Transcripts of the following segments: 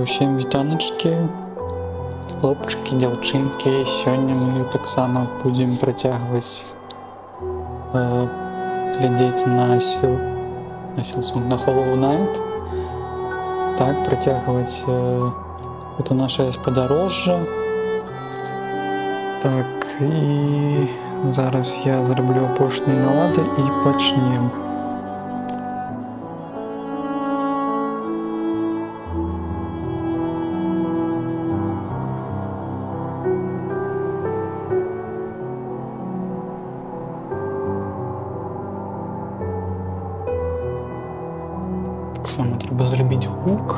Усім вітаночки, хлопчики, дзяўчынкі. Сёння мы таксама будзем працягваць глядзець на Hollow Knight. Так, працягваць это наше спадарожжа. Так, і зараз я зраблю апошнія налады і пачнем. Саме треба зробити гук.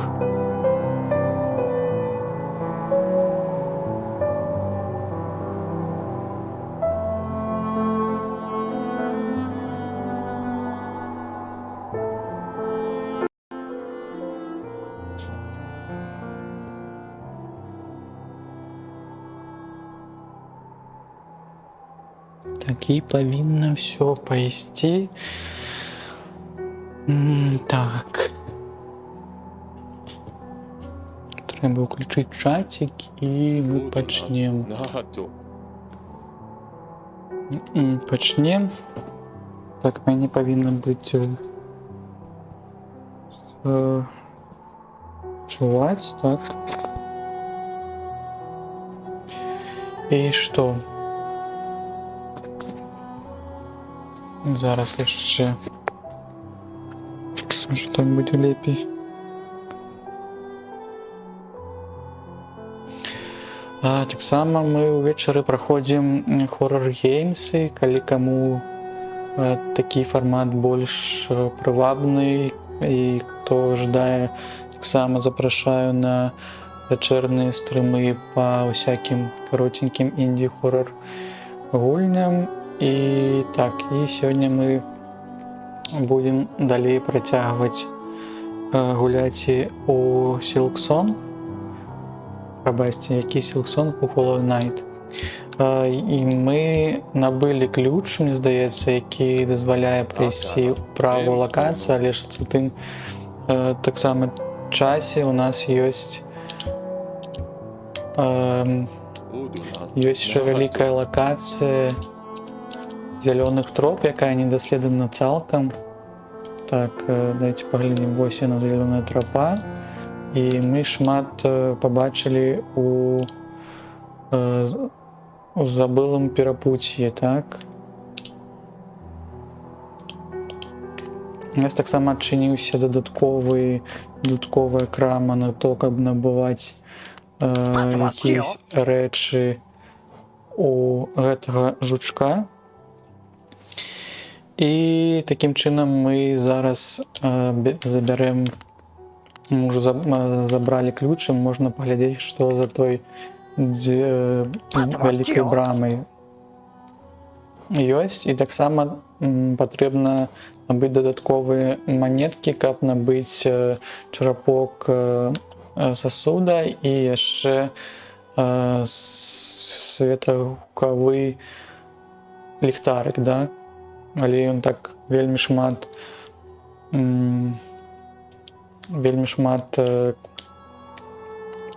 Так, і повинно все пайсці. Так. Треба включити чатик і ми почнемо. Почнемо. Так, мені повинно бути чуваць, так. І що? Зараз яшчэ что-нибудь лепей. Таксама мы ўвечары праходзім хоррор-геймсы, калі каму такі фармат больш прывабны і хто жадае, таксама запрашаю на вячэрныя стрымы па усякім каротенькім інді-хоррор гульням. І так, і сёння мы будем далей працягваць гуляць у Silksong. Прабачце, які Silksong у Hollow Knight. І мы набылі ключ, мне здаецца, які дазваляе прайсці ў правую лакацыю, але ж у тым таксама часе у нас ёсць яшчэ вялікая лакацыя зялёных троп, якая не даследавана цалкам. Так, давайте паглядзім. Вось яна, зялёная тропа. І мы шмат пабачылі у забылым перапуцці, так. У нас таксама адчыніўся дадатковая крама на то, каб набываць якісь рэчы у гэтага жучка. І такім чынам мы зараз забярем, мы ўжо забралі ключ, і можна паглядзець, што за той вялікай брамай ёсць. І таксама патрэбна набыць дадатковыя манеткі, каб набыць чарапок сасуда і яшчэ светагукавы ліхтарык, да? Але ён так вельмі шмат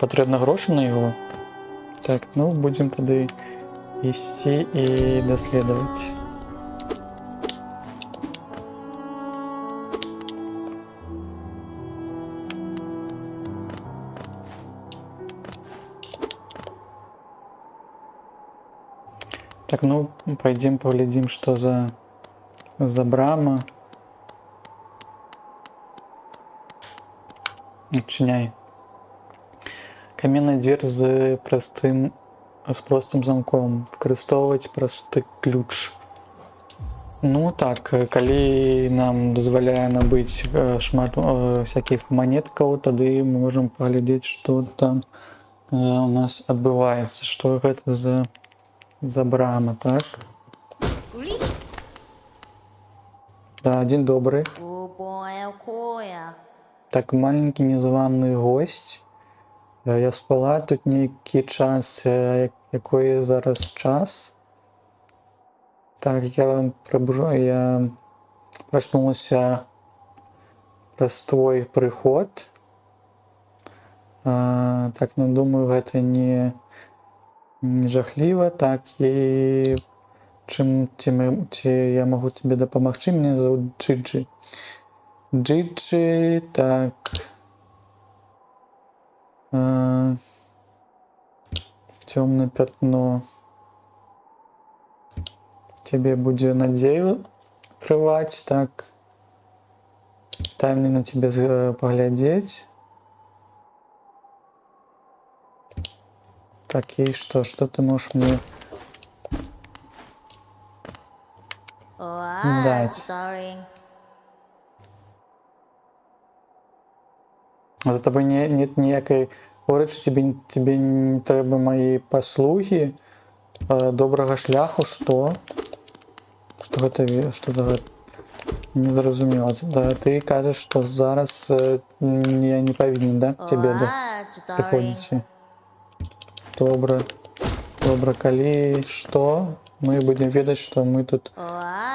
патрэбна грошай на яго. Так, ну будзем тады ісці і даследаваць. Так, ну пойдем паглядзім, што за брама. Адчыняй. Каменная дверь з простым замком. Выкарыстоўваць просты ключ. Ну так, калі нам дазваляе набыць шмат всякіх манеткаў, тады мы можам паглядзець, што там у нас адбываецца, што гэта за брама, так? Да, дзень добры. Так, маленькі незваны госць. Я спала тут нейкі час, якой зараз час. Так, я прачнулася праз твой прыход. Так, ну думаю, гэта не жахліва. Так, і ці я магу тебе дапамагчы? Мяне зовут Джиджи. Джиджи, так. Темное пятно. Тебе будзе надзею трываць, так. Дай мне на тебе паглядзець. Так, и что ты можешь мне дать? За тобой нет ніякай рэчы, тебе не трэба мои паслугі, добрага шляху, что гэта не зразумела. Да, ты кажаш, что зараз я не павінен, да, тебе прыходзіць. Добра, калі што, мы будем ведаць, што мы тут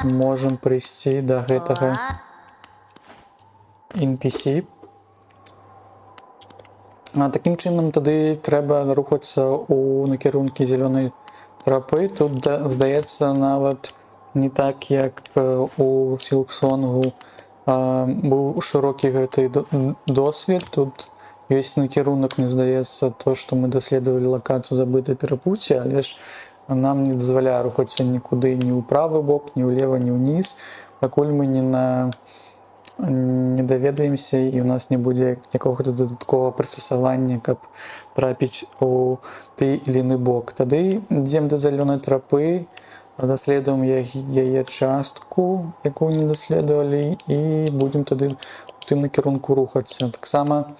можем прыйсці да гэтага NPC. Такім чынам тады трэба рухацца ў накірункі зялёнай трапы. Тут, здаецца, нават не так, як у Сілксонгу быў шырокі гэты досвед. Тут ёсць накірунак, мне здаецца, то, што мы даследавалі лакацыю забытай перапуцці, але ж нам не дазваляе рухацца нікуды, ні ў правы бок, ні ўлева, ні ўніз, пакуль мы не даведаемся і у нас не будзе якога дадатковага прыстасавання, каб трапіць у той или іны бок. Тады ідзем да зялёнай трапы, даследуем яе частку, якую не даследавалі, і будзем тады у тым накірунку рухацца. Таксама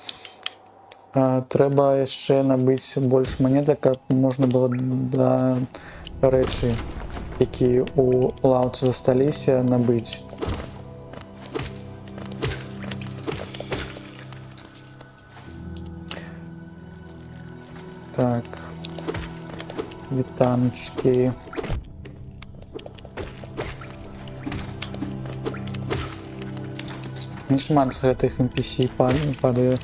трэба яшчэ набыць больш манетак, каб можна было да рэчы, якія ў лаўцы засталіся, набыць. Так, вітаночки. Не шмат з гэтых NPC падае,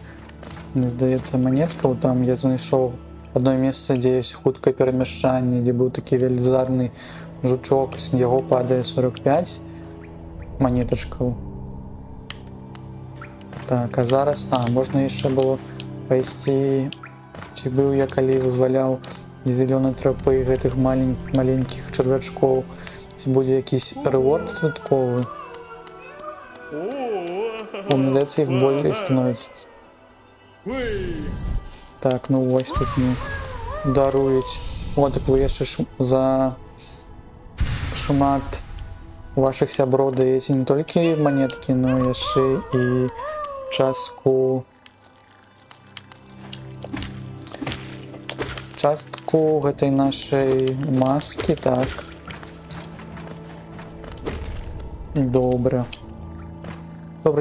мне здаецца, манеткаў. Там я знайшоў одно месца, дзе ёсць хуткае перамяшчанне, дзе быў такі велізарны жучок, з яго падае 45 манетачкаў. Так, а зараз, можна яшчэ было пайсці, ці быў я калі вызваляў з зялёнай трапы гэтых маленькіх чарвячкоў, ці будзе якісь рэворд дадатковы. Мне здаецца, іх болей становіцца. Так, ну вось тут мне даруюць. Так вы яшчэ за шмат вашых сяброў даеце не толькі манеткі, но яшчэ і частку гэтай нашай маскі. Так. Добра,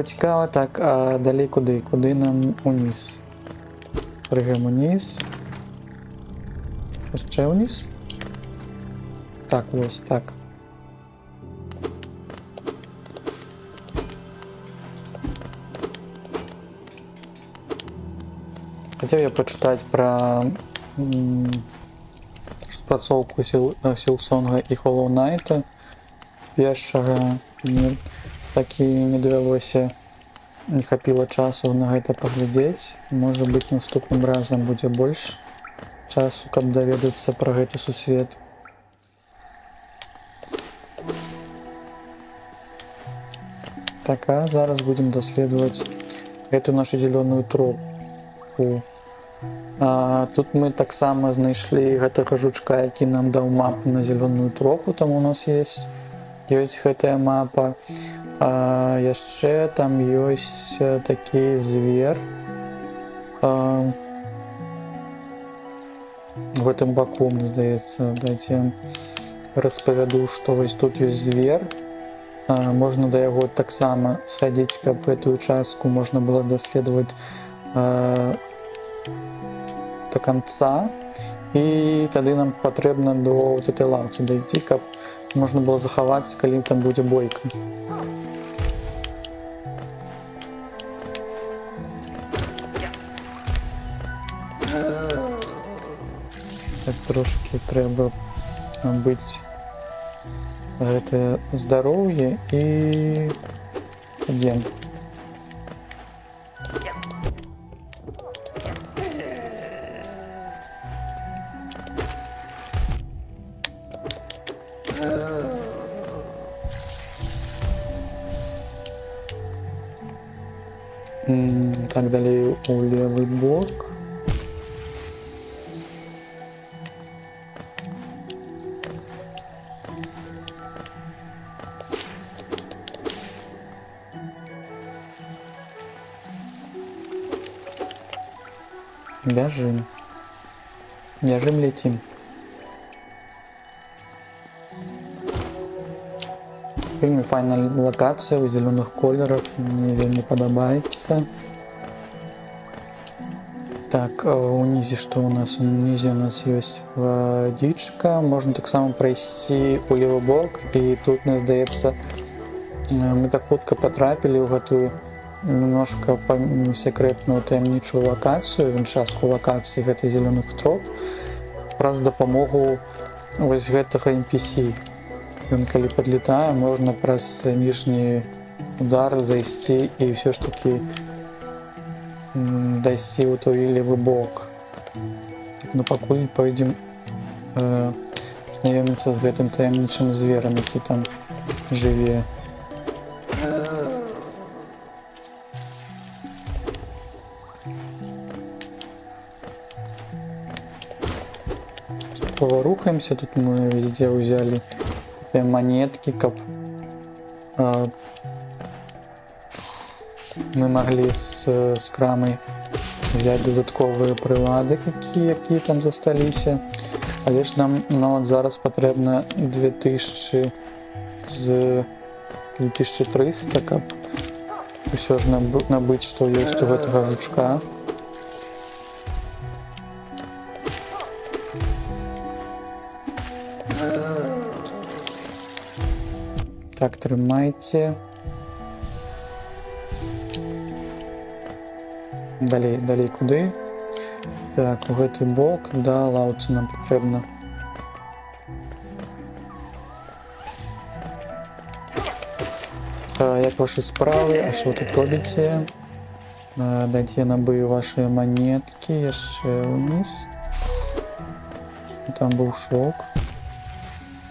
цікава. Так, а далей куды? Куды нам уніз? Прыгаем уніз. Яшчэ уніз? Так, вось, так. Хацеў я пачытаць пра распрацоўку Сілксонга і Холлоу Найта. Першага мне такі не давялося, не хапіла часу на гэта паглядзець. Можа быць, наступным разам будзе больш часу, каб даведацца пра гэты сусвет. Так, а зараз будзем даследаваць гэту нашу зялёную тропу. Тут мы таксама знайшлі гэтага жучка, які нам даў мапу на зялёную тропу, там у нас ёсць гэтая мапа. Яшчэ там ёсць такі звер. В гэтым баку, мне здаецца, дайце распавяду, што вось тут ёсць звер. Можна да яго таксама схадзіць, каб гэтую частку можна было даследаваць до конца, і тады нам патрэбна до этой лаўцы дайти, каб можна было захавацца, калі там будзе бойка. Так трошки трэба набыць гэтае здароўе і ідзем. Так, далей у левый бок. Бяжим. Бяжим, летим. Вельмі файная локацыя ў зялёных колерах, мне вельмі падабаецца. Так, унізе што у нас? Унізе у нас ёсць вадзічка, можна таксама прайсці ў левы бок, і тут, мне здаецца, мы так хутка патрапілі ў гэтую немножко секретную таямнічую лакацыю, вінчастку лакацыі гэтай зялёных троп праз дапамогу вось гэтага NPC. Ён калі падлетае, можна праз ніжні удар зайсці і ўсё ж такі дайсці ў той левы бок. Так, ну пакуль пойдзем знаёміцца з гэтым таямнічым зверам, які там жыве. Поворухаемся, тут мы везде взяли монетки, каб мы могли с крамой взять додатковые прилады, какие там засталіся. Але ж нам нават зараз патрэбна 2000 з 2300, каб усё ж набыць, што ёсць у гэтага жучка. Так, трымайце. Далей куды? Так, у гэты бок, да, лаўцы нам патрэбна. Як вашы справы? А што тут робіце? Дайце, я набыю ваши монетки, яшчэ ўніз. Там быў шок.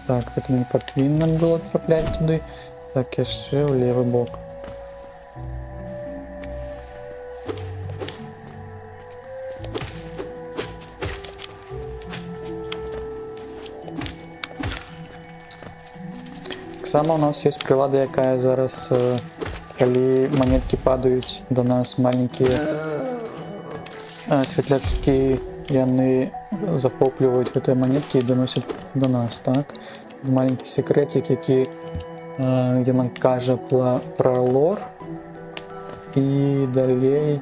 Так, это не павінна было трапляць туды. Так, яшчэ ў левы бок. Таксама у нас ёсць прылада, якая зараз, калі монеткі падаюць до нас, маленькія светлячкі, яны захопліваюць гэтыя монеткі і даносяць до нас, так? Маленькі секретик, які нам кажа пра лор. І далей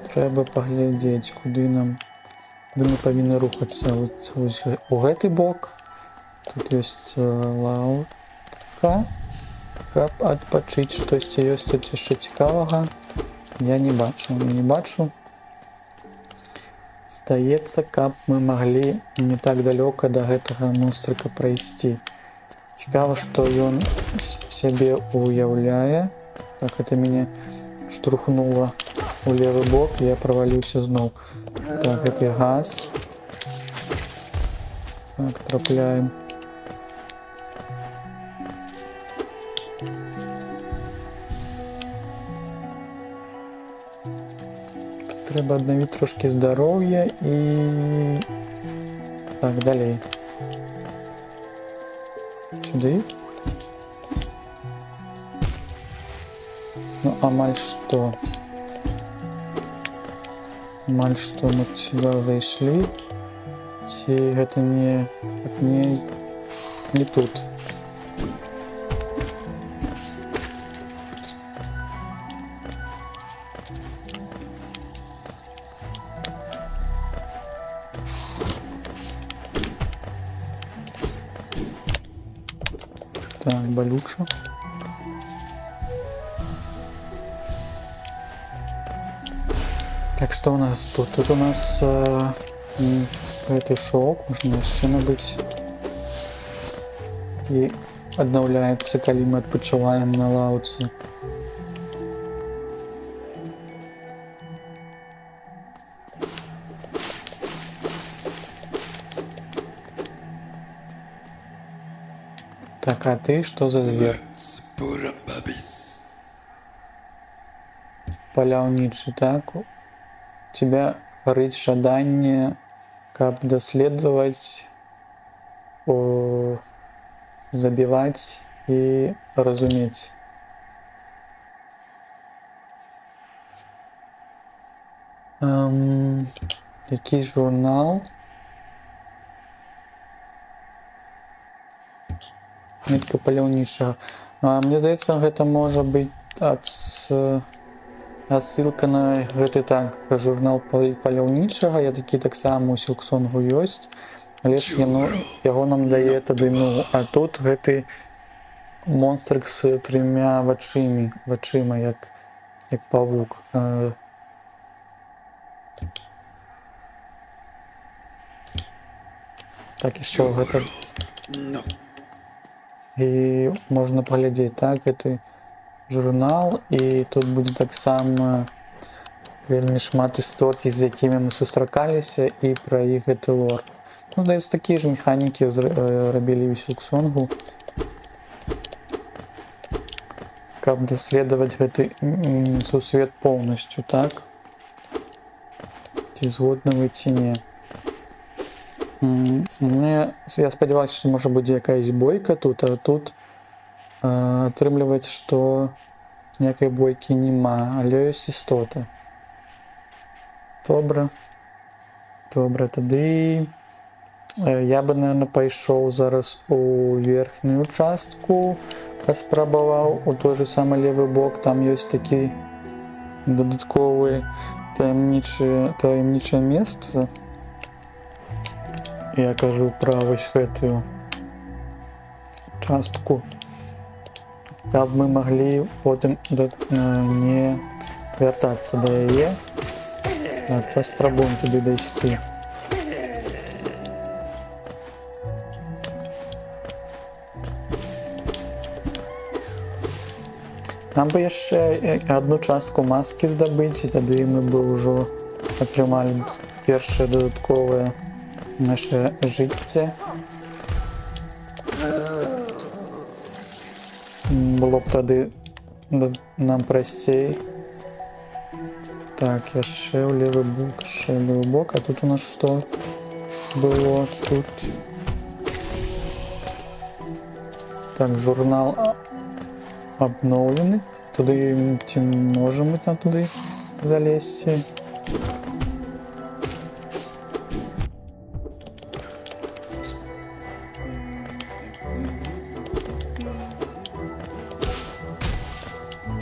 трэба паглядзець, куды мы павінны рухацца. У гэты бок. Тут ёсць лаўка. Каб адпачыць, штосьці ёсць тут яшчэ цікавага. Я не бачу. Здаецца, каб мы маглі не так далёка да гэтага монстрыка прайсці. Цікава, што ён сябе уяўляе. Так, это мяне штурхнула у левы бок, я праваліўся зноў. Так, гэта газ. Так, трапляем. Трэба аднавіць трошки здароўя і... Так, далей. Сюды. Ну, амаль што. Амаль што мы сюда зайшлі. Ці гэта не тут. Так, болюче. Так, что у нас тут? Тут у нас гэты шоўк, можна яшчэ набыць. І аднаўляецца, калі мы адпачываем на лаўцы. Так, а ты что за звер? Паляўнічы, так? У тебя гарыць жаданне, каб даследаваць, забіваць і разумець. Які журнал? Нітка паляўнічага. Мне здаецца, гэта можа быць адсылка на гэты так журнал паляўнічага. Я такі таксама у Сілксонгу ёсць, але ж яго нам дае тады, ну, а тут гэты монстрик з 3 вачыма, як павук. Так, і што гэта? І можна паглядзець, так, гэты журнал, і тут будзе таксама вельмі шмат істот, з якімі мы сустракаліся, і пра іх гэты лор. Ну, здаецца, такія ж механікі рабілі ў Сілксонгу, каб даследаваць гэты сусвет поўнасцю, так? Ці згодны вы, ці не? Я спадзяваўся, што можа будзе якаясь бойка тут, а тут атрымліваецца, што ніякай бойкі няма, але ёсць істота. Добра, тады я бы, наверное, пайшоў зараз у верхнюю частку, паспрабаваў у той же самы левы бок, там ёсць такі дадатковы таямнічае месца. Я кажу пра вось гэтую частку, каб мы маглі потым не вяртацца да яе. Так, паспрабуем туды дайсці. Нам бы яшчэ адну частку маскі здабыць, і тады мы бы ўжо атрымалі першае дадатковае наше жыцце. Было б тады нам прасцей. Так, яшчэ ў левы бок, а тут у нас што было? Тут так, журнал абноўлены. Туды ці можам мы там туды залезці?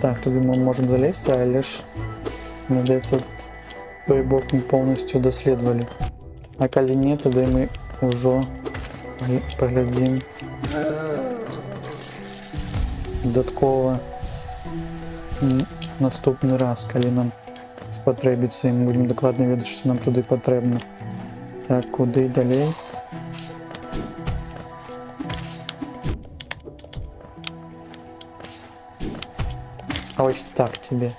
Так, туды мы можем залезці, але ж, мне здаецца, той бок мы полностью даследавалі. А калі не, тады мы ўжо паглядзім дадаткова наступны раз, калі нам спатрэбіцца, і мы будзем дакладна ведаць, што нам туды патрэбна. Так, куды далей? А ось так тебе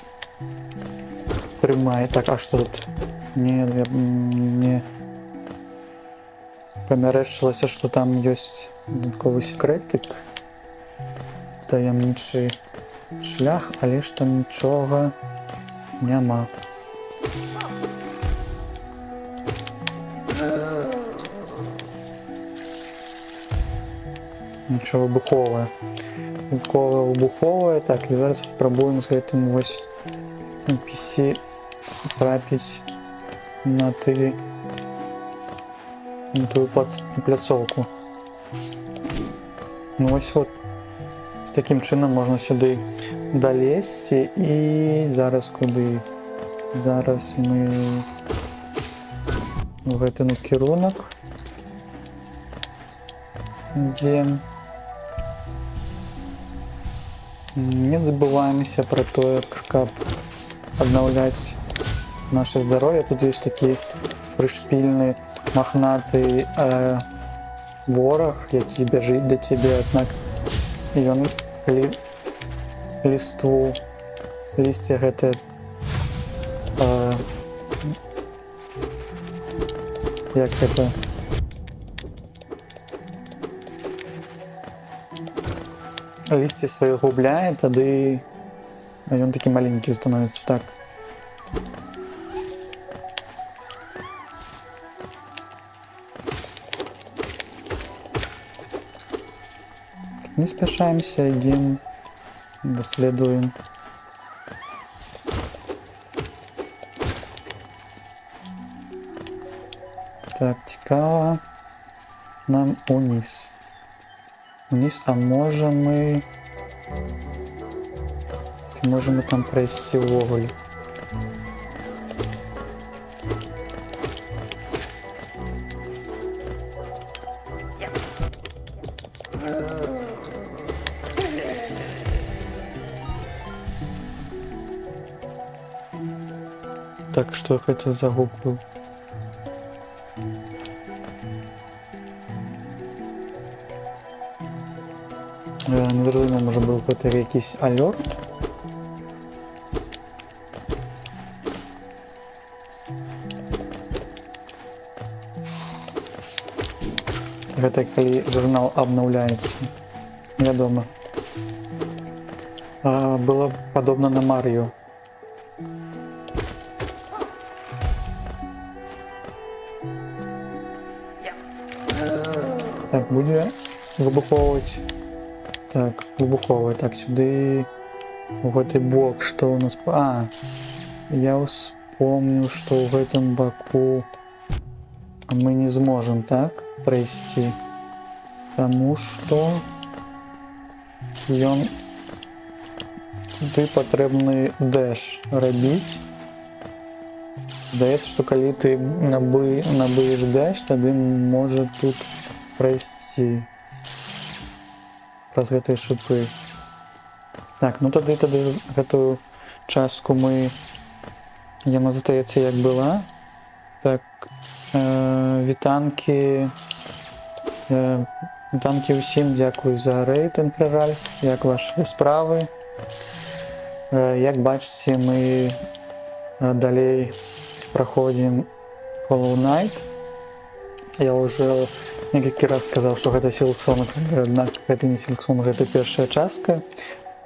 прямая. Так, а что тут? Не памярэчылася, что там ёсць дадатковы секретик, таямнічы шлях, але ж там нічога няма. Нічого выбуховае. Выбуховае. Так, і зараз спрабуем з гэтым вось NPC трапіць на тую пляцоўку. Ну вось вот таким чынам можна сюды далезці, і зараз куды? Зараз мы в гэты накірунак ідзем. Не забываемся про тое, каб аднаўляць наше здароўе. Тут ёсць такі прышпільны махнаты вораг, які бяжыць да цябе, аднак ён, калі лісце гэтае як гэта лісце сваё губляе, тады ён такі маленькі становіцца. Так. Не спяшаемся, ідзем, даследуем. Так, цікава. Нам уніз. Уніз, а можа мы... Ці можа мы там прайсці ўвогуле? Так, што гэта за гук быў? Не зразумеў, можа быў гэта якийсь алёрт? Гэта калі журнал абнаўляецца. Невядома. Было падобна на Марыё. Так, будзе выбухоўваць. Так, выбуховая. Так, сюды у гэты бок, што у нас... Я успомнил, што ў гэтым баку мы не зможам, так, прайсці. Таму што ён... Туды патрэбны дэш рабіць. Здаецца, што калі ты набыеш дэш, тады можа тут прайсці. Праз гэтыя шыпы. Так, ну тады гэтую частку мы... Яна застаецца як была. Так, вітанкі ўсім, дзякую за рэйтынг, Ральф, як вашы справы. Як бачыце, мы далей праходзім Hollow Knight. Я ўжо некалькі раз сказаў, што гэта Silksong, аднак гэта не Silksong, гэта першая частка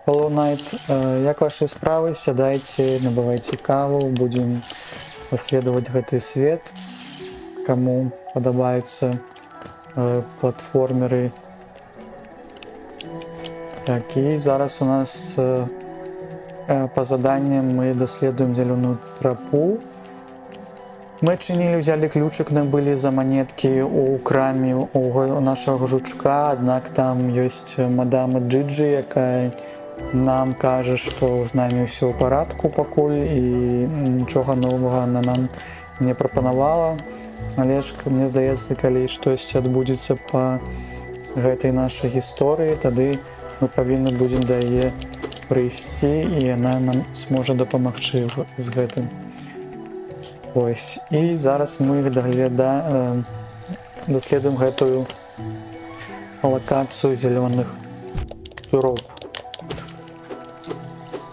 Hollow Knight. Як вашы справы? Сядайце, набывайце каву, будзем даследаваць гэты свет. Каму падабаюцца платформеры. Так, і зараз у нас па заданням мы даследуем зялёную трапу. Мы адчынілі, узялі ключык, набылі за манеткі ў краме у нашага жучка, аднак там ёсць мадама Джиджи, якая нам кажа, што з намі ўсё ў парадку пакуль і нічога новага она нам не прапанавала. Але ж, мне здаецца, калі штосьці адбудзецца па гэтай нашай гісторыі, тады мы павінны будзем да яе прыйсці, і яна нам зможа дапамагчы з гэтым. Ось. І зараз мы даследуем гэтую лакацыю зялёных троп,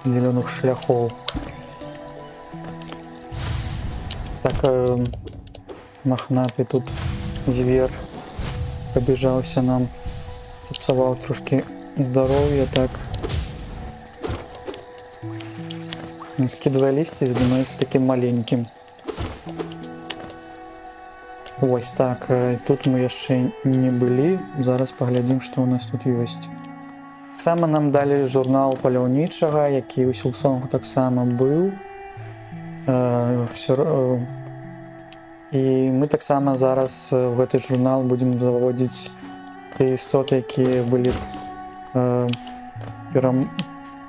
зялёных шляхоў. Так, махнаты тут звер пабежаўся нам, запсаваў трошки здароўе. Так, скидывае лісце і становіцца таким маленьким. Ось так, тут мы яшчэ не былі. Зараз паглядзім, што ў нас тут ёсць. Таксама нам далі журнал паляўнічага, які ў Silksong таксама быў. І мы таксама зараз у гэты журнал будзем заводзіць тыя істоты, якія былі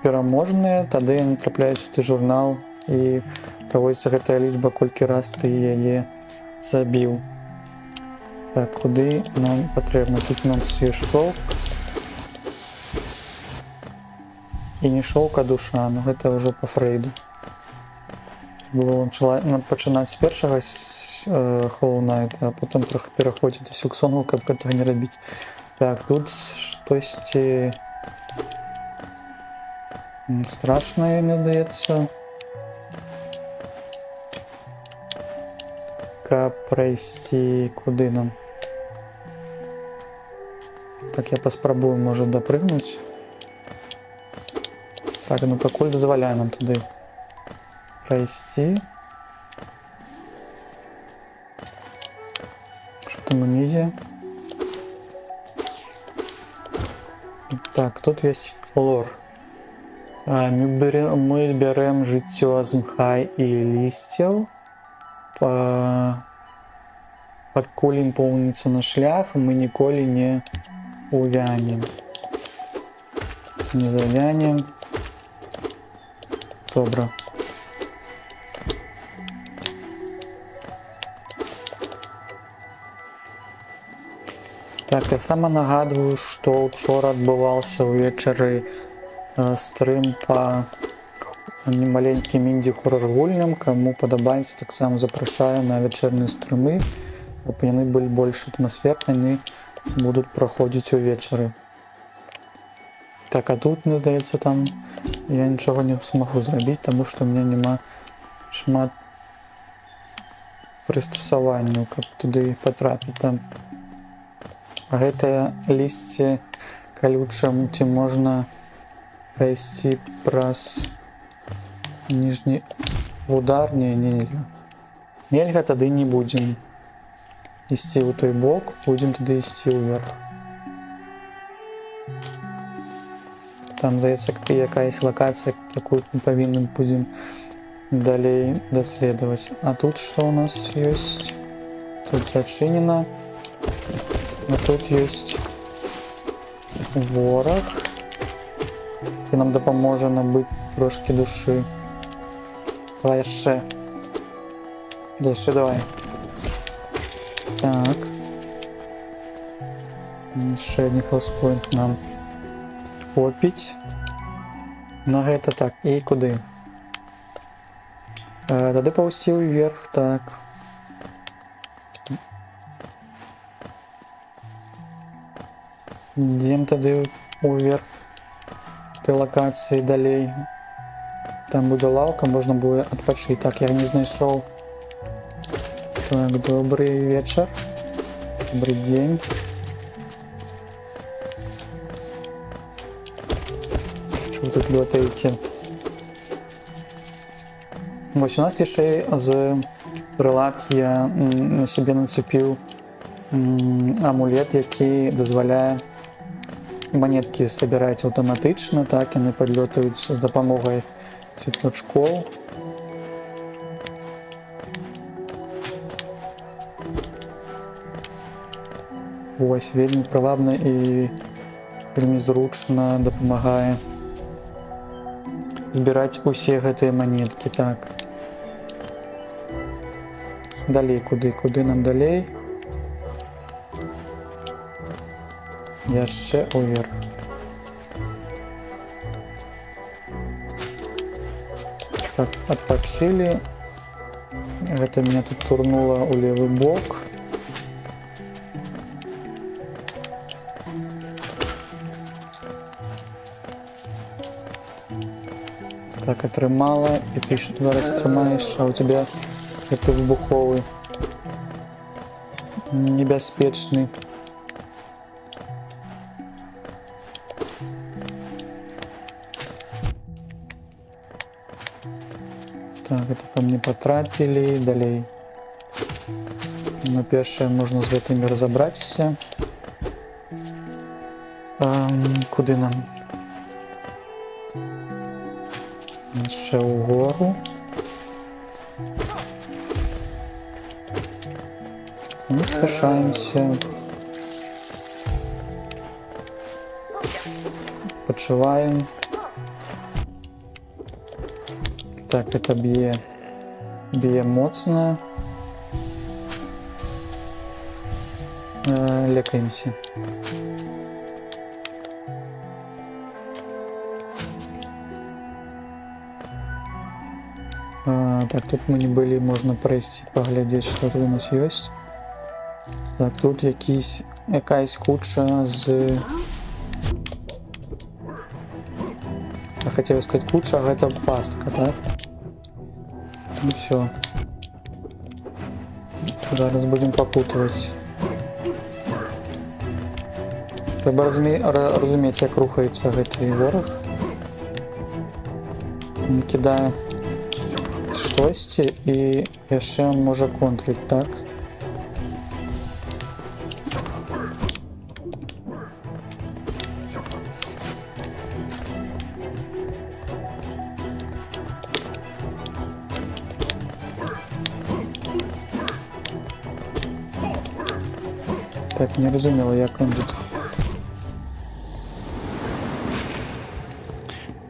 пераможныя. Тады яны трапляюць у той журнал і праводзіцца гэтая лічба, колькі раз ты яе забіў. Так, куды нам патрэбна? Тут у нас ёсць шоўк. І не шоўк, а душа, но гэта ўжо па Фрейду. Було починати з першого Hollow Knight, а потім трохи переходити до Silksong, як цього не робити. Так, тут щось страшне, мені здається. Як пройти, куди нам? Так, я поспробую, може, допрыгнути. Так, ну покуль дозволяє нам туди пройти. Що там унизі? Так, тут є лор. Ми беремо життя з мха і листів. Покуль їм повниться на шлях, ми ніколи не увянем. Не завянем. Добре. Так само нагадую, що вчора відбувався увечері стрим по маленьким інді-хоррор-гульням. Кому подобається, так само запрошую на вечірні стріми. Вони були більш атмосферні, вони будуть проходити увечері. Так, а тут, мені здається, там я нічого не зможу зробити, тому що в мене нема шмат пристосування, як туди потрапити. А гэта лісце колючим, ці можна пройти праз нижний удар? Не, нельга. Нельга, тады не будем ісці ў той бок, будем тады ісці ўверх. Там, здаецца, якаясь локація, якую мы павінны будем далей даследаваць. А тут што у нас ёсць? Тут зачынена. А тут есть ворог, і нам допоможе набити трошки душі. Давай ще. Ще давай. Так. Ще один хелспойнт нам копить. На гэта так. І куди? Тады паўсці ўверх, так. Ідем тады уверх этой локації далей. Там буде лавка, можна буде відпочити. Так, я не знайшов. Так, добрий вечір. Добрий день. Що ви тут льотаєте? Ось у нас ще з прилад я на себе нацепив амулет, який дозволяє монетки собирать автоматично, так, яны подлетаюцца з дапамогай светлячкоў. Вось, вельмі прывабна і вельмі зручна дапамагае збіраць усе гэтыя монетки, так. Далей куды? Куды нам далей? Яшчэ уверх. Так, адпачылі. Гэта меня тут турнула ў левы бок. Так, атрымала. І ты зараз атрымаеш, а у тебя гэты выбуховы. Небяспечны. Так, это по мне потрапили, далей. На першае можна з гэтымі разабрацца. Куды нам? Яшчэ ўгору. Не спяшаемся. Пачуваем. Так, это б'е моцна. Лекаемся. Так, тут мы не были, можно пройти, поглядеть, что тут у нас есть. Так, тут якась куча з... Я хотел сказать куча, а это пастка, так? Ну все. Зараз будем попутывать. Треба розуміти, як рухається гэты ворог. Кидає штосьці і яшчэ он можа контрыць, так? Так, не разумела, як он тут.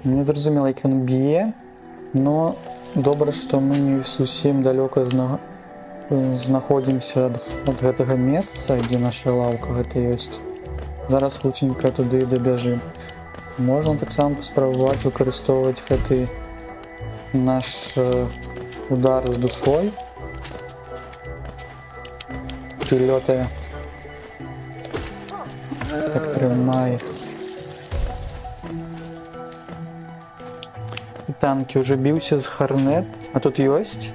Не зразумела, як ён б'е, но добра, што мы не зусім далёка знаходзімся ад гэтага месца, дзе наша лаўка гэта ёсць. Зараз хуценька туды дабяжым. Можна таксама паспрабаваць выкарыстоўваць гэты наш удар з душой. Лётае. Так, трымай. Танки уже бился с Хорнет, а тут есть?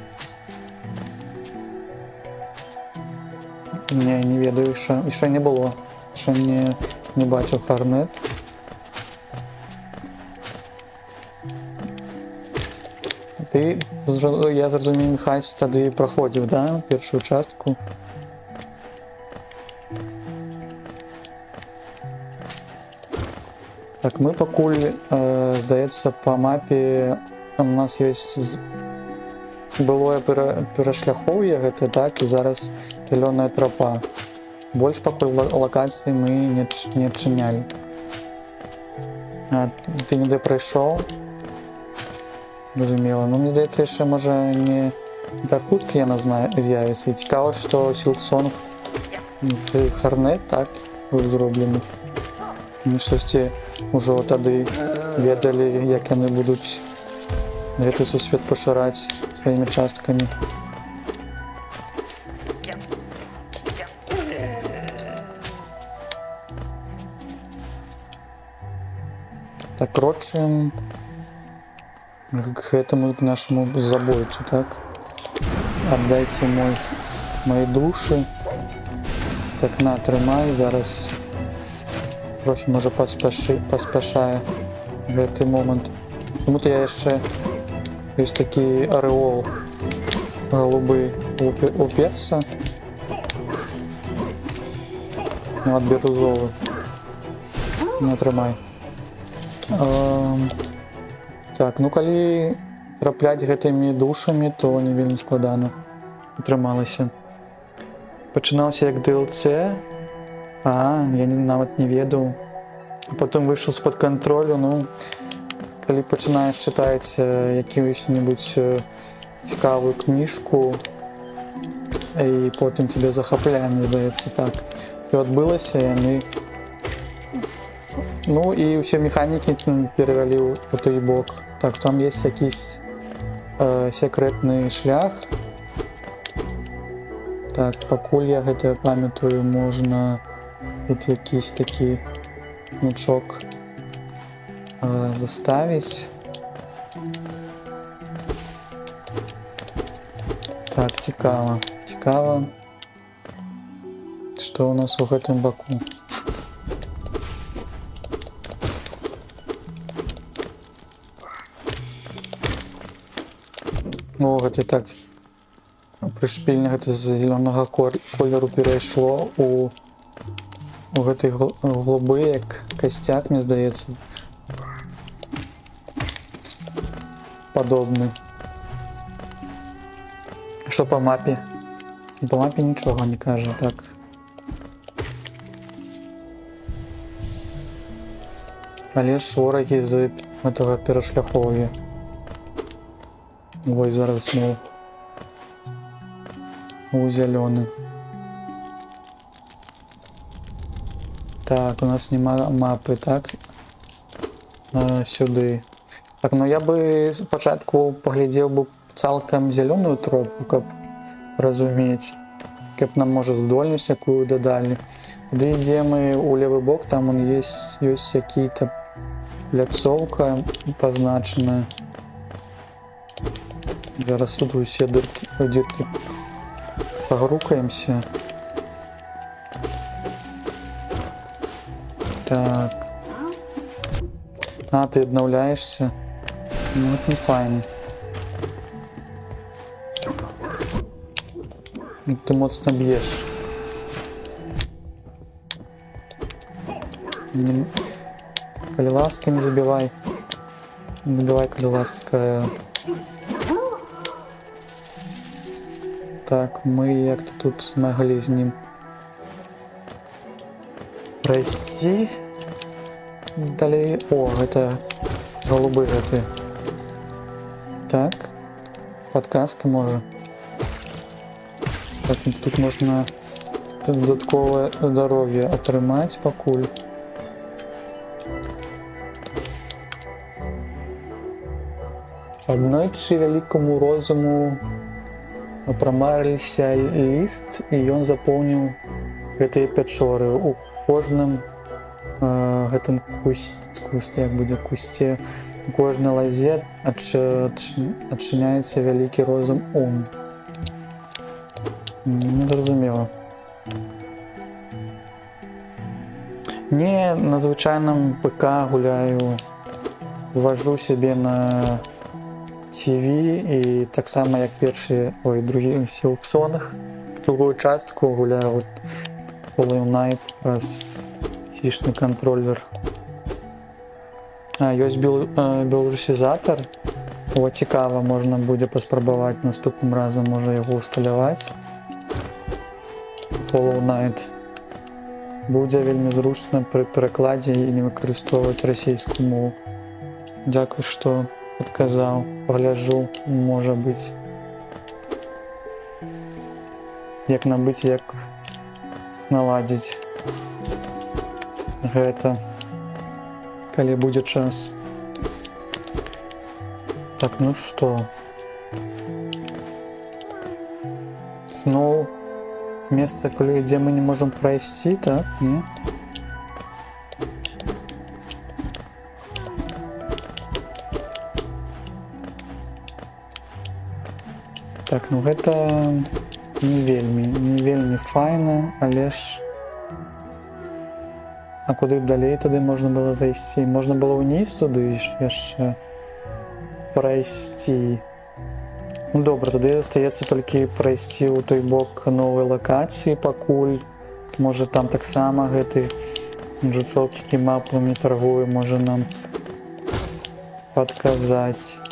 Не ведаю, еще не было. Еще не бачив Хорнет. Ты, я зрозумів, Михась тоді проходив, да? Першу частку. Так, мы покуль, здаецца, по мапе у нас есть былое перашляхоўе гэта, так, і зараз зялёная тропа. Больш пакуль лакацыі мы не адчынялі. Ты ніде прайшоў? Разумела. Ну, мне здаецца, яшчэ, можа, не так хутка яна з'явіцца. І цікава, што Сілксонг з Хорнет, так, быў зроблены. Мы штосьці ўжо тады ведалі, як яны будуць гэты сусвет пашыраць сваімі часткамі. Так, крочым к гэтаму нашаму забойцу, так? Аддайце мои душы. Так, на, трымай, зараз трохі, можа, паспяшае гэты момант. Тому-то я яшчэ ёсць такі арэол голубы уперся. Ад бірузовы. Не трымай. Так, ну калі трапляць гэтымі душамі, то не вельмі складана атрымалася. Пачынаўся як DLC. Я нават не ведаў. Потым выйшаў з-пад кантролю. Ну, калі пачынаеш чытаць якую-небудзь цікавую кніжку, і потым тебе захапляе, мне здаецца, так. І адбылася, яны... Ну, і ўсе механікі перавялі ў той бок. Так, там ёсць якісь секрэтны шлях. Так, пакуль я гэта памятаю, можна тут якийсь такі значок заставіць. Так, цікава. Што у нас у гэтым баку? О, гэта так прышпільна, гэта з зелёнага колеру перайшло у гэтай глыбы, як касцяк, мне здаецца. Падобны. Што па мапе? Па мапе нічога не кажа, так. Але ж ворагі з гэтага перашляхоўя. Ой, зараз зноў у зялёны. Так, у нас нема мапы, так? Сюды. Так, ну я бы спачатку паглядзеў бы цалкам зялёную тропу, каб разумець, каб нам можа здольнасць якую дадалі. Тады ідзем мы ў левы бок, там он ёсць які-то пляцоўка пазначаная. Зараз тут усе дзіркі пагрукаемся. Так. А, ты аднаўляешься? Ну, это не файна. Ты моцна б'еш. Калі ласка, не забівай. Не забівай, калі ласка. Так, мы як-то тут маглі з ним прайсці. Далей... О, гэта голубы гэты. Так. Подказка можа. Так, тут можна дадатковае здароўе атрымаць пакуль. Аднойчы вялікаму розуму прамарыліся ліст, і ён запоўніў гэтыя пячоры. У кожным гэтым кусце, як будзе кусце, у кожнай лазе адчыняецца вялікі розум ум. Незразумела. Не на звычайным ПК гуляю, вважу сябе на TV і таксама як другі Silksonах. Другую частку гуляю Hollow Knight праз сішны контроллер. Ёсць беларусізатар. О, цікава, можна будзе паспрабаваць наступным разам, можа яго усталяваць. Hollow Knight. Будзе вельмі зручна пры перакладзе і не выкарыстоўваць расійскую мову. Дзякуй, што падказаў. Пагляджу, можа быць. Як набыць, як наладзіць гэта, калі будзе час. Так, ну што? Зноў месца, дзе мы не можам прайсці, так? Не? Так, ну гэта не вельмі файна, але ж... А куды далей тады можна было зайсці? Можна было ўніз туды яшчэ прайсці. Ну добра, тады астаецца толькі прайсці ў той бок новай лакацыі пакуль. Можа там таксама гэты жучок, які мапамі таргуе, можа нам падказаць.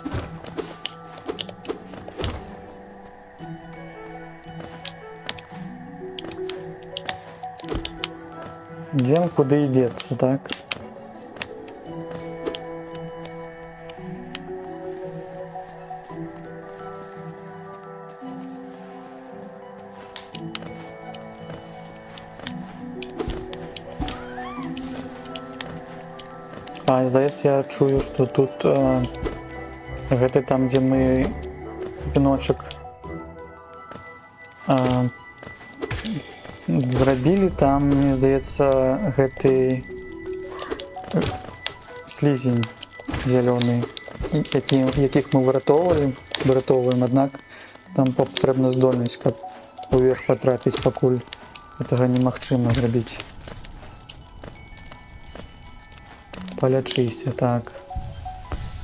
Ідзем, куды ідзецца, так? Здаецца, я чую, што тут гэта там, дзе мы піночак зрабілі, там, мне здаецца, гэты слізень зялёны, якіх мы выратоўваем, аднак там патрэбна здольнасць, каб уверх патрапіць, пакуль гэтага немагчыма зрабіць. Палячыся, так.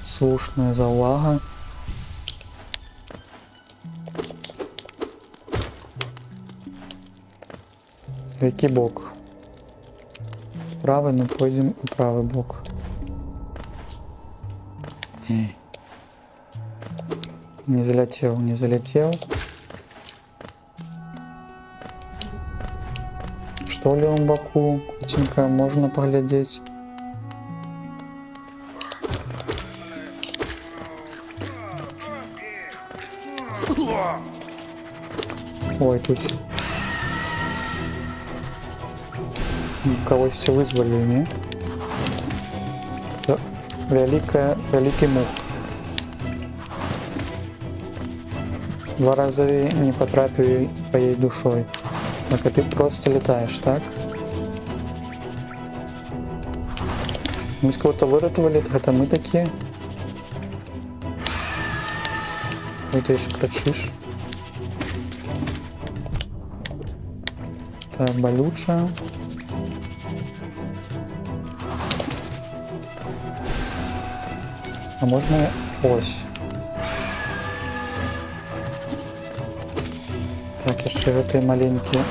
Слушная заўвага. Які бок? Правы, ну пойдзем у правы бок. Не заляцеў. Што ў левым баку? Куценька, можна паглядзець. Ой, тут кагосьці вызвалілі, не? Вялікі мух. 2 разы не потрапіў па ей душой. Так, а ты просто летаешь, так? Мы кого-то выратавалі, гэта мы такія. Ой, ты яшчэ крычыш. Так, балюча. А можна ось. Так, яшчэ гэтыя маленькія.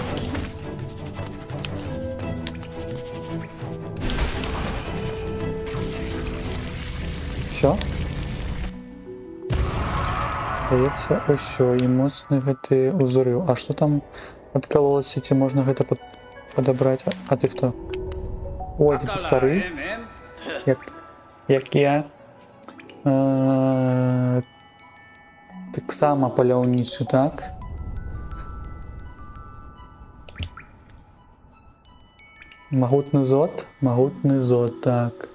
Всё? Даецца ўсё, і моцны гэты ўзрыў. А што там адкалолася, ці можна гэта падабраць? А ты хто? Ой, ты стары? Як я. Таксама паляўнічы, так? Магутны зод? Магутны зод, так.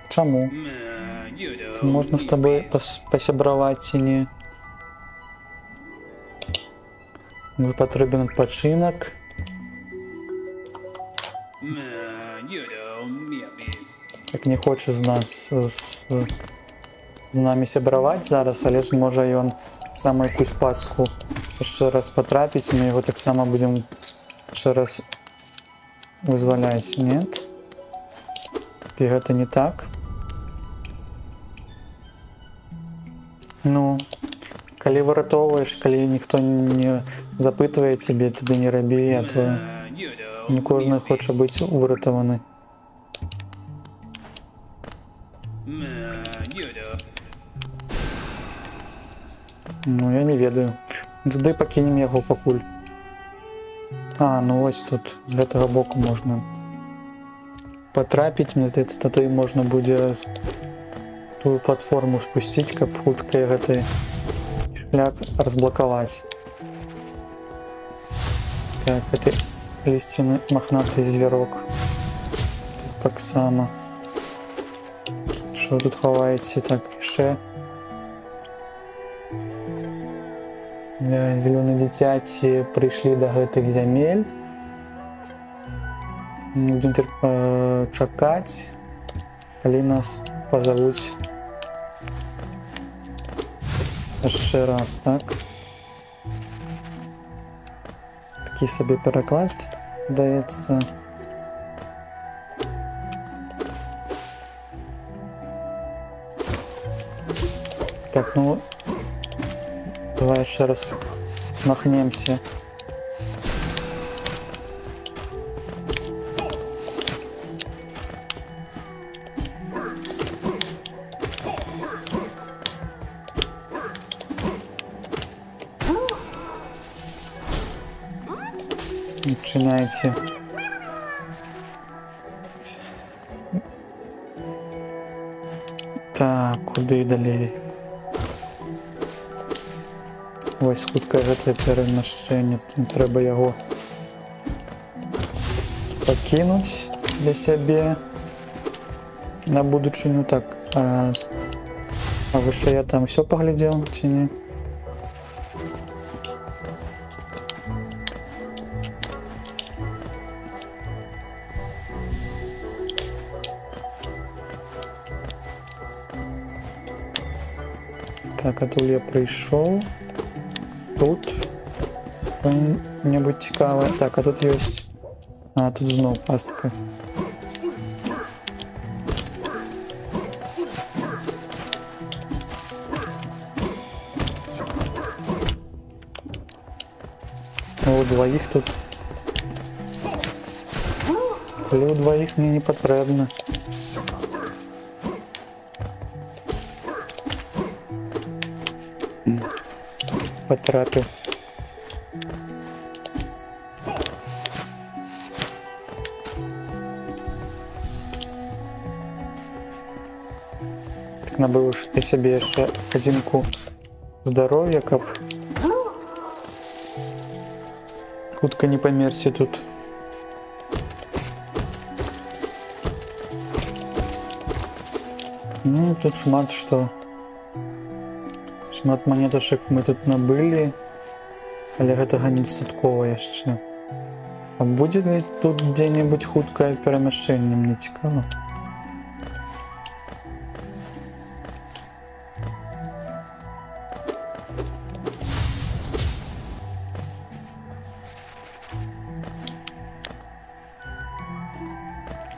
Чаму? Ці можна з табой пасябраваць ці не? Мне патрэбен адпачынак. Так не хоча з нас з намі сябраваць зараз, але ж можа ён саму якусь паску яшчэ раз патрапіць, мы яго таксама будзем яшчэ раз вызваляць, нет? І гэта не так. Ну, калі выратоўваеш, калі ніхто не запытвае цябе, тады не рабі, а то не кожны хоча быць выратаваны. Ну, я не ведаю. Тады пакінем яго пакуль. А, ну ось тут, з гэтага боку можна патрапіць. Мне здаецца, тады можна будзе тую платформу спусціць, каб хутка гэты шлях разблакаваць. Так, гэты лісціны махнаты звярок. Таксама. Што тут хаваеце? Так, яшчэ. Зялёны дзіцяці прыйшлі да гэтых зямель. Будзем чакаць, калі нас пазавуць яшчэ раз, так? Такі сабе пераклад даецца. Так, ну давай яшчэ раз смахнемся. Адчыняйце. Так, куды далей? Вось хутка гэтае перамяшчэнне, трэба яго пакінуць для сябе на будучыню. Так, а вышэй я там усё паглядзеў ці не? Так, а тут я прыйшоў. Тут что-нибудь цікаве. Так, а тут есть... А, тут зноў пастка. У двоих тут. Коли у двоих мне не потрібно. Потрапив. Так набыў я сабе яшчэ адзінку здароўя, каб хутка не памерці тут. Ну, тут шмат што. Шмат манетачак мы тут набылі, але гэтага недастаткова яшчэ. А будзе ли тут дзе-небудзь хуткае перамяшчэнне, мне цікава.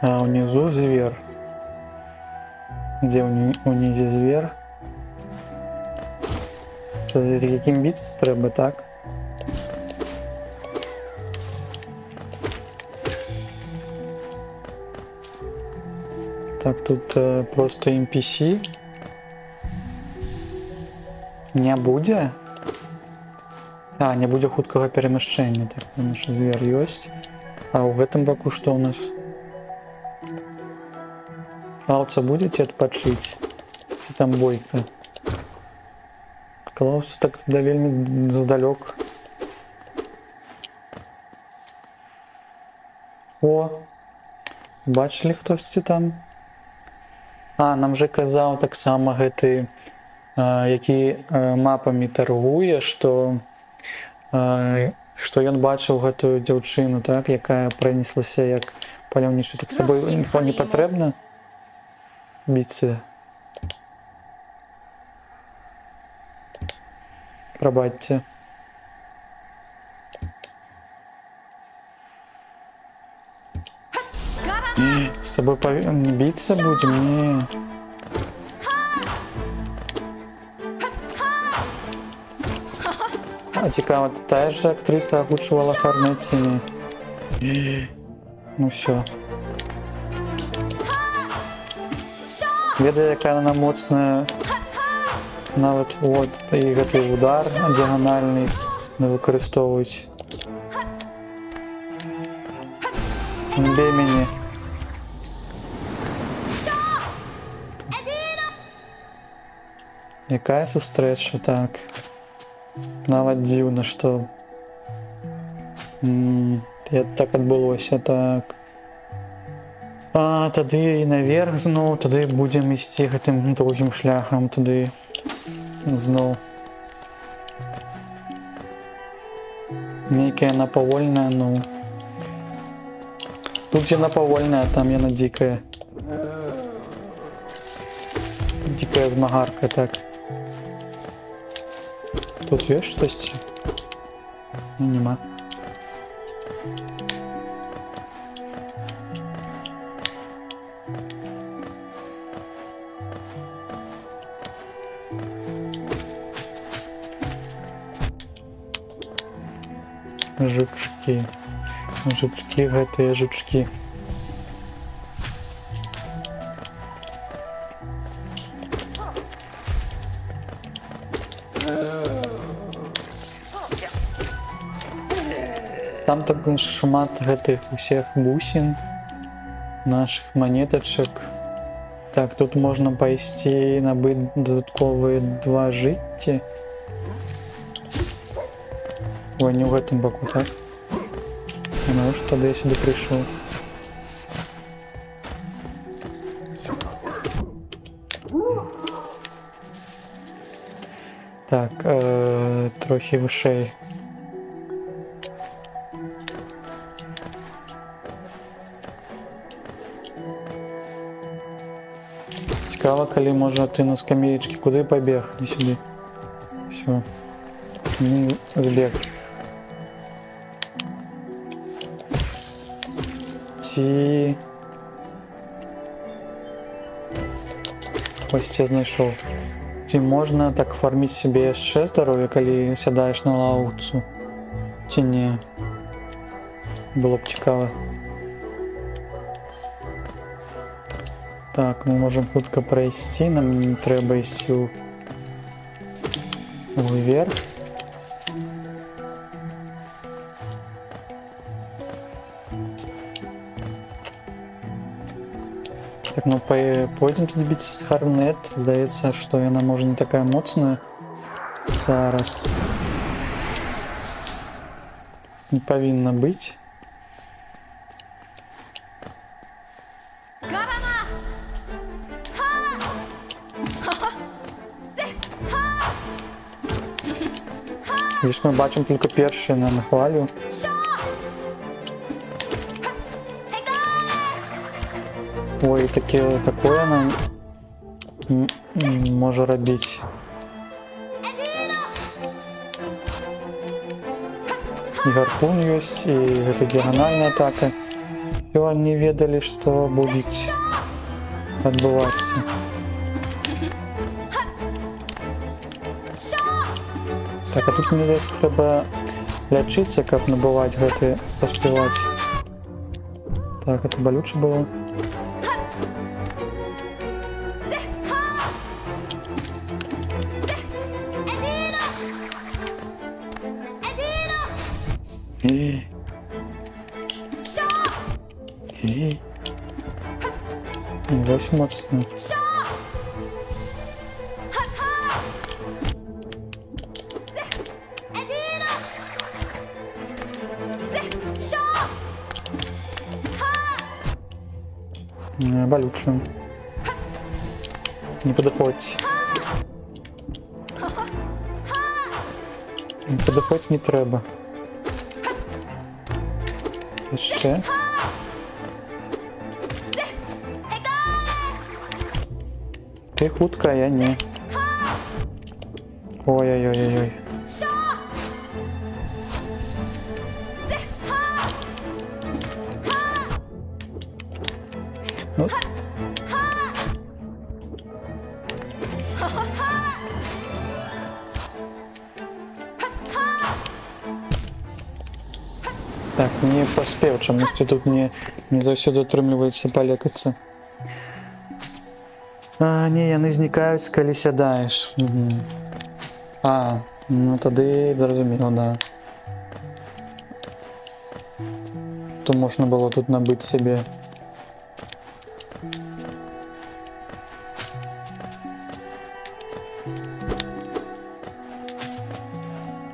А внизу зверь. Где унізе зверь? Це яким біцца треба, так? Так, тут просто NPC. Не будзе? А, не будзе хуткага перамяшчэння, так, тому што зверь ёсць. А ў гэтым баку што ў нас? Клауса будете адпачыць? Ці там бойка? Клауса так да вельмі здалёк. О! Бачылі хтосьці там? А, нам же казаў таксама гэты, які мапамі таргуе, што ён бачыў гэтую дзяўчыну, так, якая пранеслася як паляўнічы. Так з сабой не патрэбна біцца? Прабачце. З тобой біцца будзем? Не. А цікава, тая ж актрыса агучвала Харнет ці не? Ну всё. Ведае, якая яна моцная. Нават вот і гэты удар дыяганальны выкарыстоўваюць. Не бей мяне. Якая сустрэча, так. Нават дзіўна, што так адбылося, так. А тады і наверх зноў, тады будзем ісці гэтым другім шляхам, тады зноў. Нейкая яна павольная, ну. Тут яна павольная, а там яна дзікая. Дзікая змагарка, так. Тут ёсць штосьці? Нема. Жучки. Жучки, гэтыя жучки. Там так шмат гэтых усіх бусін, наших монетачак. Так, тут можна пайсці набыць дадатковыя 2 жыцці. Ой, не ў гэтым баку, так? Ну, што тады я сюды прыйшоў. Так, трохі вышэй. Цікава, калі можа ты на скамеечкі куды пабег, не сюды. Всё. Він збег. Ці... Ось я знайшоў. Ці можна так фарміць себе яшчэ здароўе, калі сядаеш на лаўцу? Ці не? Было б цікава. Так, мы можем хутка прайсці, нам не трэба ісці ўверх. Так, ну пойдем туди біцца з Харнет. Здаецца, што яна можа не такая моцная зараз. Не павінна быць. Лиш ми бачимо тільки перші на хвалю. Ой, такое нам може робити. І гарпун есть, и это диагональная атака. И они ведали, что будет отбываться. Так, а тут мені здається треба лячитися, як набивати гэты, поспівати. Так, это болюче було. Досі моцно. Болюче. Не підходь. Не підходь не треба. Ще. Ти хутка, а я ні. Ой-ой-ой-ой. Ну. Так, не поспел, чомусь тут не заўсёды атрымліваецца палекацца. Не, яны знікаюць, калі сядаеш. Угу. Ну тады зразумела, да. То можна было тут набыць себе.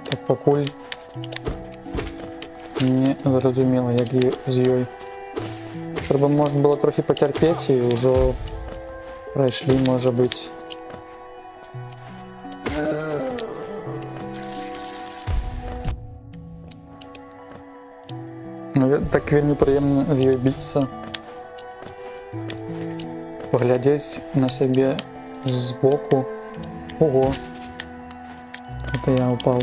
Так, пакуль не зразумела, як з ёй. Трэба, можна было трохі пацярпець і ўжо прайшлі, можа быць. Так вельмі прыемна з ёй біцца. Паглядзець на сябе збоку. Ого! Это я упал.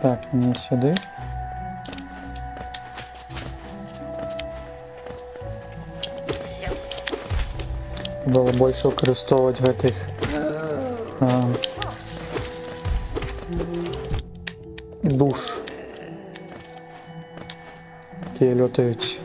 Так, не сюди. Было больше выкарыстоўваць гэтых душ, якія лётаюць.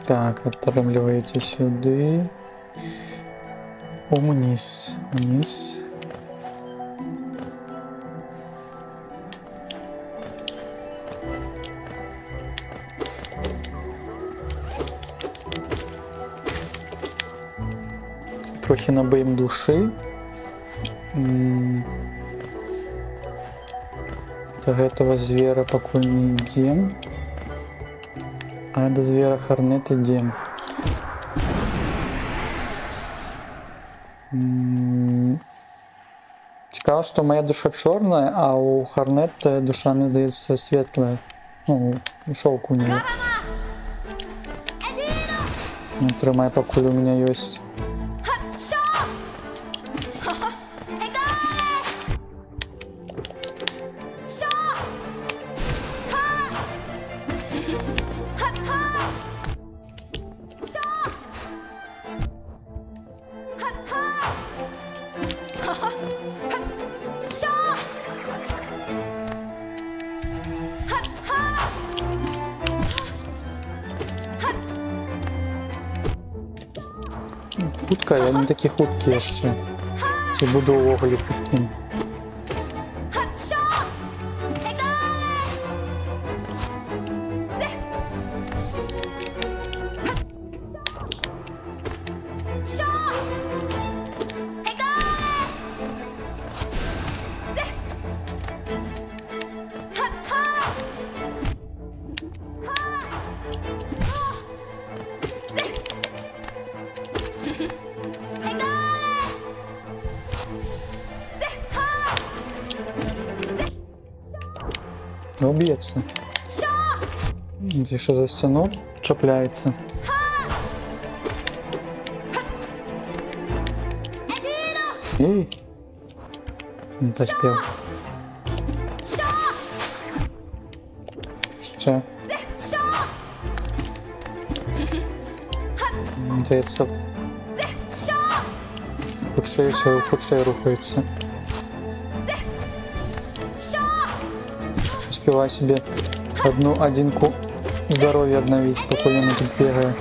Так, атрымліваецца сюды. Униз. Вниз. Трохи набыем души. До гэтага звера пакуль не ідзем. А до звера Хорнет ідзем. Цікаво, што моя душа чорная, а у Хорнета душа, мне здаецца, светлая. Ну, шоўк у неё. Трымай, пакуль у меня ёсць. Хутка, я не такі хуткі яшчэ. ці буду увогуле хуткім. Уб'ється. Ці що за стіну чіпляється. І не поспів. Ще. Здається, худший рухається. Успеваю себе одинку здоровья обновить, пока я тут бегаю.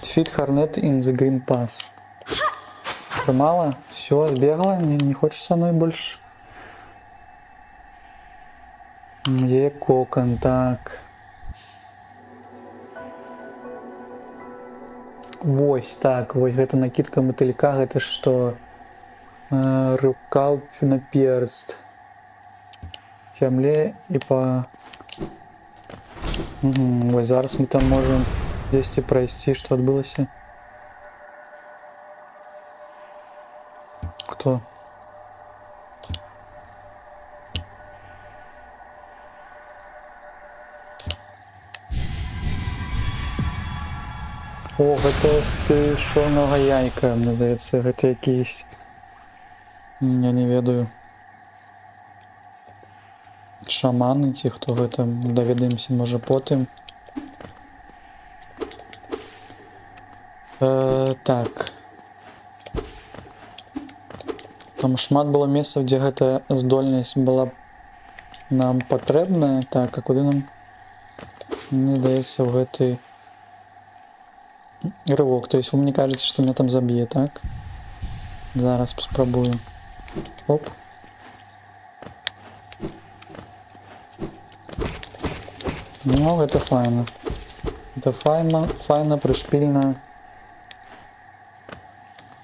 Defeat Hornet in the Green Pass. Тримала? Все, сбегала? Не хочешь со мной больше? Є кокон, так. Вось, так, вось гэта накидка мотылька, гэта што? Рука на перст. Зямле і па... Вось зараз мы там можем дзесьці прайсці, што адбылася. Кто? О, гэта з чорнага яйка, мне здаецца, гэта якісь... Я не ведаю. Шаманы ці хто гэта, даведаемся, можа, потым. Так. Там шмат было месцаў, дзе гэта здольнасць была нам патрэбная. Так, а куды нам? Мне здаецца, в гэты рывок. То есть вы мне кажется, что меня там заб'е, так? Зараз спробую. Оп. Ну, это файно. Это файно, прышпільна,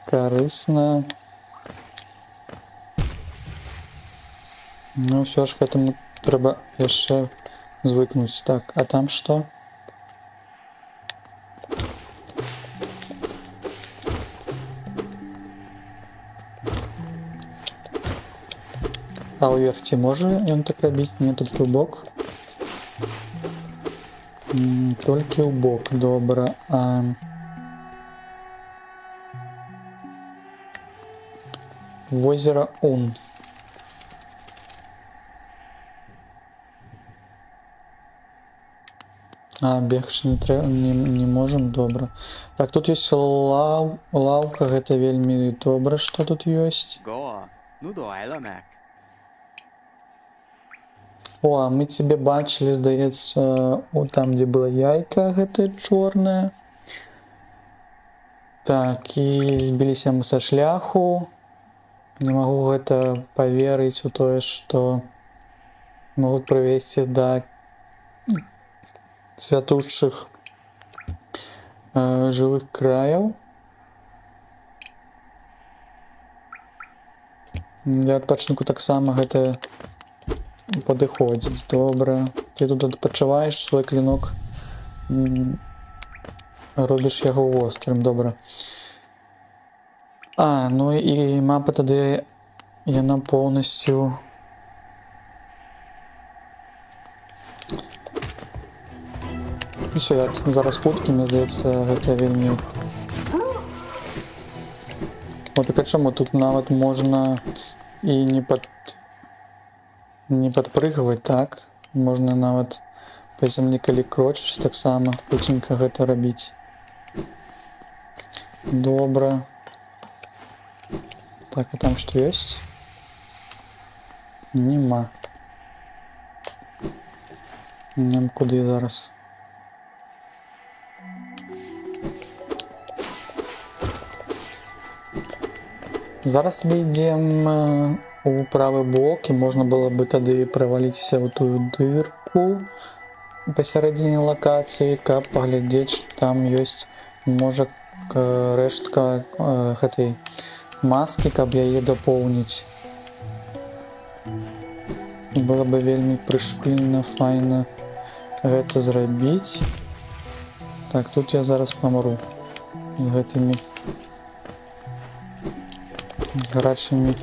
карысна. Ну, все ж к этому трэба яшчэ звыкнуць. Так, а там что? А ўверх ці можа ён так рабіць? Не, толькі ў бок. Толькі ў бок, добра. Возера Ун. Бегчы не можем, добра. Так, тут есть лаўка, гэта вельмі добра, што тут ёсць. О, а мы тебе бачили, здаецца, там, где была яйка, гэта чорная. Так, і збіліся мы са шляху. Не могу гэта поверыць у тое, што могуць прывесці да святушчых жывых краяў. Для адпачынку таксама гэта падыходзіць, добра. Ты тут адпачываеш свой клинок, робіш яго вострым, добра. Ну і мапа тады яна поўнасцю все, я зараз хуткі, мне здаецца, гэта вельмі... Вот так а чаму тут нават можна і не падпрыгваць, так? Можна нават па зямлі, калі крочыш, таксама хуценька гэта рабіць. Добра. Так, а там што ёсць? Нема. Нем куды зараз. Зараз дійдемо у правий бок, і можна було б тоді провалитися в ту дирку посередині локації, каб поглядіти, що там є, може, рештка гэтай маски, каб яе дополнить. Было бы вельмі прышпільна, файна гэта зрабіць. Так, тут я зараз помру з гэтымі гарачымі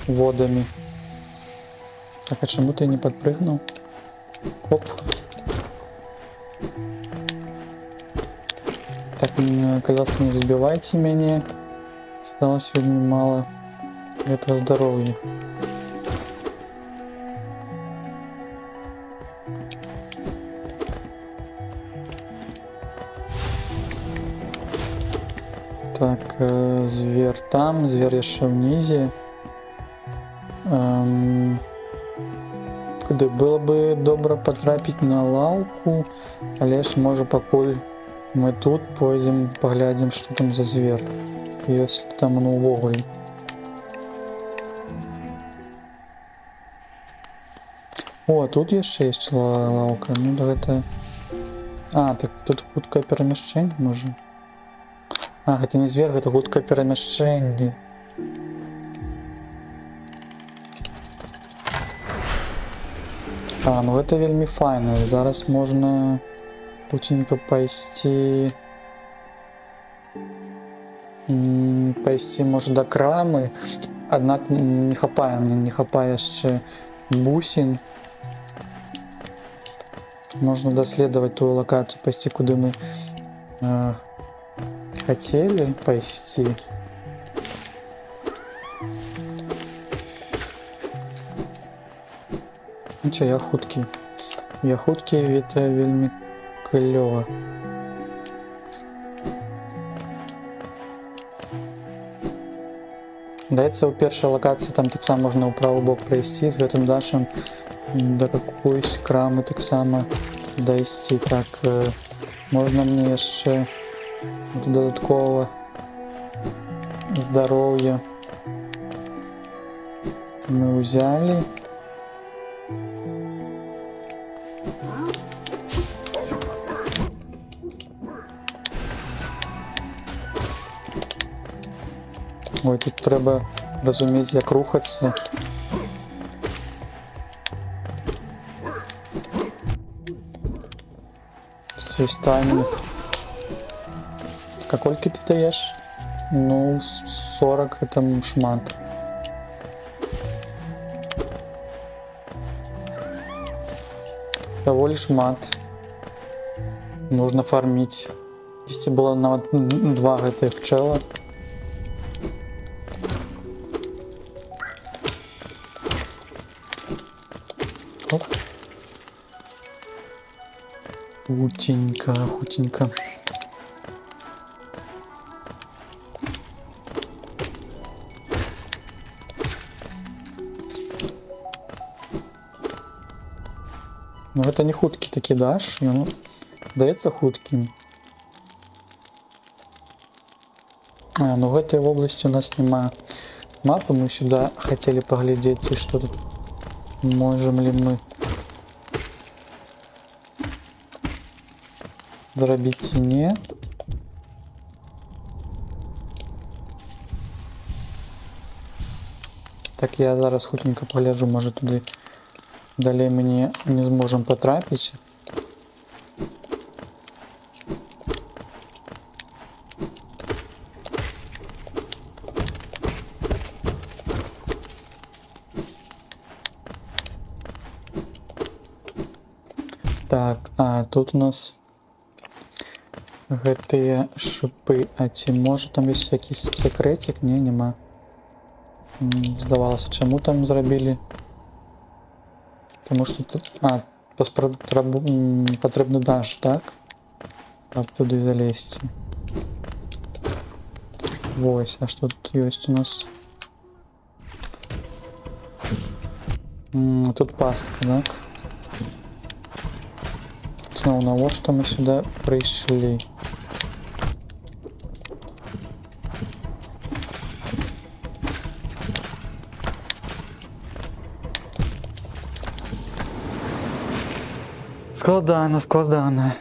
водами. Так, а чаму ты не подпрыгнул? Оп. Так, коляска, не забивайте мяне. Осталось вельмі мало этого здоровья. Так, зверь там, зверь яшчэ ўнізе. Куды было бы добра потрапіць на лаўку, але ж можа пакуль мы тут пойдзем, паглядзім, што там за зверь. Если там оно увогуле. О, тут яшчэ ёсць лаўка. Ну да гэта... А, так тут хуткае перамяшчэнне можа. А, гэта не зверь, гэта хуткае перамяшчэнне. А, ну гэта вельмі файна. Зараз можна хуценька пайсці... Пайсці, можа, да крамы. Аднак не хапае, мне не хапае яшчэ бусін. Можна даследаваць тую лакацыю, пайсці, куды мы хацелі пайсці. Ну чё, я хуткі. Я хуткі, гэта вельмі клёва. Даецца, у першай лакацыі там таксама можна ў правы бок прайсці з гэтым дашам да какой-сь крамы таксама дайсці. Так, можна мне яшчэ додаткова здароўя мы ўзялі. Ой, тут трэба разумець, як рухацца. Тут есть тайминг. А колькі ты даеш? Ну, 40 это шмат. Даволі шмат. Нужно фарміць. Если было нават 2 гэтых чела. Оп. Хутенько, хутенько. Ну это не хуткі такі даш, ён даецца хуткім. А, ну в этой области у нас нема мапы, мы сюда хотели поглядеть, и что тут можем ли мы зрабіць ці не. Так, я зараз хутенько погляжу, може туди далей мы не зможем потрапіць. Так, а тут у нас гэтыя шипы, а ці можа там ёсць якийсь секретик? Не, нема. Здавалася, чаму там зрабілі? Тому що тут... А, патрэбны даш, так? Каб туды залезці. Вось, а што тут ёсць у нас? Тут пастка, так? Зноў, навошта мы сюда прыйшлі? Складана, складана.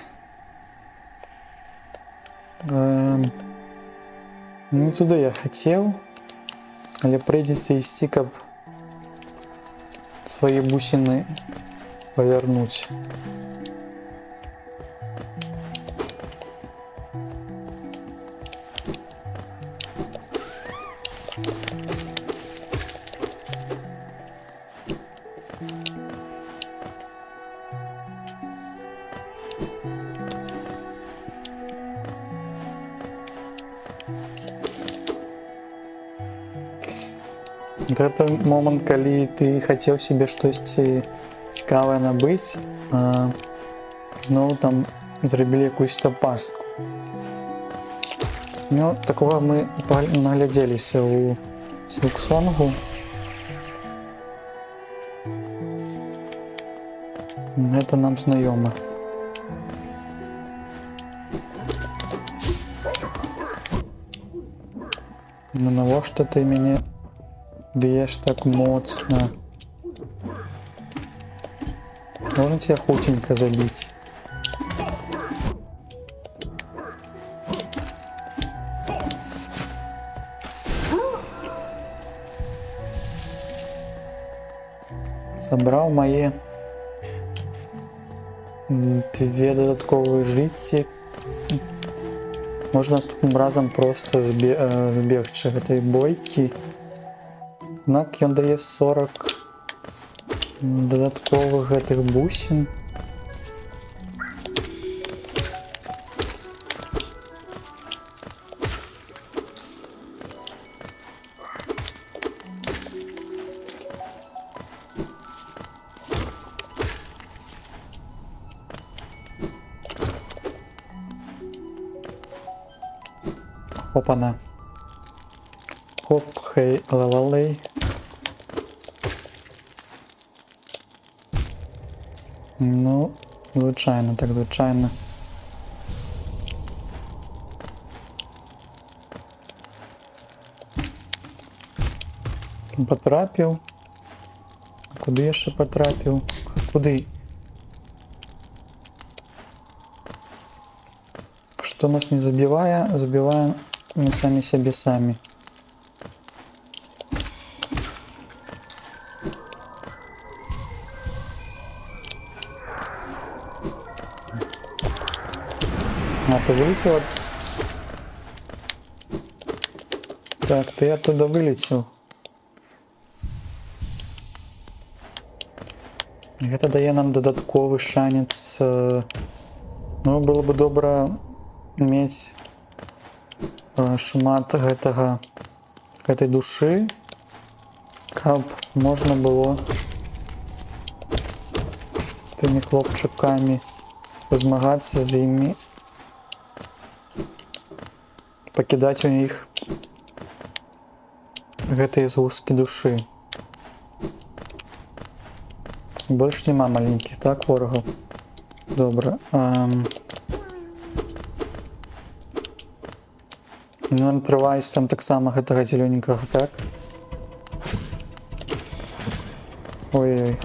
Не туди я хотів, але прийдеться ісці, каб свої бусини повернуть. Гэта момант, калі ты хацеў себе штосьці цікавае набыць, а зноў там зрабілі якусь-то пастку. Ну, такого мы наглядзеліся ў Сілксонгу. Гэта нам знаёма. Ну навошта ты мяне б'еш так моцна? Можна тебя хутенька забіць? Сабраў мае 2 дадатковыя жыцці. Можна наступным разам проста збегчы гэтай бойкі. Аднак ён дае 40 дадатковых гэтых бусін. Опана. Хоп, хей, лавалей. Ну, звичайно, так звичайно. Потрапив. Куди я ще потрапив? Куди? Что нас не забивая, забиваем мы сами себе сами. А, ты вылетел? Так, ты оттуда вылетел. Гэта дае нам дадатковы шанец. Ну, было бы добра мець шмат гэтай душы, каб можна было з тымі хлопчыкамі пазмагацца з імі, пакідаць у іх гэтыя згусткі душы. Больш няма маленькіх, так, ворагаў? Добра. І нам трываюць там таксама гэтага зелёненькага, так? Ой-ой.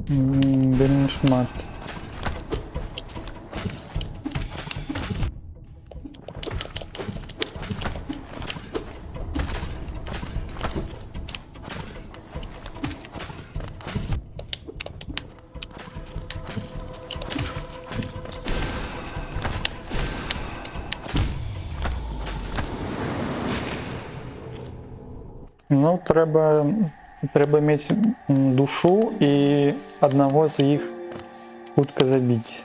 Вельмі шмат. Ну, трэба мець душу і аднаго з іх хутка забіць.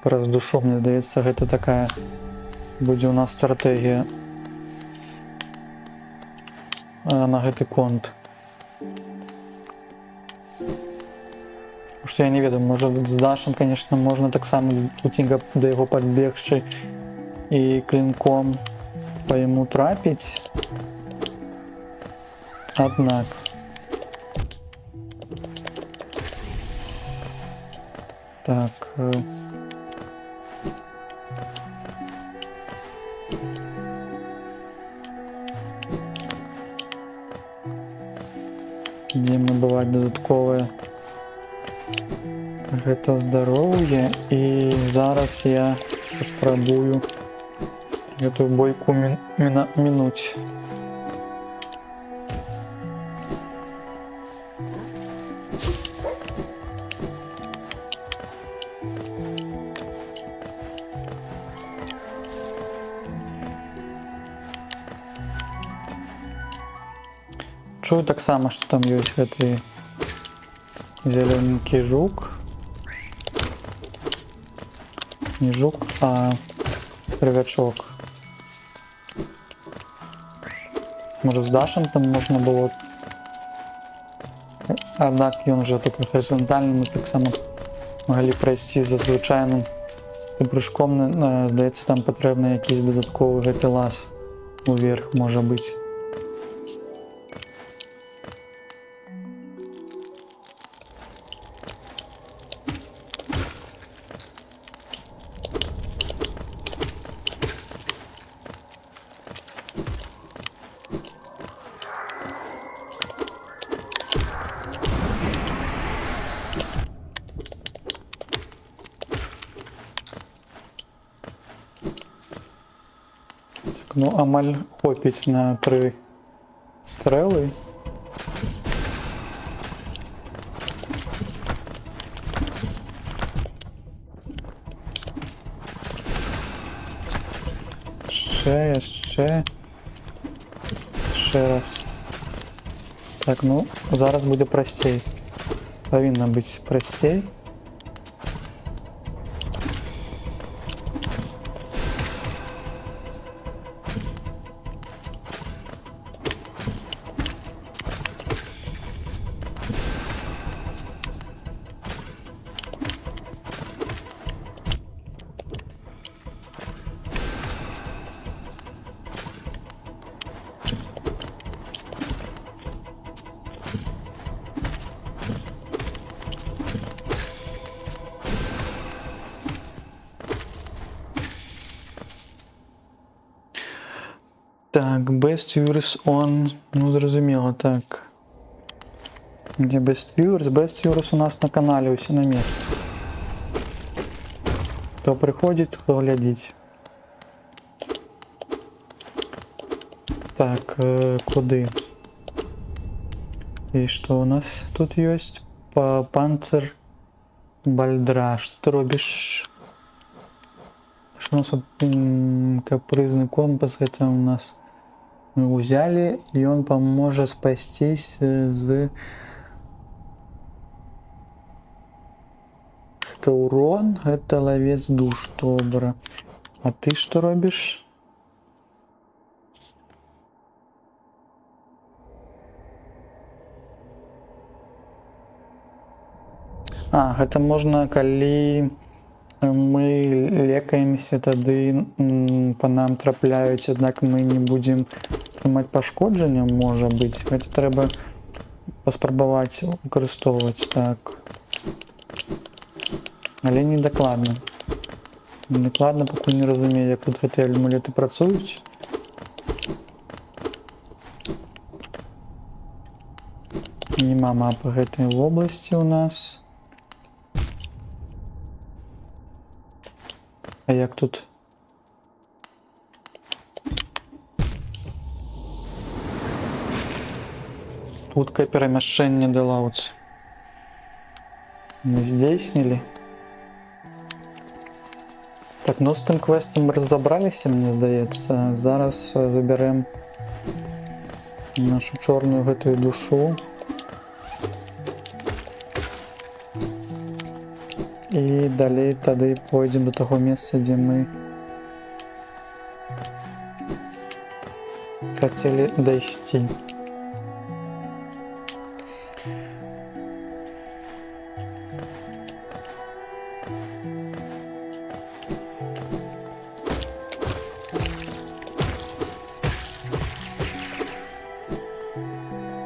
Праз душу, мне здаецца, гэта такая будзе у нас стратэгія на гэты конт. Што я не ведаю, можа з Дашам, конечно, можна таксама хутенька да яго падбегчы і клинком па яму трапіць. Аднак так, ідзем набываць дадатковае гэта здароўе, і зараз я паспрабую гэтую бойку мінуць. Чую таксама, што там ёсць гэты зялёненькі жук. Не жук, а рывячок. Можа, з дашам там можна было. Аднак ён уже только гарызантальны, мы таксама маглі прайсці за звычайным тым прыжком. Здаецца, там патрэбны якісь дадатковы гэты лаз уверх, можа быць. Ну, амаль хопіць на 3 стрэлы. Яшчэ раз. Так, ну, зараз будзе прасцей. Павінна быць прасцей. Так, best viewers on, ну зразумела, так. Где best viewers? Best viewers у нас на канале, усе на месцы. Хто приходить, хто глядить. Так, куды? И что у нас тут есть? Панцир Бальдра. Что ты робишь? Что у нас капризный компас? Это у нас мы взяли, и он поможет спастись з... Это урон, это ловец душ, добра. А ты что робишь? А, это можно, калі мы лекаемся, тады по нам трапляюць, аднак мы не будем атрымаць пашкоджання, можа быць. Гэта трэба паспрабаваць выкарыстоўваць, так. Але не дакладна. Дакладна, пакуль не разумею, як тут гэтыя амулеты працуюць. Нема мапы гэтай вобласці у нас. А як тут? Хуткае перамяшчэнне да лаўцы. Мы здзейснілі. Так, ну з тым квестам разабраліся, мне здаецца. Зараз забярэм нашу чорную гэтую душу. І далей тады пойдзем до таго месца, дзе мы хацелі дайсці.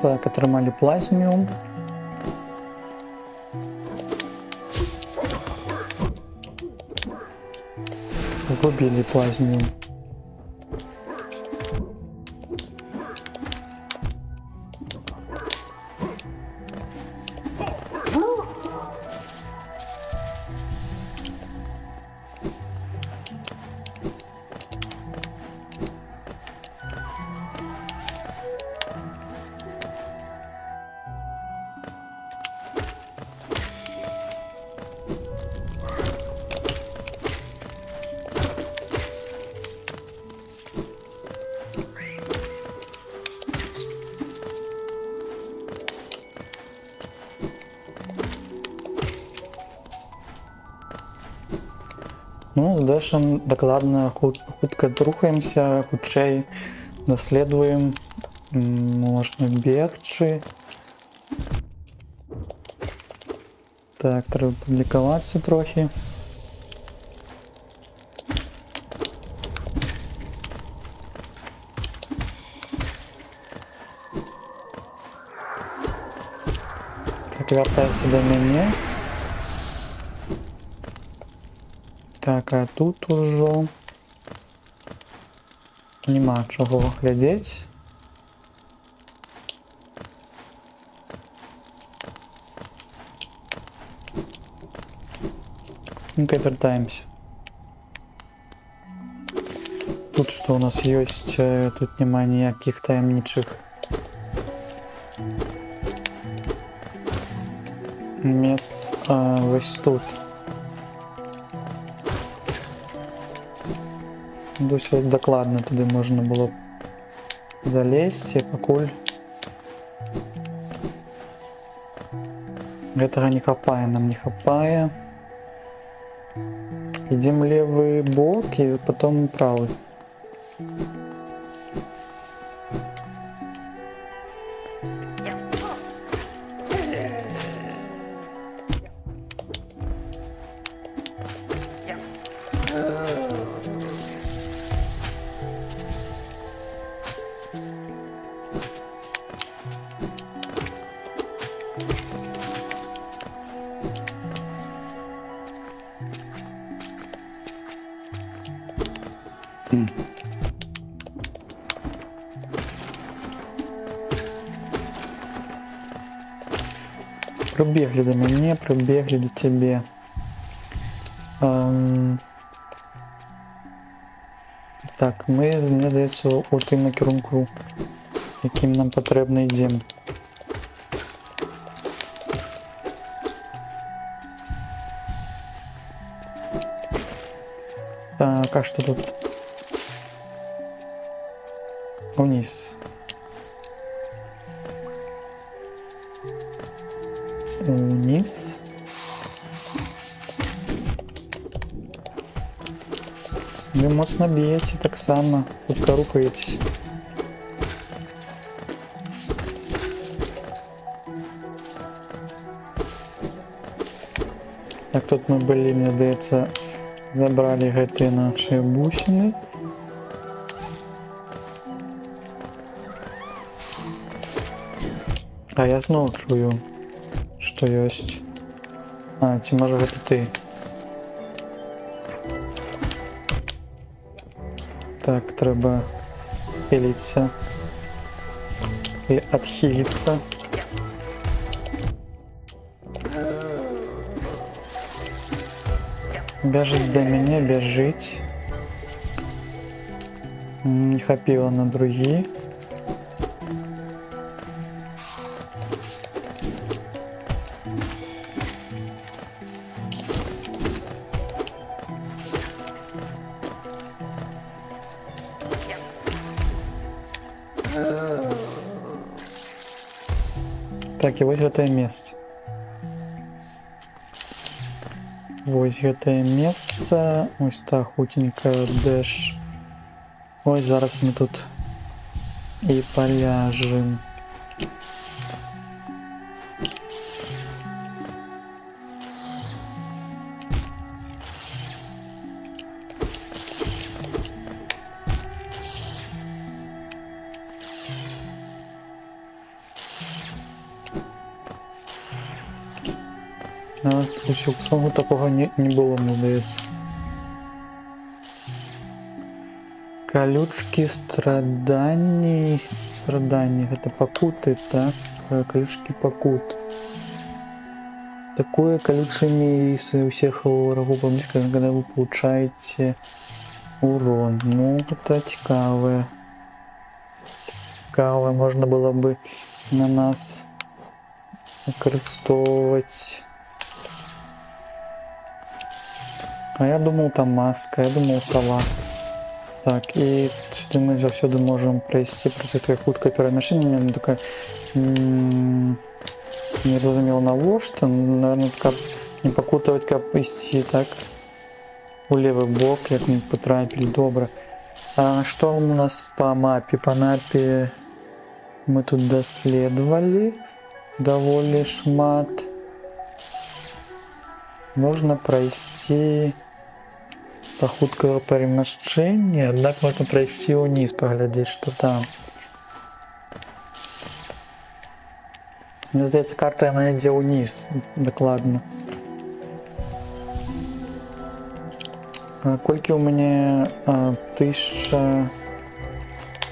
Так, атрымалі плазміум. Згубили плазмиум. Ну, з дэшам дакладна хутка рухаемся, хутчэй даследуем, можна бегчы. Так, трэба падлікавацца трохі. Так, вяртайся да мяне. Так, а тут ужо нема чаго глядзець. Ну-ка, вяртаемся. Тут што у нас ёсць? Тут няма ніякіх таямнічых месц. Вось тут. Досыць дакладна туды можна было б залезці, пакуль гэтага не хапае, нам не хапае. Ідзем левы бок і потом правы. Прибегли до мяне, прибегли до тебе. Так, ми, мені здається, у тим накерунку, яким нам потрібно, йдемо. Так, а що тут? Вниз. Вниз. Ви моцно б'єте так само, хутка рухаєтесь. Так, тут ми були, мені здається, забрали гэтые наши бусины. А я знову чую, што ёсць. А, ці можа гэта ты? Так, трэба хіліцца. Или адхіліцца. Бяжыць да мяне, бяжыць. Не хапіла на другі. Так, і вось гэтае месца. Вось гэтае месца. Ось так, хутенька, дэш. Ось зараз мы тут і паляжым. Усё, к самому такого не было, мне здаецца. Колючки страданий. Это покуты, так? Колючки покут. Такое колючими у всех врагов, когда вы получаете урон. Ну, это цікаве. Цікаве, можна було би на нас використовувати. А я думал, там маска, я думал, сова. Так, и сюда мы завсёды можем пройти просто такое хуткое перемещение. Мне такая не разумела навошта, наверное, как не покутывать, как идти, так. у левый бок, як мы потрапили, добра. А что у нас по мапе? По мапе мы тут доследовали довольно шмат. Можно пройти по хуткого перемещения, однако можно пройти вниз, поглядеть, что там. Мне здається, карта она йде вниз, докладно. Кольки у меня 1000,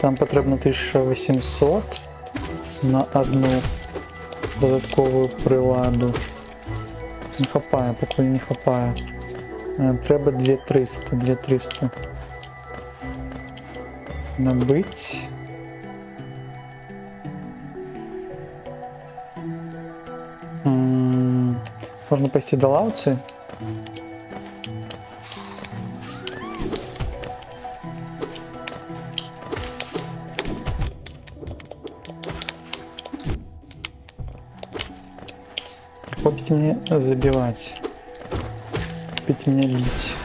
там потрібно 1800 на одну додаткову приладу. Не хапає, поки не хапає. Треба 2300 набить. Можно пойти до лавцы. Хватит мне забивать. Хватит меня бить.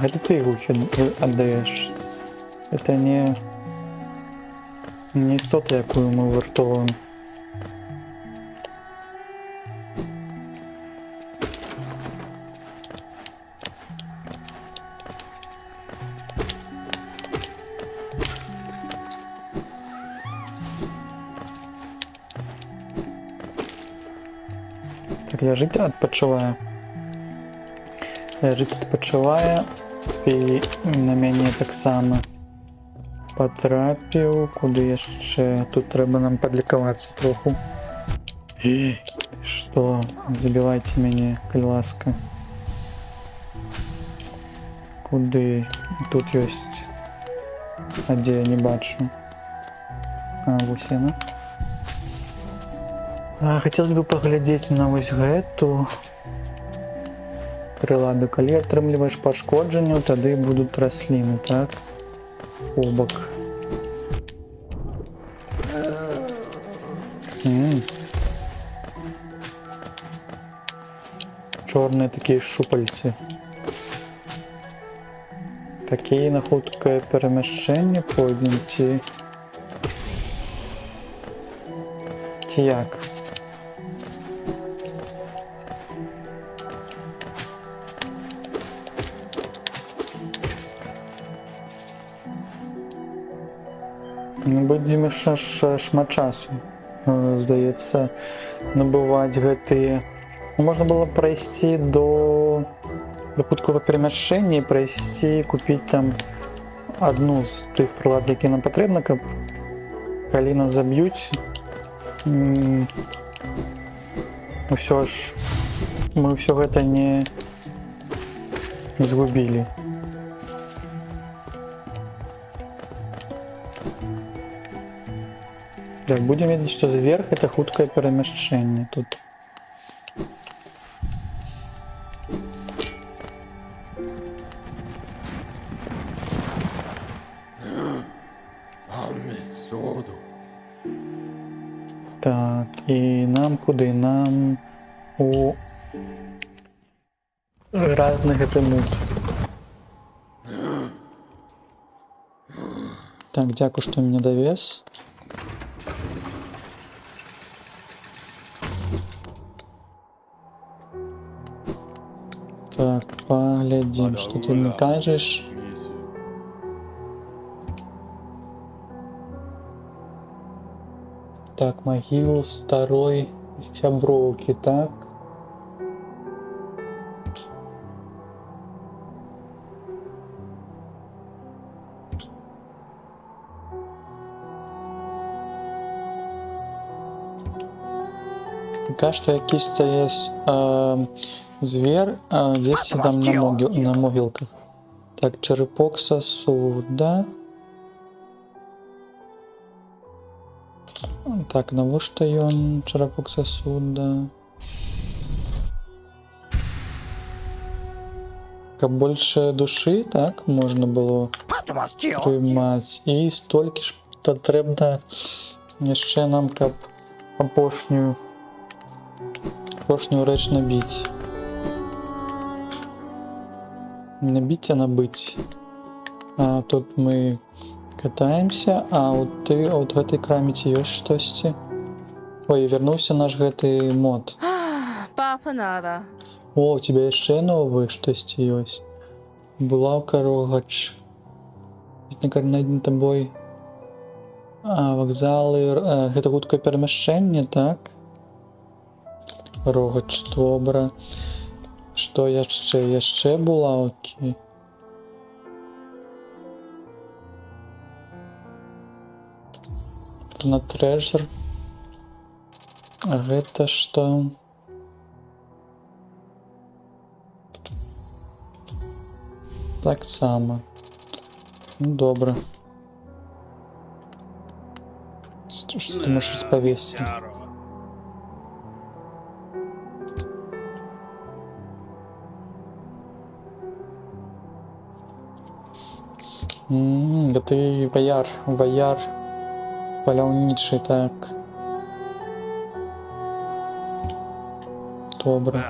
Хотя ты руки отдаешь. Это не истота, якую мы вартовуємо. Так, ляжить, відпочиває. Ляжить, відпочиває. І на мяне так само потрапив. Куди яшчэ? Тут треба нам подлікавацца троху. Что? Забивайте мяне, калі ласка. Куды? Тут ёсць. А дзе я не бачу? Вось яна. Хотелось бы поглядзець на вось гэту приладу. Калі атрымліваеш пашкоджанню, тады будуць расліны, так? Побак. Чорныя такія шупальцы. Такія на хуткае перамяшчэнне пойдзем, ці як? Будзем яшчэ шмат часу, здаецца, набываць гэтыя. Можна было прайсці до хуткага перамяшчэння і прайсці, купіць там адну з тых прылад, які нам патрэбна, каб калі нас заб'юць, усё ж мы ўсё гэта не згубілі. Так, будем видеть, что зверх это хуткое перемещение тут. Так, и нам куды? Нам у разных это мут. Так, дякую, что меня довез. Так, поглядим, что ты мне кажешь. Так, могил старой сяброўкі, так. Пока что якийсь є звер десь там на могилках. Так, черепок сосуда. Так, навошта ён черепок сосуда? Каб больше души, так, можно было трымаць. І столькі ж патрэбна яшчэ нам, каб апошнюю рэч набіць. Набіць, а набыць. Тут мы катаемся, а от гэтай краме ці ёсць штосьці? Ой, вярнуўся наш гэты мод. Папанара. О, у тебя яшчэ новае штосьці ёсць. Булаўка рогач. Найдзены табой. Вакзалы, гэта хуткае перамяшчэнне, так? Рогач, добра. Што яшчэ? Яшчэ булаўкі. На трэжер. А гэта што? Таксама. Ну, добра. Что ты можешь повесить? Да ты вояр паляўнічы, так. Добра.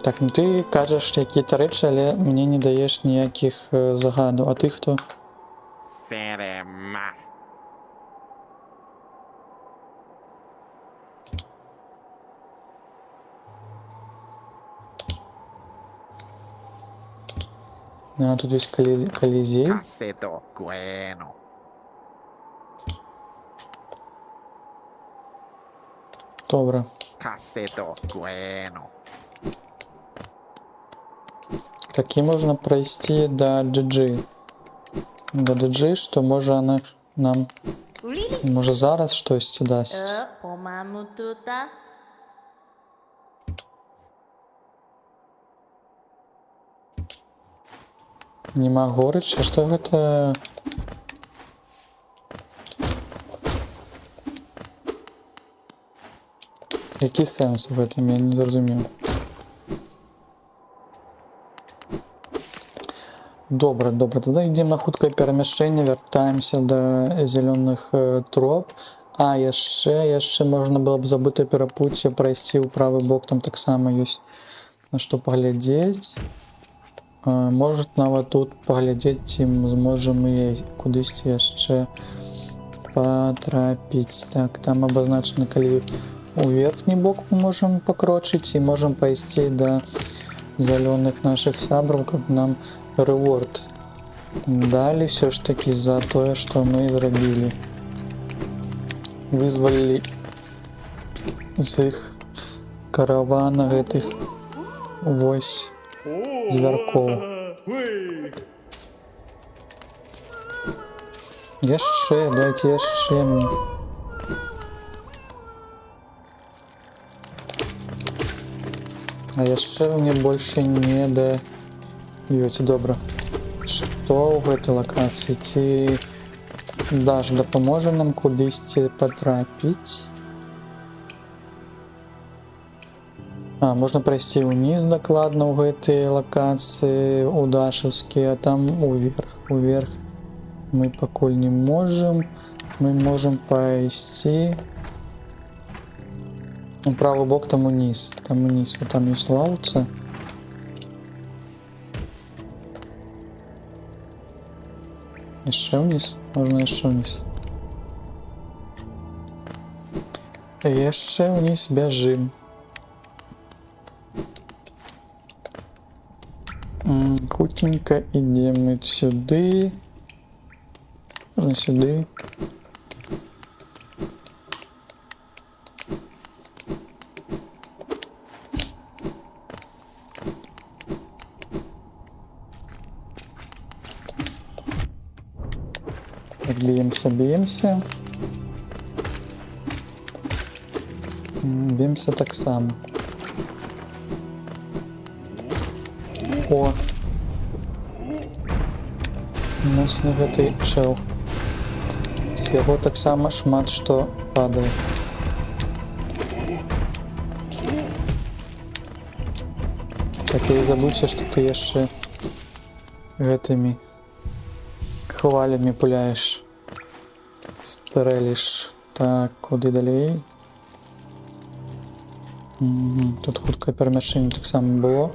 Так, ну ты кажаш якія-то рэчы, але мне не даеш ніякіх загадаў. А ты хто? Серема. Тут есть колизей. Кассето Гуэно. Добра. Кассето Гуэно. Такі можна прайсці да GG. Да GG, што можа она нам... Можа зараз штосьці дасць. Нема горыч, а што гэта? Які сэнс у гэтым, я не зразумеў. Добра, тогда ідзем на хуткае перамяшчэнне, вяртаемся да зялёных троп. А яшчэ можна было б забытае перапуцце прайсці ў правы бок, там таксама ёсць на што паглядзець. Может нават тут паглядзець, ці зможам мы кудысьці яшчэ патрапіць. Так, там абазначана, калі у верхні бок мы можам пакрочыць і можам пайсці да зялёных нашых сябраў, каб нам рэворд далі все ж таки за тое, што мы зрабілі. Вызвалілі з іх каравана гэтых вось звяркоў. Яшчэ, дайце яшчэ мне. А яшчэ мне больше не даёце. Добра. Што ў гэтай лакацыі? Ці Даш дапаможа нам кудысьці патрапіць? Можна прайсці ўніз дакладна ў гэтай лакацыі, у дашаўскія, а там уверх мы пакуль не можам. Мы можам пайсці у правы бок, там уніз, вот там ёсць лаўца. Яшчэ ўніз? Можна яшчэ ўніз. Яшчэ ўніз бяжым. Хутенька ідзем мы сюды. Можна сюды. Б'емся. Б'емся так само. О! У нас не гэты чел. З яго таксама шмат што падае. Так, і забудься, што ты яшчэ гэтымі хвалямі пуляеш. Стрэліш. Так, куды далей? Тут хуткае перамяшчэнне таксама было.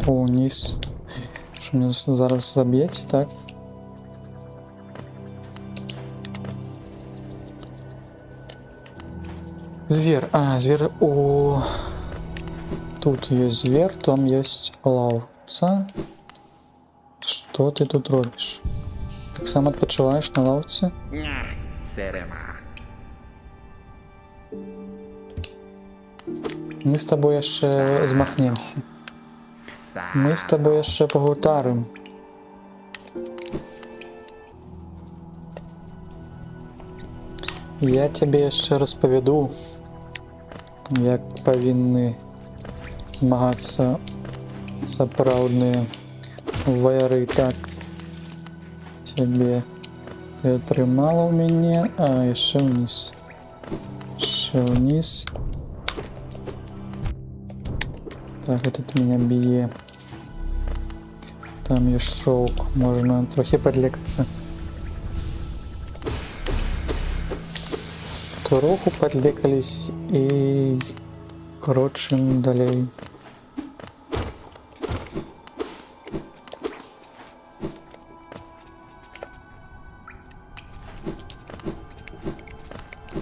О, низ. Що мене зараз заб'єте, так? Зверь. А, зверь. О. Тут есть зверь, там есть лавца. Что ты тут робишь? Так само отпочиваешь на лавце? Ня, Серема. Мы с тобой еще змахнемся. Мы с тобой еще погутарим. Я тебе еще розповіду, як повинні змагатися сапраўдныя ваяры. Так, тебе ты атрымала у мяне, а яшчэ ўніз. Яшчэ ўніз. Так, этот меня б'е. Там есть шоук, можно трохи подлекаться. Троху подлекались и крочим далей.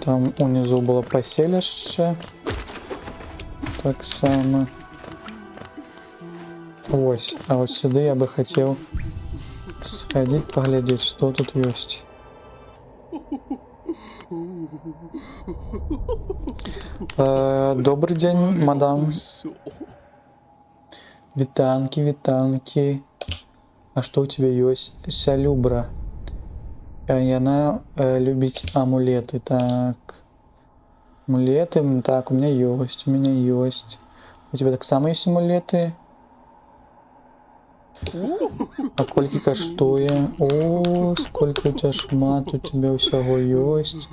Там унизу было поселище. Так само. Ось, а вот сюда я бы хотел сходить, поглядеть, что тут есть. Добрый день, мадам. Витанки, витанки. А что у тебя есть? Сялюбра. И она любит амулеты. Так. Амулеты. Так, у меня есть. У меня есть. У тебя так само есть амулеты? А колькі каштуе? О, сколько у тебя шмат, у тебя усяго ёсць.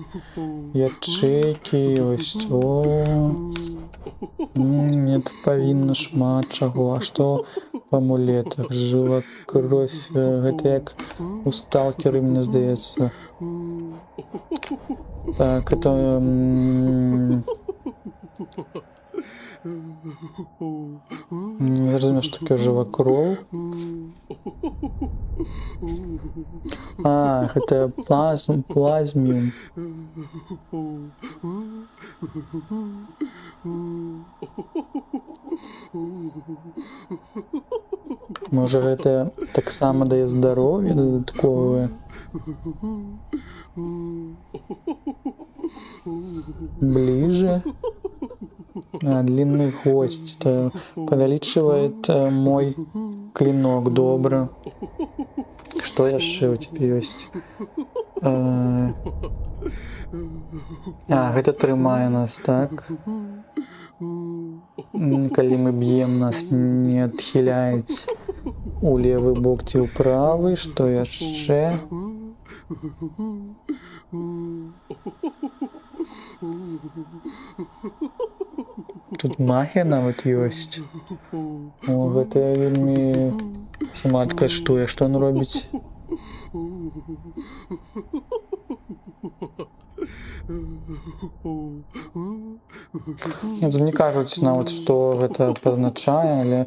Ячейкі ёсць. О. Нет, павінна шмат чаго. А што в амулетах? Жыва кровь. Гэта як у сталкеры, мне здаецца. Так, это... Не разумею, что такое жива кровь. А, это плазмиум. Может, это так само дает здоровье додатковое? Ближе. А, длинный гость. Это повеличивает мой клинок. Добро. Что яшчэ у тебя есть? А, гэта трымае нас, так? Калі мы б'ем, нас не адхіляць у левы бок ці ў правы. Што яшчэ? Тут магія нават ёсць. О, гэта вельмі шмат каштуе. Што ён робіць? Тут не кажуць нават, што гэта пазначае, але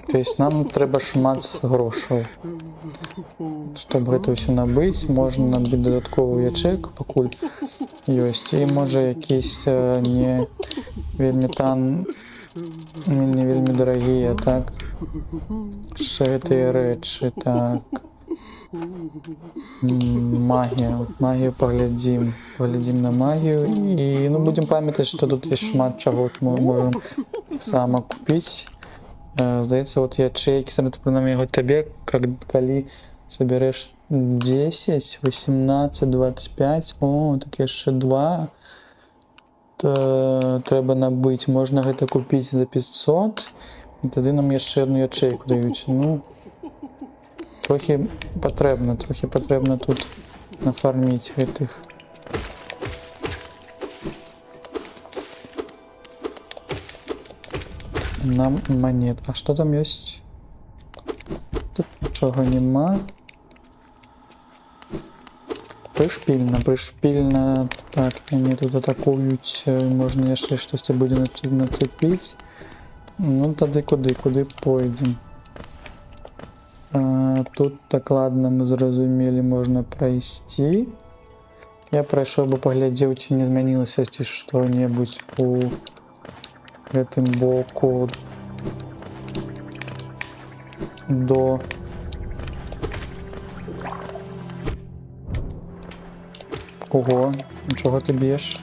то есть нам трэба шмат грошаў. Щоб гэта ўсё набыць, можна набыць дадатковую ячейку, пакуль ёсць. І можа якісь не вельмі не вельмі дарагія, так? Ще гэтыя рэчы, так. Магію паглядзім. Паглядзім на магію. І ну, будзем памятаць, што тут ёсць шмат чаго мы можам сама купіць. Здаецца, вот ячейкі, прынамсі яго табе, калі собереш 10, 18, 25, о, так яшчэ 2 трэба набыць. Можна гэта купіць за 500, і тады нам яшчэ одну ячейку даюць. Ну, трохі патрэбна тут нафарміць гэтых. Нам монет. А что там есть? Тут нічого нема. Пришпільна. Так, вони тут атакують. Можна яшчэ штосьці буде нацепіць. Ну, тады куды пойдем. Тут дакладна мы зразумелі, можна прайсці. Я прайшоў бы паглядзеў, ці не змянілася ці што-небудзь у гэтым боку до ого, нічого ти б'єш?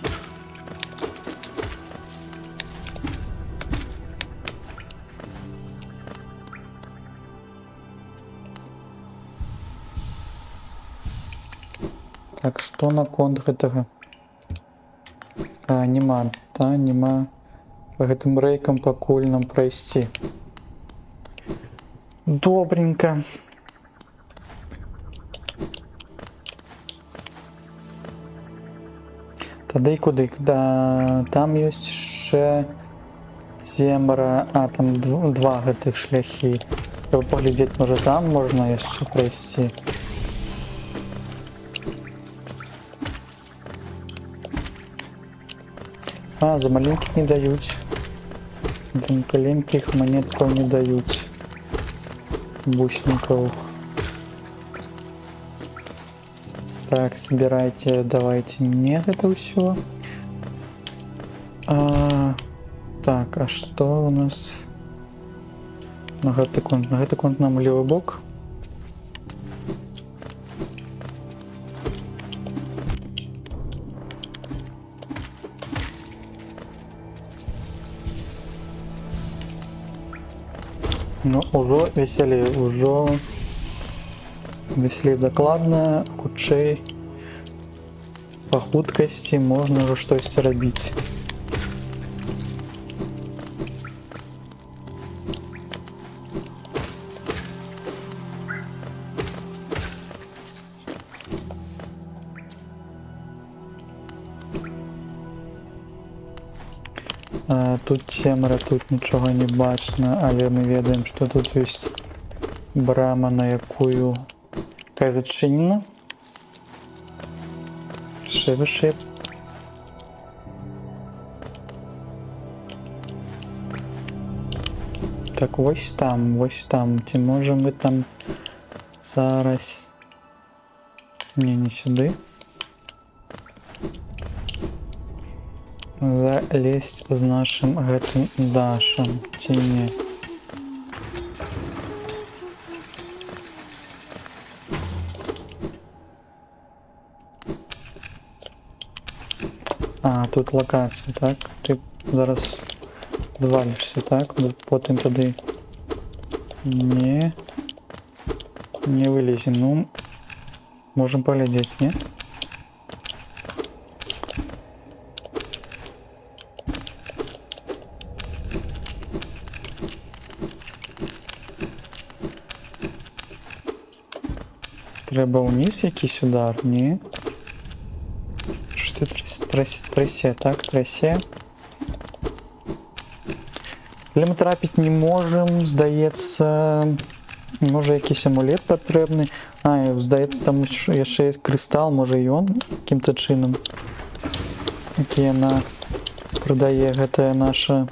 Так, што наконт гэтага? Нема, та, нема по гэтым рэйкам пакуль нам прайсці. Добренько. Тады куды? Да, там ёсць яшчэ цемра, там два гэтых шляхі. Трэба паглядзець, можа там можна яшчэ прайсці. За маленьких не дают. За маленьких монетков не дают. Бусников. Так, собирайте, давайте мне это все. Так, а что у нас? На гэты конт нам левый бок. Ну, уже веселей докладно, хутчэй по хуткасці можна ўжо штосьці рабіць. Тут цемра, тут нічога не бачна, але мы ведаем, што тут ёсць брама, на якую якая зачынена. Вышэй. Так, вось там. Ці можем мы там зараз... Не сюды. Залезть з нашим гэтым дашам, ці не. Тут локація, так? Ти зараз звалишся, так? Потім туди не вилізем. Ну, можем поглядеть, не? Треба вниз якийсь удар, ні? Що ти трясе, так? Трясе. Але ми трапити не можемо, здається, може якийсь амулет потрібний. Здається, там ще є кристал, може і он яким-то чином, який вона продає, гэта наша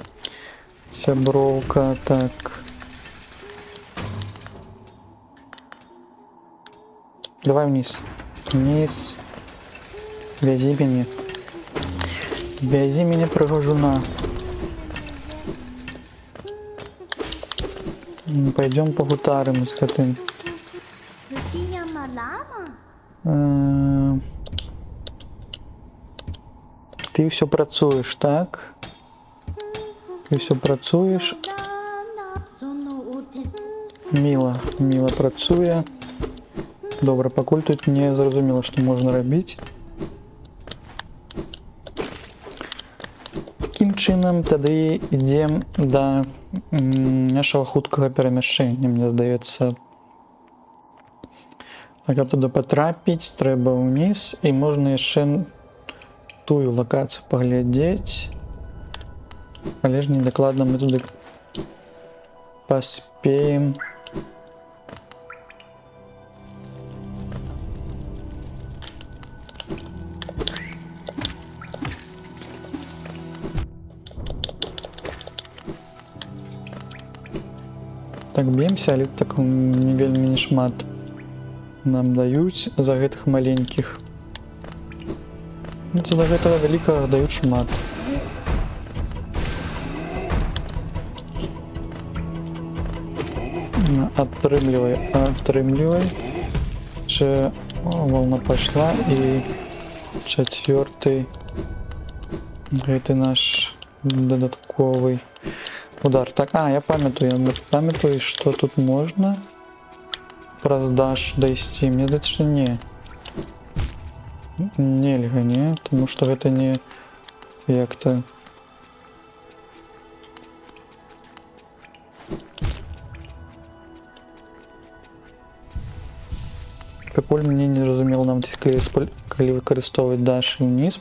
сябровка, так. Давай вниз. Вниз. Вязи меня, пригожуна. Пойдем погутарим с гэтым. Ты все працуешь, так? Ты все працуешь. Мила працуе. Добре, пакуль тут не зразумела, што можна рабіць. Такім чынам тады ідзем да нашага хуткага перамяшчэння, мне здаецца. А каб туды патрапіць, трэба ўніз, і можна яшчэ тую лакацыю паглядзець. Але ж недакладна мы туды паспеем. Так б'емся, але так не вельмі не шмат нам даюць за гэтых маленькіх. Ну, за гэтага вялікага даюць шмат. Атрымлівай. Ще волна пайшла і чацвёрты гэты наш дадатковы удар. Так, я памятаю, што тут можна праз даш дайсці. Мне здаецца, што не. Нельга, не? Таму што гэта не як-то... Пакуль мне не зразумела, нават калі выкарыстоўваць даш і ўніз,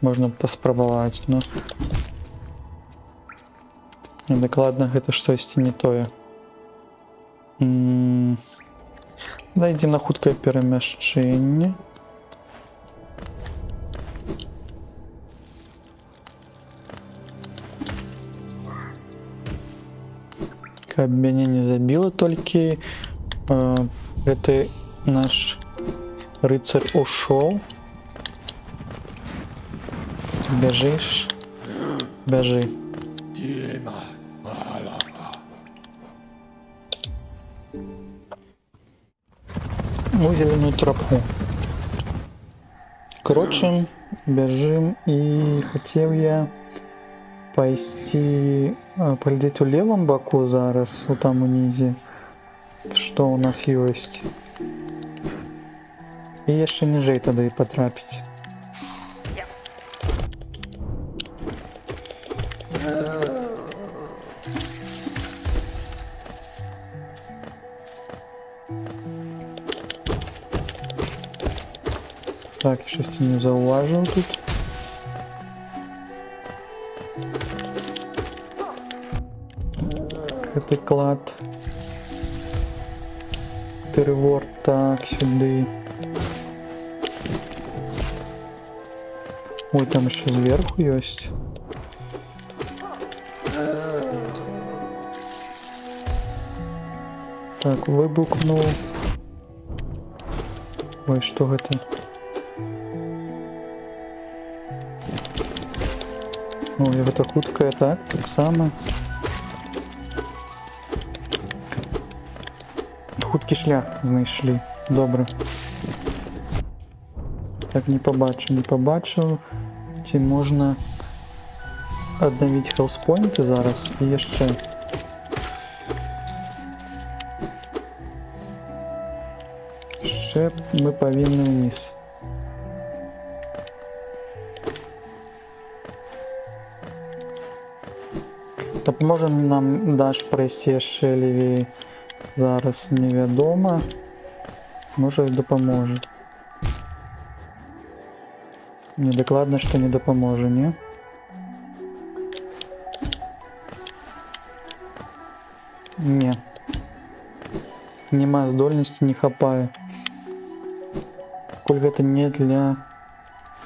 можна паспрабаваць, но... Дакладна гэта штосьці не тое. Дайдзем на хуткае перамяшчэнне. Каб мяне не забіла, толькі гэты наш рыцарь ушоў. Бяжыш? Бяжы. У зеленую тропу. Короче, бяжым, і хацеў я пайсці паглядзець у левым баку зараз, у там унізе, што ў нас ёсць. І яшчэ ніжэй тады патрапіць. Так, щось не заўважыў тут. Гэты клад. Тэрворд, так, сюды. Ой, там еще зверху есть. Так, выбухнул. Ой, что это? Ой, гэта хуткая, так само. Хуткі шлях знайшлі. Добра. Так, не побачыў. Ці можна аднавіць хелспойнты зараз і яшчэ. Яшчэ мы павінны ўніз. Дапаможа нам даш прайсці яшчэ левей. Зараз невядома. Можа і дапаможа. Не дакладна, што не дапаможа, не? Не. Нема здольнасці, не хапае. Пакуль гэта не для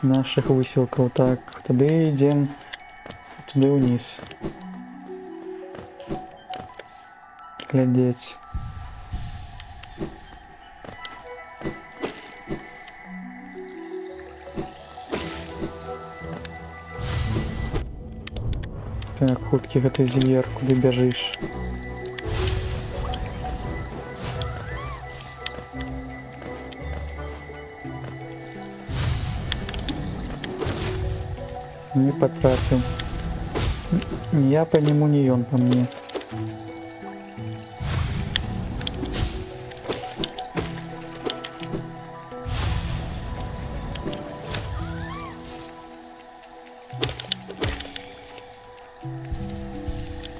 нашых высілкаў. Так, тады ідзем туды ўніз. Глядзець. Так, хуткі гэты зельер, куды бяжыш? Не потрапіў. Я по нему, не ён по мне.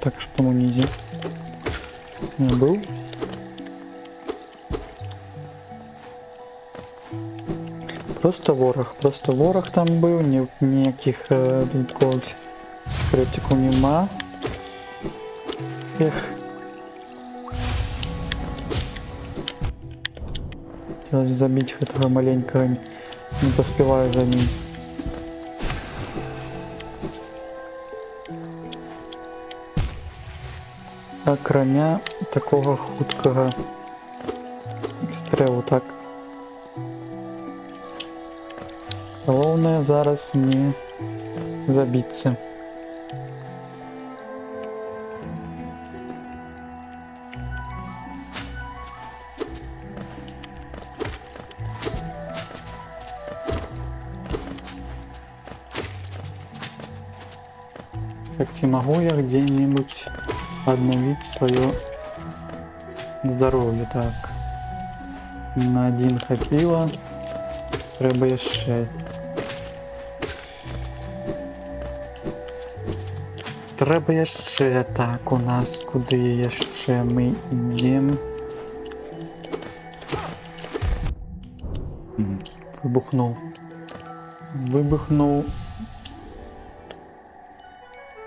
Так, что в унизе? Не был? Просто ворог там був, ніяких додаткових секретиків нема. Ех. Хотелось забить этого маленького, не поспеваю за ним. А кроме такого хуткого стрелу, так. Головне зараз не забиться. Так, не могу я где-нибудь обновить свое здоровье? Так, на 1 хапило, треба еще. Треба еще. Так, у нас куди ще ми йдемо? Вибухнув.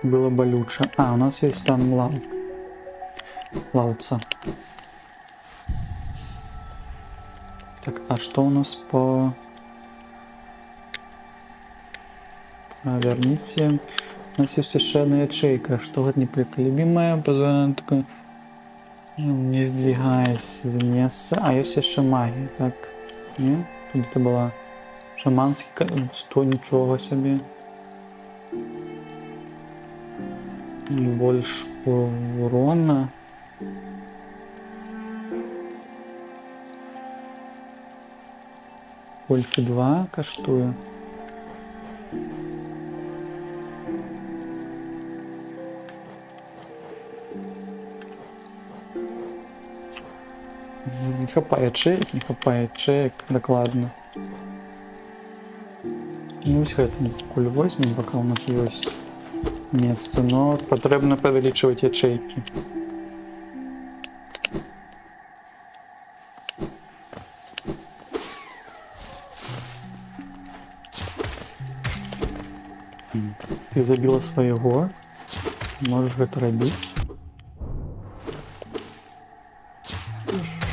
Было болюче. А, у нас есть там лавца. Так, а что у нас по... верните. У нас есть еще одна ячейка. Что вот непоколебимая, позволяет такое... Не сдвигаясь из места. А есть еще магия, так? Нет? Тут это была шаманская... 100 ничего себе. Больше урона. Кольки 2 коштує. Не хапает чек, не хапает чек, докладно. Ну, ось гэтым кулю возьмем, пока у нас есть место, но потрібно повеличивать ячейки. Ты забила своего, можешь это робить.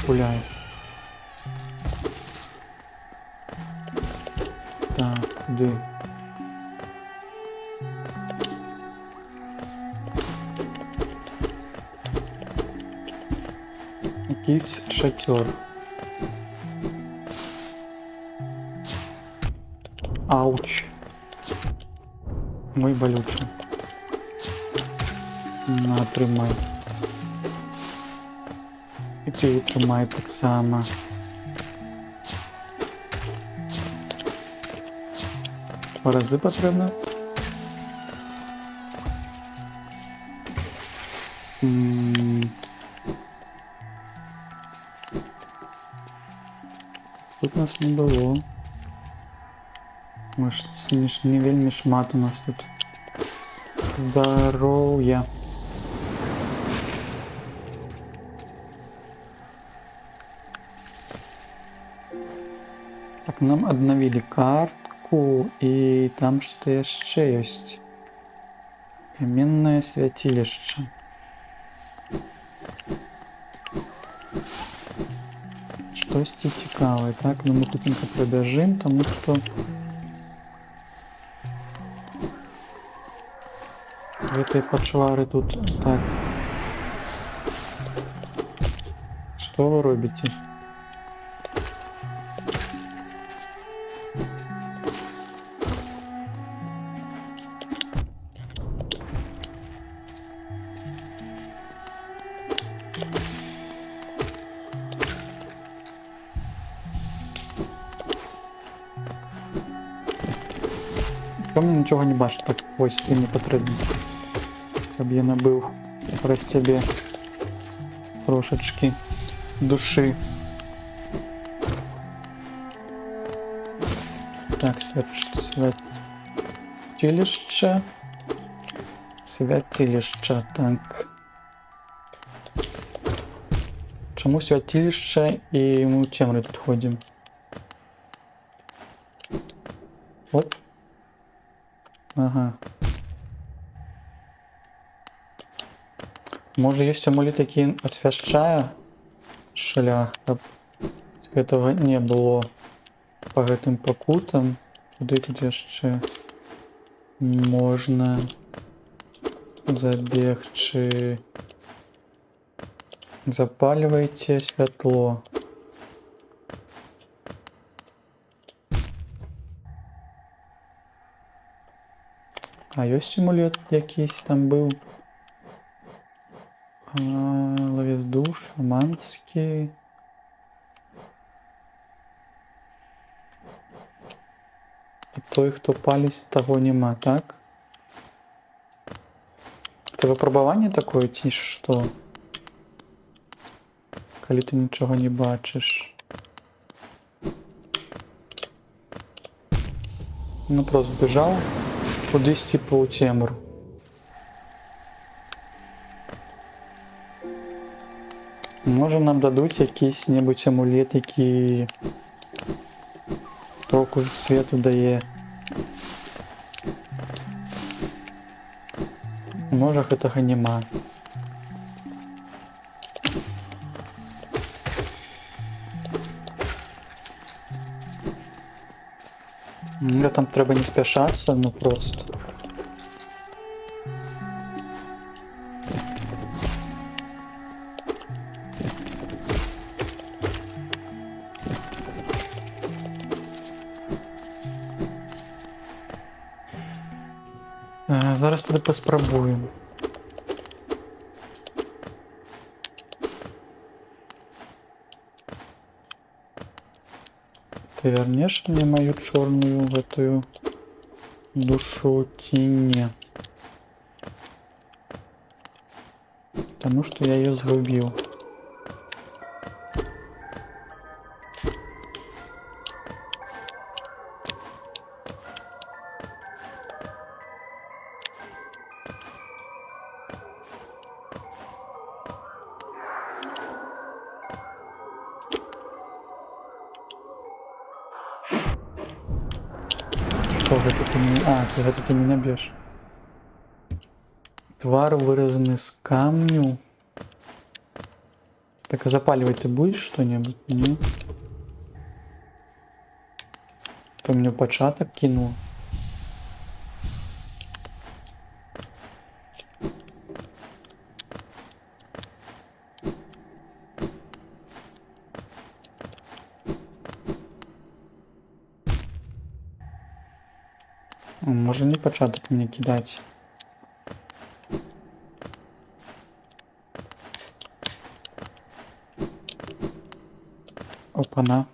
Гуляет. Так, куди? Якийсь шатер. Ауч. Мой болючий. На, тримай. І ти тримай так само. Два рази потрібно. Тут нас не було. Може, не вельми шмат у нас тут. Здоров'я. Так, нам обновили картку, и там что-то еще есть. Каменное святилище. Щось цікаве. Так, ну ми хутенько пробіжимо, тому що в этой почваре тут... Так. Что вы робите? Мені нічого не бачу, так ось ти не потрібно. Щоб я набив раз тебе трошечки душі. Так, святилище. Святилище, так. Чому святилище і ми у темрі тут ходимо? Оп. Ага. Може ёсць амулет, які асвяшчае шлях, каб гэтага не было па гэтым пакутам. Куды тут яшчэ можна забегчы? Запальвайце святло. А ёсць амулет якийсь там быў? Ловец душ, шаманскі. А той, хто паліць, таго нема, так? Это выпрабаванне такое, ці што? Калі ты нічога не бачыш. Ну, просто бежаў кудысьці паўцемру. Можа, нам дадуць якісь-небудзь амулет, які троху свету дае. Можа, гэтага няма. Мне там трэба не спяшацца, ну просто. Зараз тоді паспрабуем. Ты вернешь мне мою чорную гэтую душу ці не? Потому что я ее згубіў. Что гэта ты меня... гэта ты меня бьешь. Твар выразаны з камню. Так, а запаливать ты будешь что-нибудь? Не? Ты мне початок кинул. Може не початок мне кидать. Опана.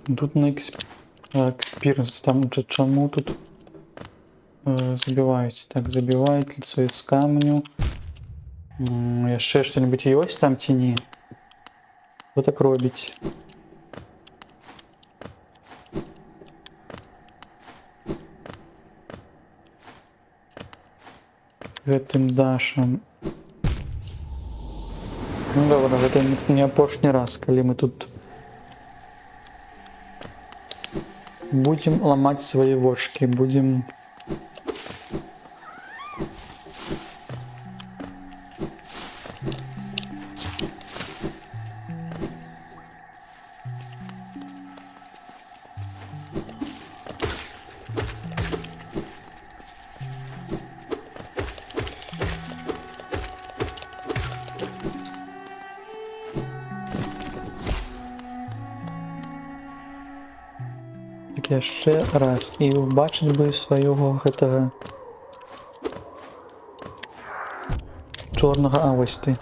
Тут на экспириенс, там же чему тут забиваете? Так, забивает лицо из камню. Яшчэ что-нибудь ёсць там ці не? Вы так робіць? Гэтым дашам. Ну добра, гэта не апошні раз, калі мы тут будем ламаць свае вочки, будем яшчэ раз і убачыць бы свайго гэтага чорнага. А вось ты.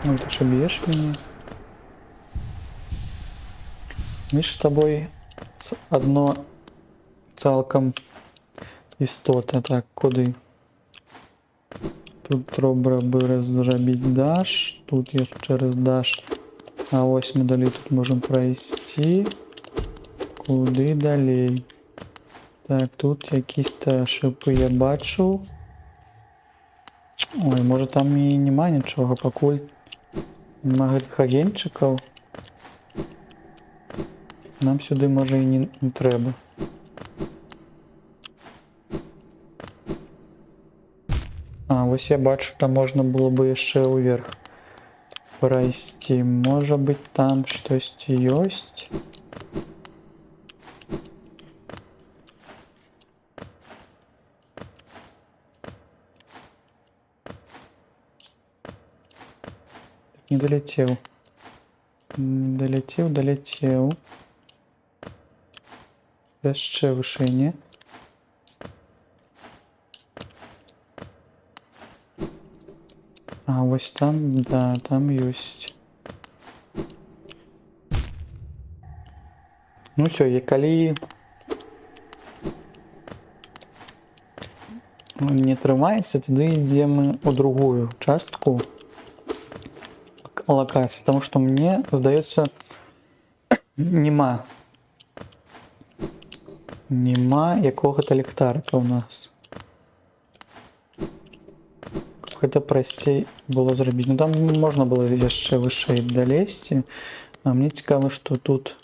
Ну ты що б'еш мяне? Мы ж з тобой одно цалкам істота. Так, куди? Тут трэба бы зрабіць даш, тут яшчэ раз даш. А ось мы далей тут можем пройсці. Куды далей? Так, тут якісь-то шипы я бачу. Ой, може там і нема нічого, пакуль нема гэтых агеньчыкаў. Нам сюди може і не треба. А, ось я бачу, там можна було би яшчэ ўверх пройсці. Можа быць там штосьці ёсць. Не долетел. Не долетел, долетел. Яшчэ вышэй, не? А, вось там, да, там ёсць. Ну всё, і калі не трымаецца, тады ідзем у другую частку локації, тому що мені здається, нема якого-то ліхтарика у нас. Гэта прасцей было зрабіць. Ну там можна было яшчэ вышэй далезці. А мне цікаво, што тут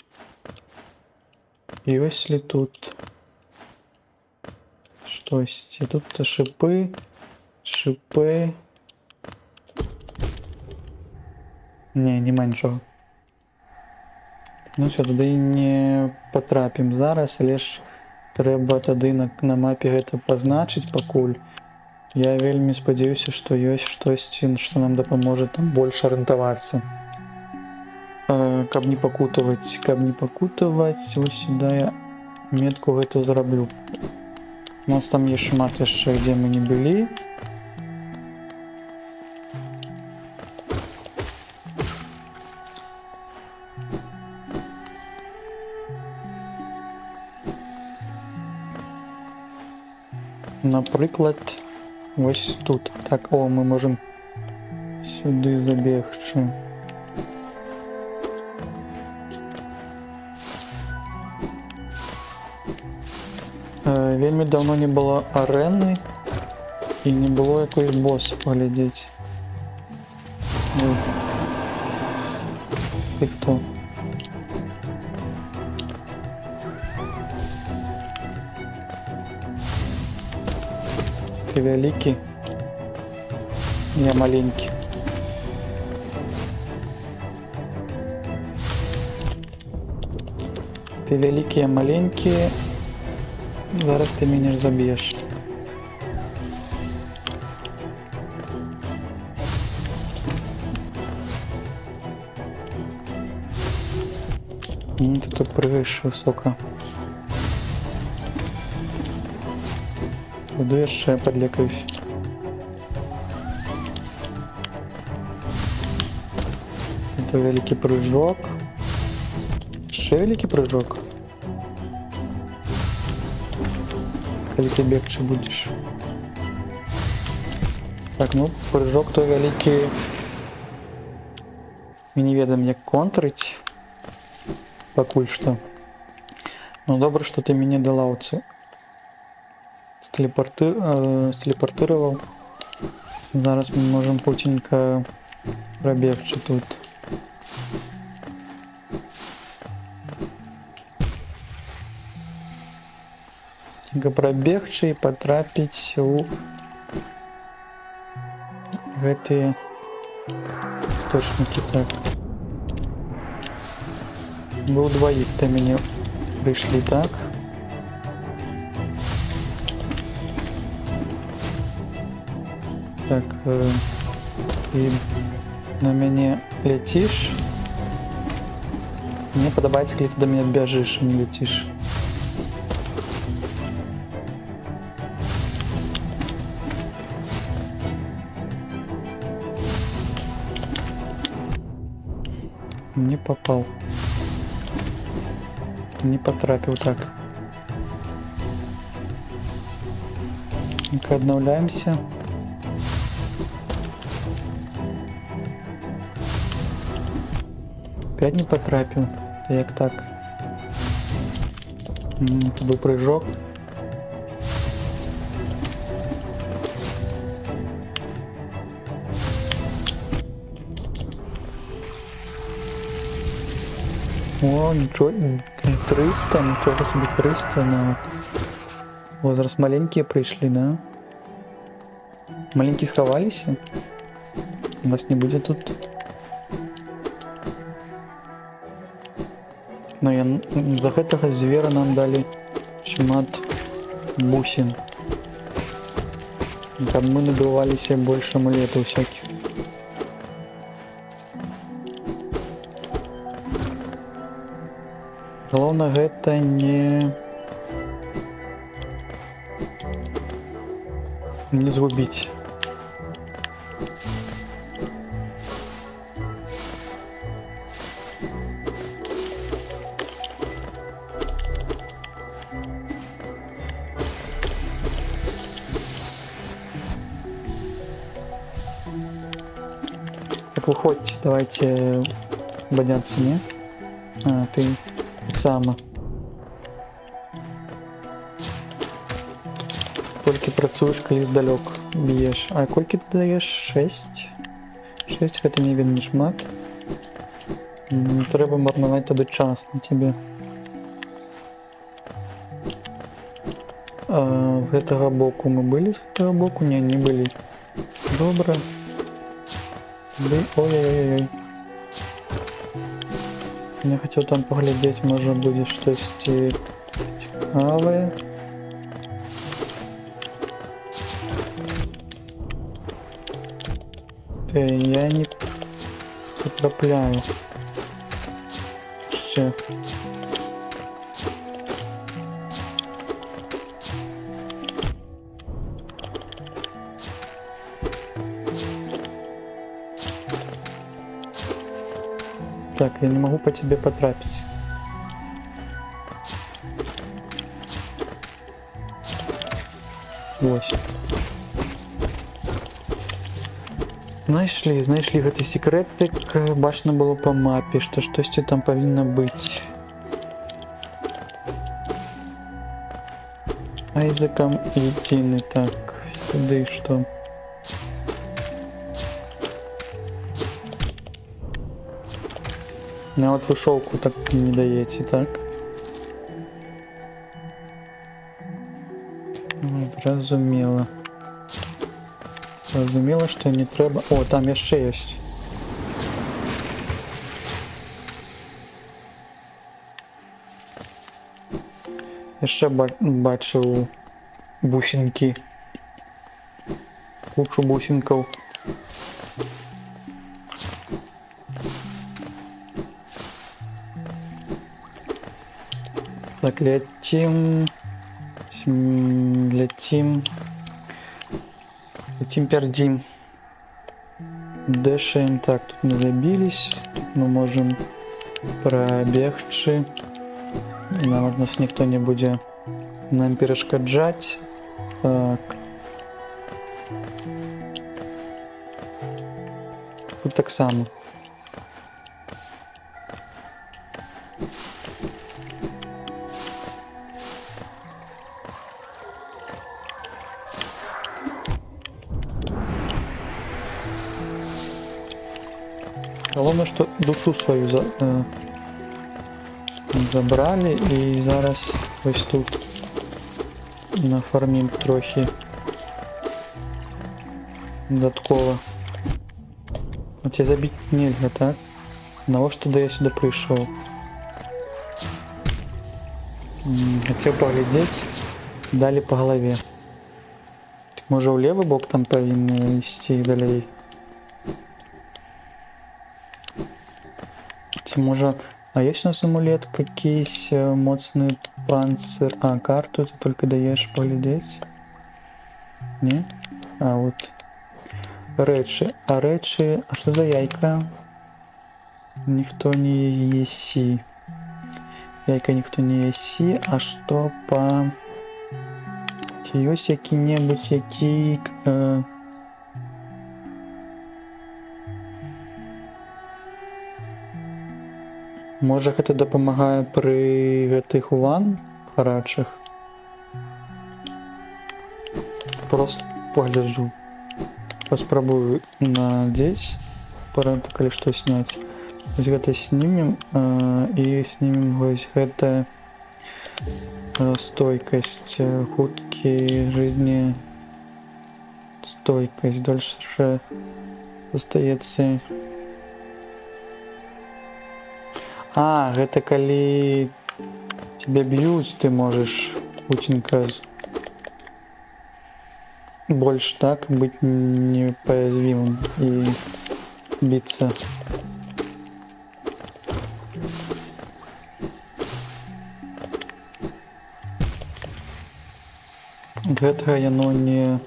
ёсць ли тут штосьці. Тут шипы. Не, нема нічого. Ну все, туди не потрапім зараз, але ж трэба тады на мапе гэта пазначыць пакуль. Я вельмі спадзяюся, што ёсць штосьці, што нам дапаможа там больш арыентавацца. Каб не пакутаваць, вось сюда я метку гэту зраблю. У нас там ёсць шмат яшчэ, дзе мы не былі. Наприклад, ось тут. Так, о, ми можемо сюди забігти. Вельми давно не було арени і не було якогось боса поглядіти. Ти хто? Ты великий, я маленький. Ты великий, я маленький. Зараз ты меня забьешь. Ты тут прыгаешь высоко. Буду яшчэ подлекаюсь. Это великий прыжок. Ще великий прыжок. Коли ты бегче будешь. Так, ну прыжок той великий. Мы не ведаем, як контрить. Пакуль что. Ну добре, что ты меня до лаўцы стелепортировал. Зараз мы можем путенько пробегчи тут. Пробегчи и потрапить у гэтые источники. Так. Вы удвоих до меня пришли, так? Так, ты на мяне летишь. Мне подобаецца, калі ты до меня бяжишь, а не летишь. Не попал. Не потрапил так. Ну-ка, обновляемся. Опять не потрапил. Як так? Это был прыжок. О, ничего, 300, ничего себе 300, ну. Вот зараз маленькие пришли, да? Маленькие сховались? Нас не будет тут. Но я за гэтага звера нам дали шмат бусин. Каб мы набывали себе больше амулетов всяких. Главное гэта не згубить. Так, выходите, давайте бодяться, не? А, ты сама. Толькі працуеш, калі здалёк б'еш. А колькі ты даеш? 6? 6 гэта не вельмі шмат. Не трэба марнаваць тады час на тебе. А гэтага боку мы былі, з гэтага боку? Не, не былі. Добра. Ой-ой-ой. Я хотел там поглядеть, может будет что-то цікаве. Я не потрапляю. Ще. Так, я не могу по тебе потрапить. Ось. Знайшлі гэты секретик, бачно было по мапе, что штосьці там павінна быць. Айзеком і Тіни, так, сюди що? Ну от вишовку так не даєте, так? Зрозуміло. Зрозуміло, що не треба... О, там ще є. Я ще бачив бусинки. Кучу бусинків. Так, летим, пердим, дэшаем. Так, тут мы забились, тут мы можем пробегчы, и нам от нас никто не будет нам перешкоджать. Так, тут так само. Головне, що душу свою забрали, і зараз ось тут нафармим трохи додатково. А тебе забить нельзя, так? Навіщо я сюди прийшов? Хотів поглядеть, дали по голове. Так, може в левый бок там повинні йти далі? Може, а есть у нас амулет, какийсь моцный панцир? А, карту ты только даешь поглядеть? Не? А, вот. Речи. А речи... А что за яйка? Никто не еси. Яйка никто не еси. А что по... Есть какие-нибудь, які... Може, гэта дапамагае пры гэтых ван гарачых? Просто погляджу. Паспрабую надзець. Калі што сняць. Вось гэта снимем і снимем вось гэта стойкость, худкий, жизни, стойкость. Дальше остается. Это коли тебя бьют, ты можешь худенько больше так быть неуязвимым и биться. Гэтага яно не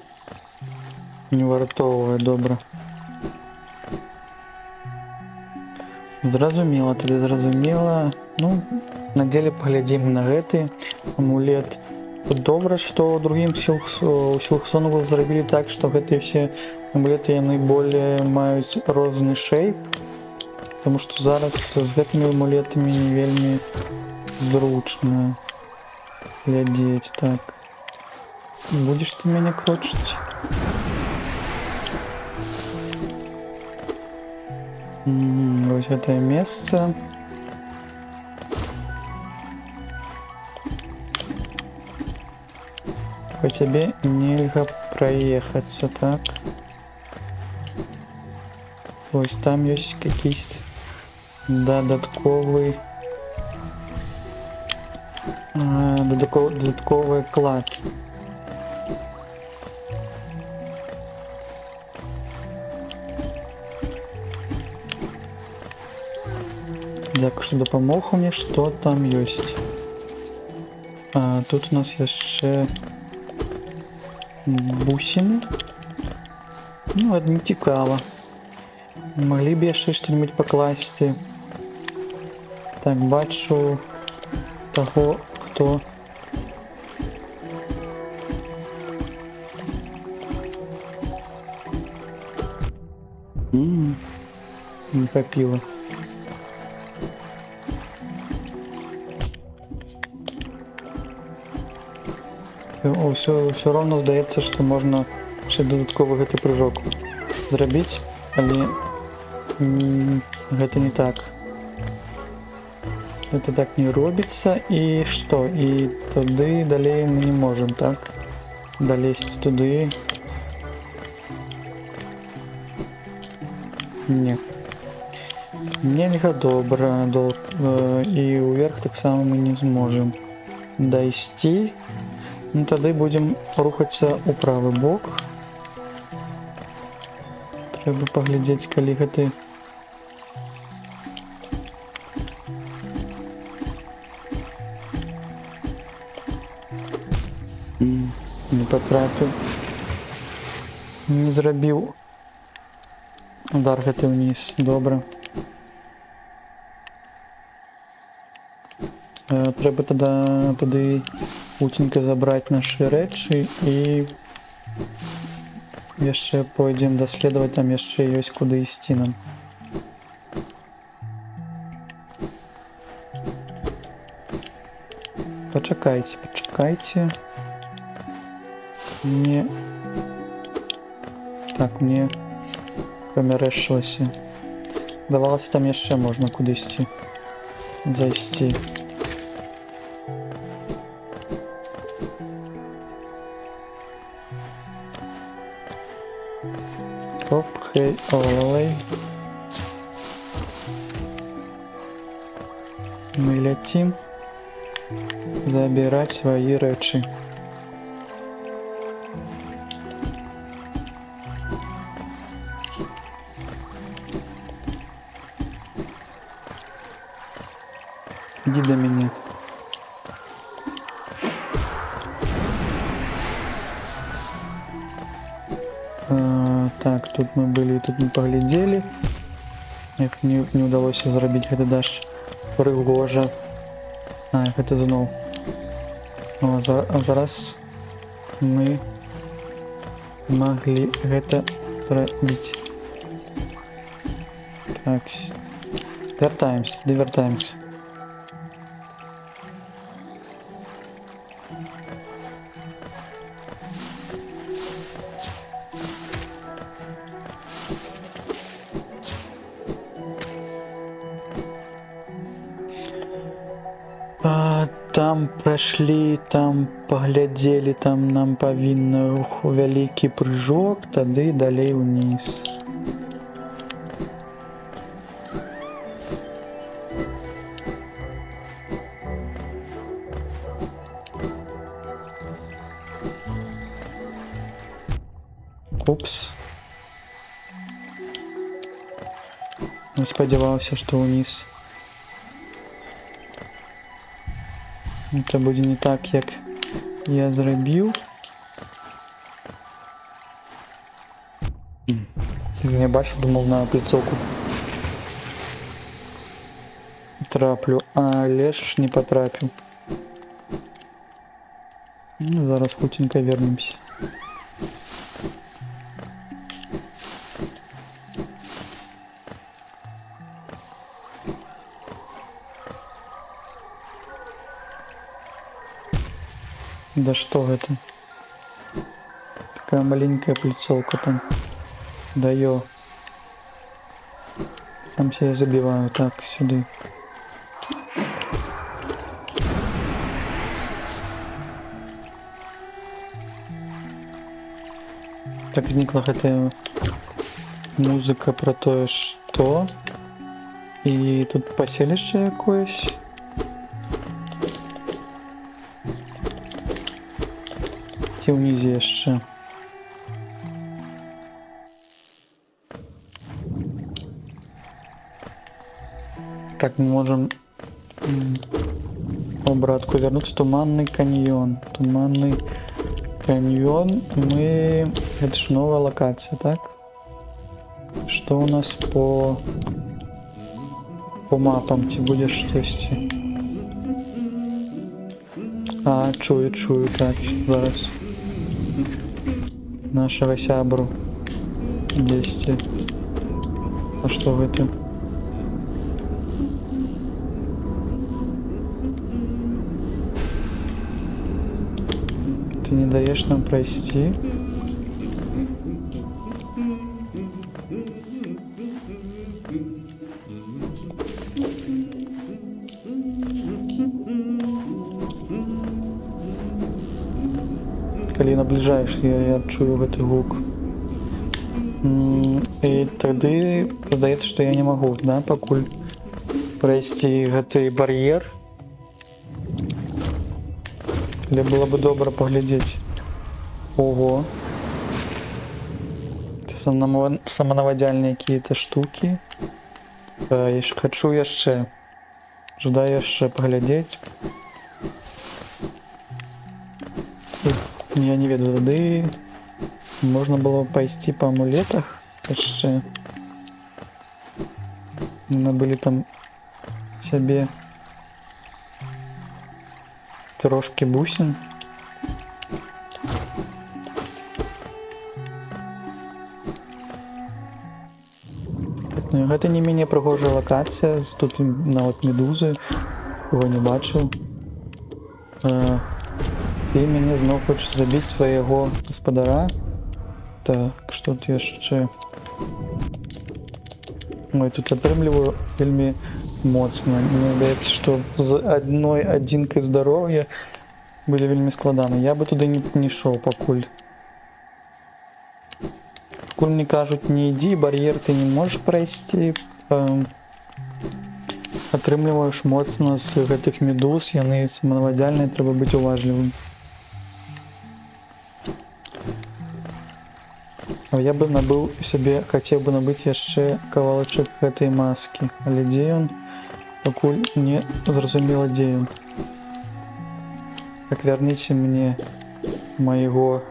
вартовае добра. Зразумела, тады зразумела. Ну, на деле паглядзім на гэты амулет. Тут добра, што ў другім Сілксонгу зрабілі так, што гэтыя ўсе амулеты яны более маюць розны шэйп, потому што зараз з гэтымі амулетамі не вельмі зручна глядзець. Так, будзеш ты мяне крочыць? Вось гэтае месца. По тебе нельга проехаться, так? Ось там есть якийсь додатковый клад. Дякую, что допомог мне, что там есть. Тут у нас яшчэ бусины. Ну, одни цікаво. Могли бы яшчэ что-нибудь покласти. Так, бачу того, кто не попила. Все равно здаецца, што можна ще додатково гэты прыжок зрабіць, але гэта не так. Это так не робіцца, і што? І туды далей мы не можем, так? Далезть туды. Не. Нельга добра, і ўверх таксама мы не зможем дайсці. Ну, тады будем рухацца ў правы бок. Трэба паглядзець, калі гэты не патрапіў, не зрабіў удар гэты ўніз. Добра. Трэба тады хутенька забраць нашы рэчы і яшчэ пойдзем даследаваць, там яшчэ ёсць куды ісці нам. Пачакайце. Мне памярэшылася. Давалася, там яшчэ можна кудысьці зайсці. Оп, хей, олалей. Мы ляцім забіраць свае рэчы. Иди до меня. Так, тут мы были, тут мы поглядели. Як не удалося зрабіць гэты даш прыгожа. Гэта зноў. Зараз мы маглі гэта зрабіць. Так, вяртаемся. Там прайшлі, там паглядзелі, там нам павінна вялікі прыжок, тады далей уніз. Упс. Не спадзяваўся, што ўніз. Это будзе не так, як я зрабіў. Не бачу, думаў на пляцоўку траплю, але ж не патрапіў. Ну, зараз хуценька вернемся. Да что это? Такая маленькая пляцовка там. Да ё. Сам себя забиваю. Так, сюда. Так зникла гэтая музыка про тое, што. І тут паселішча якоесь. Ці ўнізе яшчэ. Так, мы можем обратку вернуться. Туманный каньон. Туманный каньон. Мы... Это ж новая локация, так? Что у нас по мапам? Ці буде штосьці? Чую, так, зараз. Нашего сябру. 10. А что это? Ты не даешь нам пройти? Калі набліжаеш, я чую гэты гук. І тады здаецца, што я не магу, да, пакуль прайсці гэты бар'ер. Але было бы добра паглядзець. Ого. Это самонаводзяльныя какие-то штуки. Я хочу яшчэ. Жадаю яшчэ паглядзець. Я не ведаю, тады можна было пайсці па амулетах яшчэ. Набылі там сябе трошки бусін. Так, ну, гэта не менее прыгожая лакацыя. Тут нават медузы, кого не бачыў. І мяне зноў хоча зрабіць свайго гаспадара. Так, што тут яшчэ? Ой, тут атрымліваю вельмі моцна. Мне здаецца, што з адной адзінкай здароўя былі вельмі складаны. Я бы туды не ішоў пакуль. Пакуль мне кажуць, не ідзі, бар'ер ты не можаш прайсці. Атрымліваеш моцна з гэтых медуз, яны самонаводзяльныя, трэба быць уважлівым. Я бы набыў сябе, хацеў бы набыць яшчэ кавалачак гэтай маскі. Але дзе ён? Пакуль не зразумела, дзе ён. Так, вярніце мне майго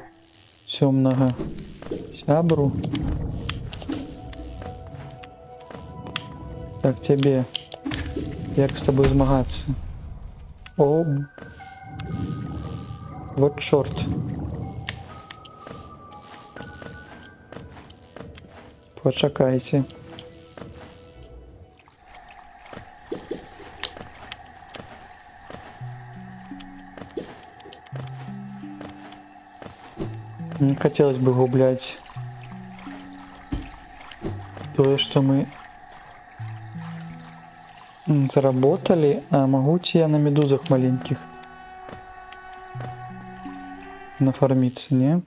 цёмнага сябру. Так, цябе. Як з табой змагацца? О! Вот чорт. Пачакайце. Не хотелось бы гублять то, что мы заработали, а могу я на медузах маленьких нафармиться, не?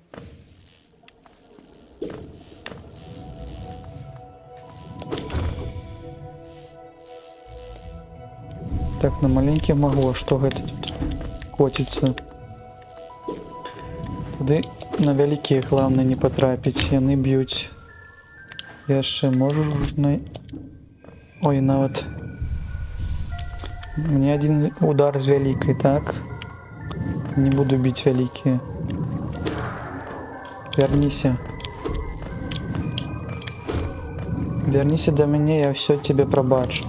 Так, на маленьких могу, а что это тут котится? Тады на вялікія главное не потрапіць, яны б'юць. Яшчэ можу ой, нават мне один удар з вялікай, так? Не буду бить вялікія. Вернися. Вернися до мяне, я все тебе пробачу.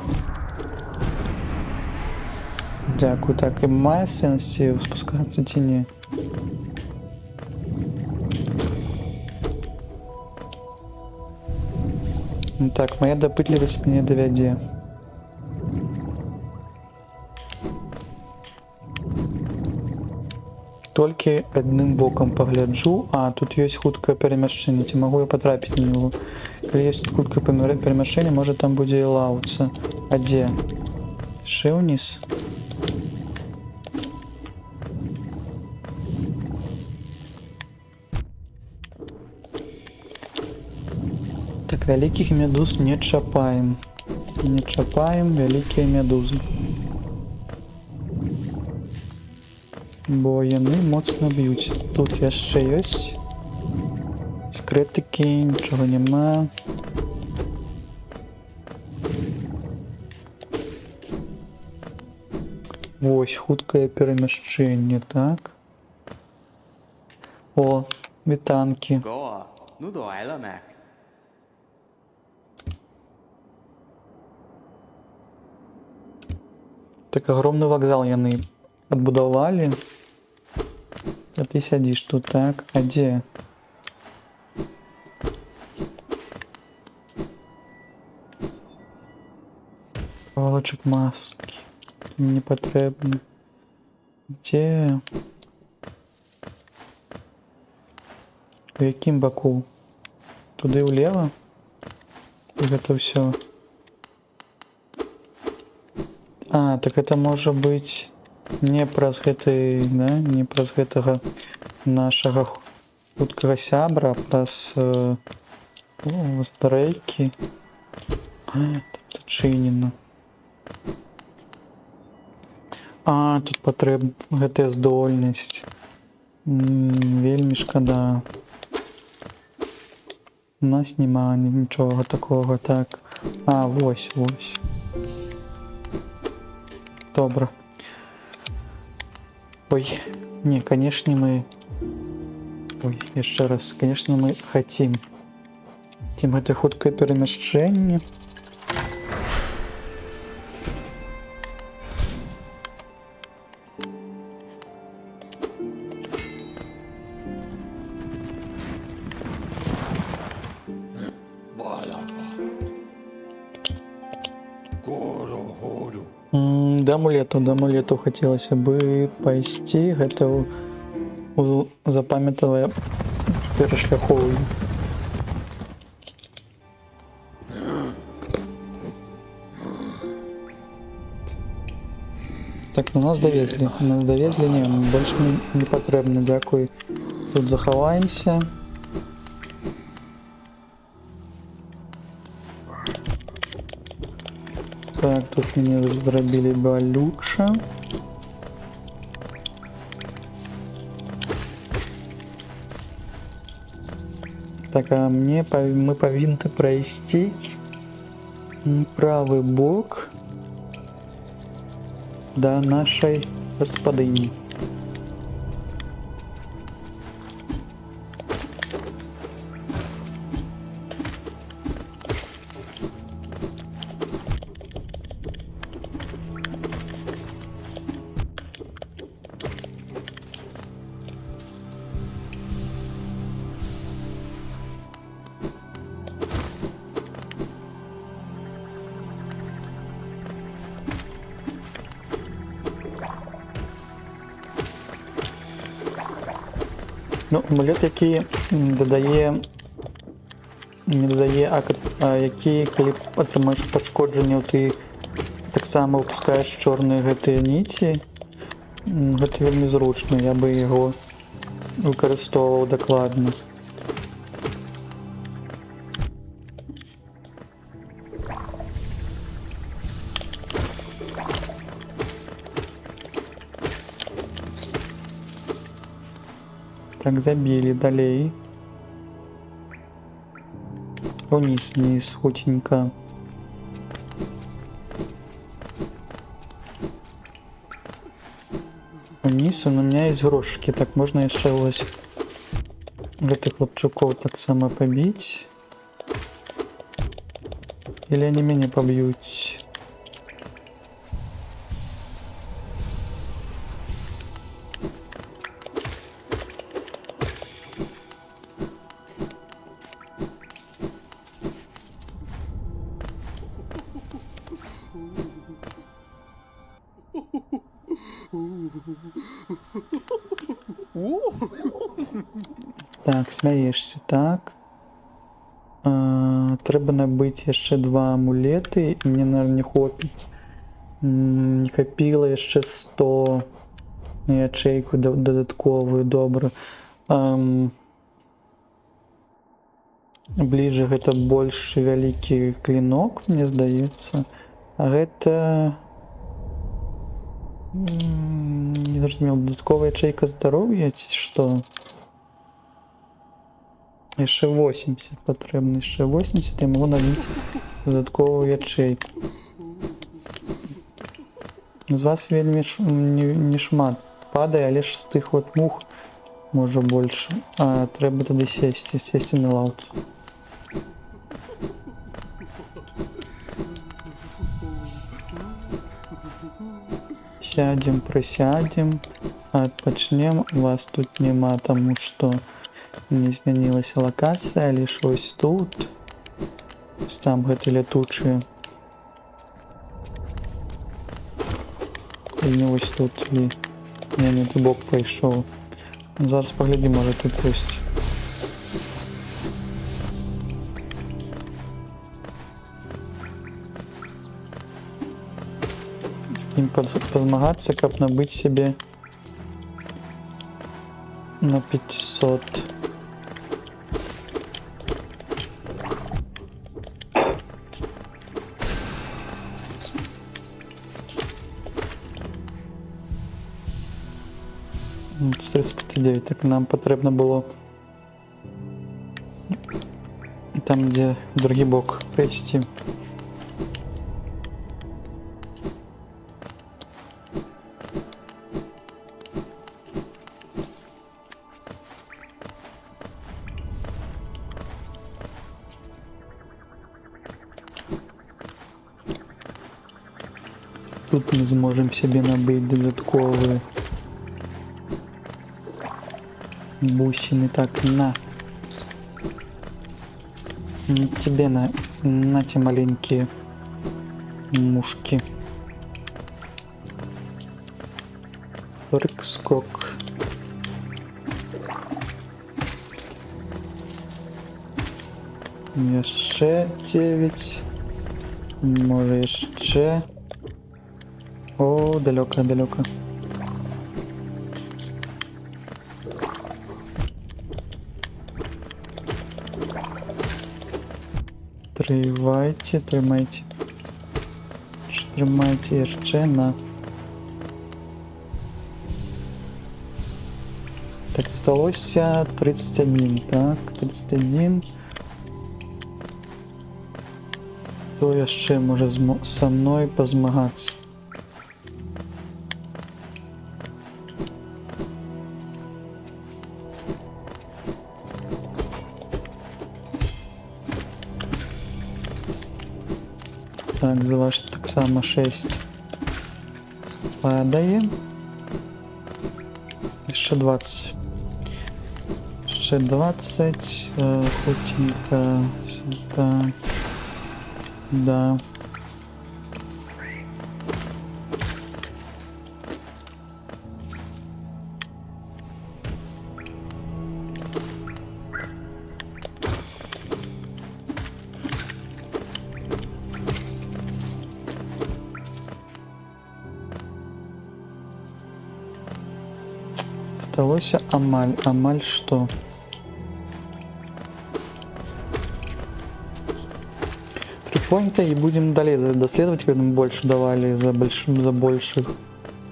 Дякую. Так, і має сенс спускатися ці ні? Так, моя допытливость мне доведе. Толькі адным бокам пагляджу. А, тут ёсць хуткае перамяшчэнне. Ці магу я патрапіць на него? Калі ёсць хуткае перамяшчэнне, можа там будзе і лаўца. А дзе? Шы ўніз? Так, вялікіх медуз не чапаем. Не чапаем вялікія медузы. Бо яны моцна б'юць. Тут яшчэ ёсць секретыкі, нічога няма. Вось, хуткае перамяшчэнне, так. О, вітанкі. Go, nu давай la Mac. Так огромный вокзал яны адбудавалі. А ты сядзіш тут, так? А дзе? Палачак маски. Не патрэбны. Дзе? У якім баку? Туды ўлева? І гэта ўсё. А, так это можа быць не праз гэты, да? Не праз гэтага нашага хуткага сябра, а праз здрейкі. Там зачынена. А, тут патрэбна гэтая здольнасць. Вельмі шкада. У нас няма нічога такога, так. А, вось, вось. Добра. Ой, не, конечно, мы... Ой, яшчэ раз. Конечно, мы хотим. Хотим гэта хуткае перамяшчэнне. До амулету хотелось бы пайсці. Гэта запамятавае перашляхоўванне. Так, ну нас довезли. Нас довезли, не, больше не патрэбна, дзякуй. Тут захаваемся. Так, тут мне зрабілі балюча. Так, а мы павінны прайсці правы бок до нашай гаспадыні. Ну, амулет, який додає, не додає, а який, коли отримаєш пошкодження, ти так само выпускаеш чорныя гэтыя ніці. Гэта вельмі зручна, я бы яго выкарыстоўваў дакладна. Так, забілі далей. Вниз, вниз, худенько. Вниз, у меня есть грошики. Так, можно еще ось этих хлопчуков так само побить. Или они меня побьют? Так, смяешься, так. Трэба набыць яшчэ 2 амулеты, і мне, наверное, не хопіць. Не хапіла яшчэ 100 на ячейку дадатковую, добра. Бліжэй гэта больш вялікі клінок, мне здаецца. А гэта... Не зразумела, дадатковая ячейка здароўя ці што? Яшчэ 80 патрэбна, яшчэ 80, я магу набіць дадатковую ячейку. З вас вельмі не шмат падае, але ж з тых вот мух можа больш. Трэба тады сесці на лаўку. Сядем, присядем, адпачнем. Вас тут нема, таму што не змянілася лакацыя, лишь ось тут. Ось там гэты лятучыя. І не ось тут, і я не той бок пайшоў. Зараз паглядзім, можа тут ёсць. З кім пазмагацца, каб набыць себе на 500. Ну, 439, так нам потрібно було там, де другий бок прийти. Тут мы зможем себе набыть додатковые бусины. Так, на тебе на те маленькие мушки. Скок. Еще 9. Может еще. О, далеко. Тримайте. Тримайте еще на. Так, осталось 31. Так, 31. Хто еще може со мной позмагатися? Так, за ваш так само 6 падає. Ще 20. Ще 20. Хутенько сюди. Да. Засталося амаль што. Трипоинта и будем далее даследовать, когда мы больше давали за больших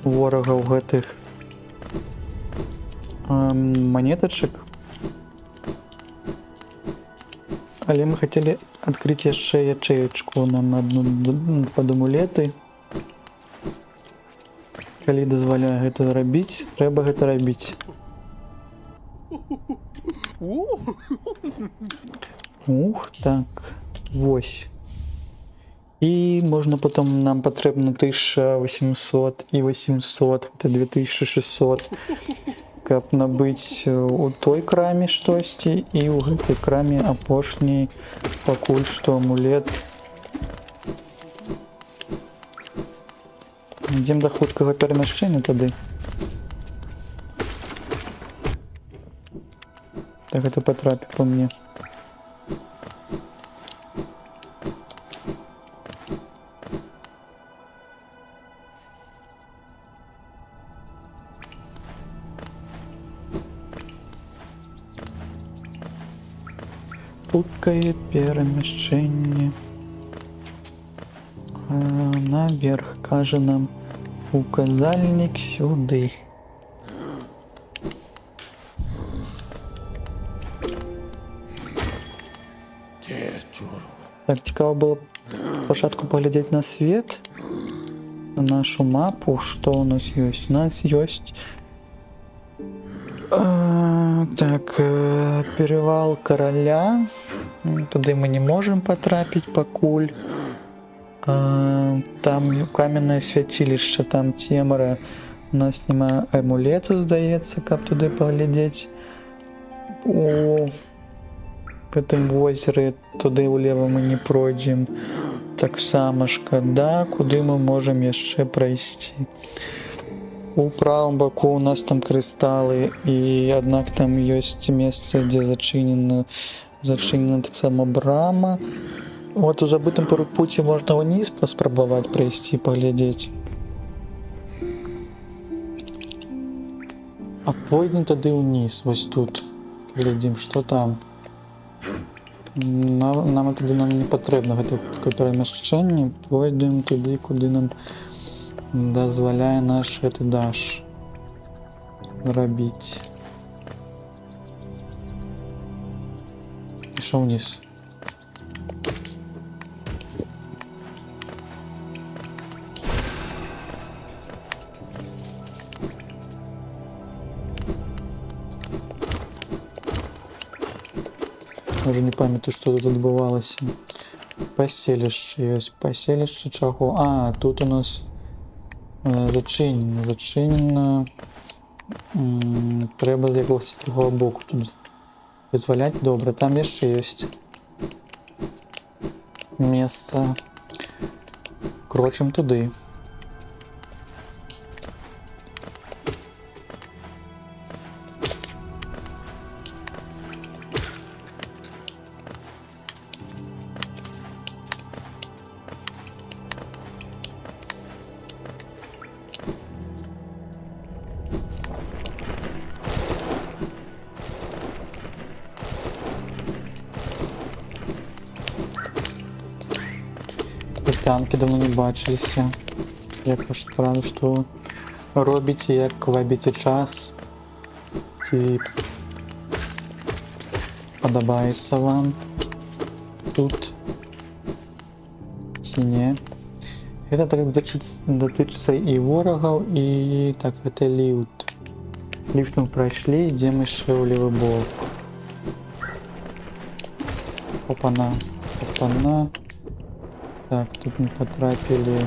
ворогов гэтых монеточек. Але мы хотели открыть яшчэ ячеечку нам одну под амулеты. Калі дазваляе гэта рабіць, трэба гэта рабіць. Ух, так, вось. И можно потом, нам потребно 1800 и 800, это 2600, каб набыць у той краме штосьці і ў гэтай краме апошняй пакуль што амулет. Ідзем да хуткага перамяшчэння тады. Так это потрапіў па мне. Хуткае перамяшчэнне. Наверх, кажа нам указальнік сюды. Так, цікаво было спачатку паглядзець на свет, на нашу мапу, што у нас ёсць. У нас ёсць перевал короля. Туды мы не можем потрапіць пакуль. Там каменное свяцілішча, там цемра. У нас няма амулету, здаецца, каб туды паглядзець. У гэтым возеры туды ўлева мы не пройдзем. Таксама шкада, куды мы можам яшчэ прайсці. У правым баку у нас там крысталы, і аднак там ёсць месца, дзе зачынена таксама брама. Вот у забытым перапуці можна ўніз паспрабаваць прайсці, паглядзець. А пойдзем тады ўніз, вось тут. Глядзім, што там. Нам тады не патрэбна гэта такое перамяшчэнне. Пойдзем туды, куды нам дазваляе наш гэты даш рабіць. Ішоў ўніз. Уже не памятаю, што тут адбывалася. Паселішча ёсць. Паселішча чаго? А, тут у нас зачынена. Трэба з якогось другого боку тут вызваляць. Добра, там яшчэ ёсць месца. Крочым туды. Танки давно не бачилися. Як ваші справи, що робите, як вабіте час? Ці подобається вам тут? Ці не? Гэта так датычыцца і ворагаў, і так, гэта ліфт. Ліфт мы прайшлі, ідзем яшчэ ў левы бок. Опана, опана. Так, тут мы потрапілі.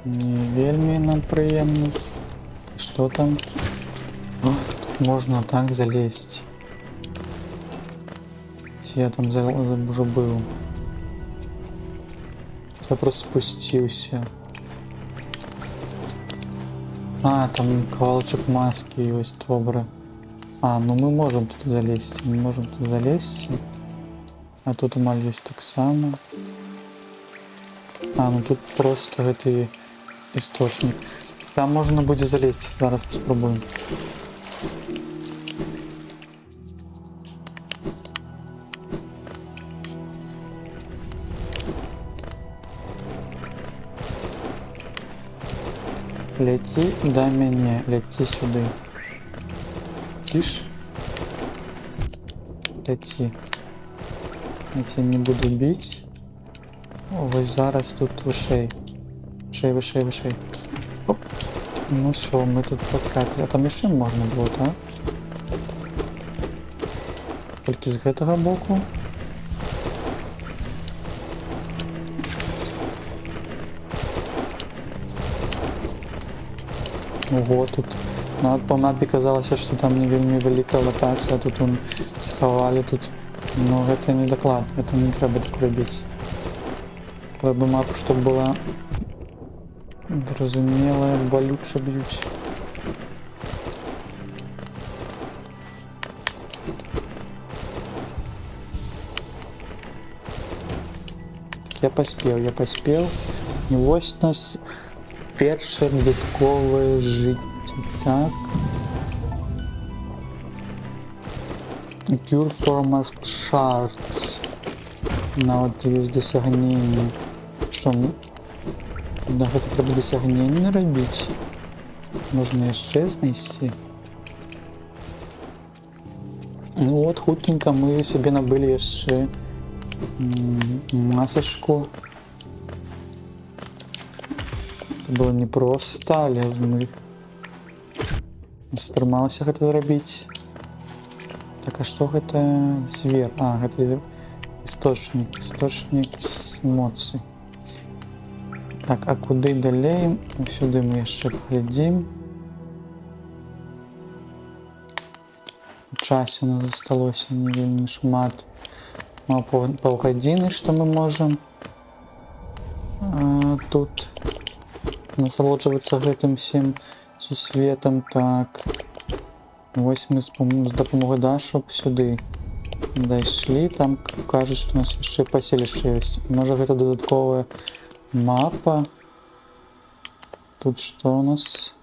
Не вельмі нам прыемна. Што там? О, тут можна так залезть. Ці я там уже быў? Я просто спусціўся. А, там кавалачак маски ёсць, добра. А, ну мы можем тут залезть. Мы можем тут залезть. А тут амаль ёсць таксама. А, ну тут просто гэты істочнік. Там можна буде залізти, зараз спробуємо. Ляці до мене, ляці сюди. Тиш. Ляці. Я тебе не буду бить. Ось зараз тут вишей. Вишей. Оп. Ну все, ми тут потратили. А там ще можна було, так? Тільки з гэтага боку. Ого, тут навіть по мапі казалося, що там не вельми велика локація, тут он сховали тут. Ну, гэта не докладно, это не треба так робити. Треба мапу, щоб була зрозуміла, болюче б'ють. Я поспів. І ось у нас перше додаткове життя. Так. Cure for Mask Shards. На от є досягнення. Що? Да, гэта треба досягнення робити. Можна ще знайти. Ну от, хутенько ми собі набили ще масочку. Це було непросто, але ми затрымалася гэта зрабіць. Так, а што гэта звер? А, гэта істочник з эмоцый. Так, а куды далей? Сюды мы яшчэ паглядзім. У часе у нас засталося не вельмі шмат. Паўгадзіны, што мы можам тут насалоджвацца гэтым всем сусветам. Так, вось мы з дапамогай дашоп сюды дайшлі. Там кажуць, што у нас яшчэ паселішча ёсць. Можа, гэта дадатковая мапа. Тут што у нас?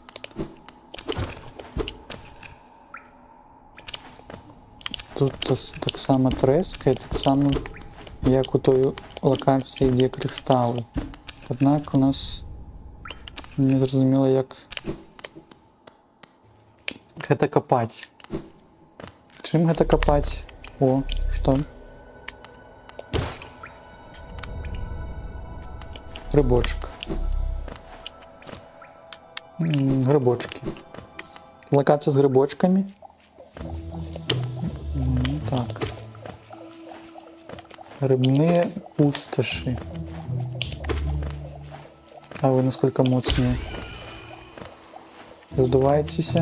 Тут таксама трэскае, таксама як у той лакацыі, дзе крысталы. Аднак у нас не зразумела, як гэта капаць. Чым гэта капаць? О, што? Грибочек. Грибочки. Локация с грибочками. Так. Рыбные пустоши. А вы насколько моцные? Раздуваетесь?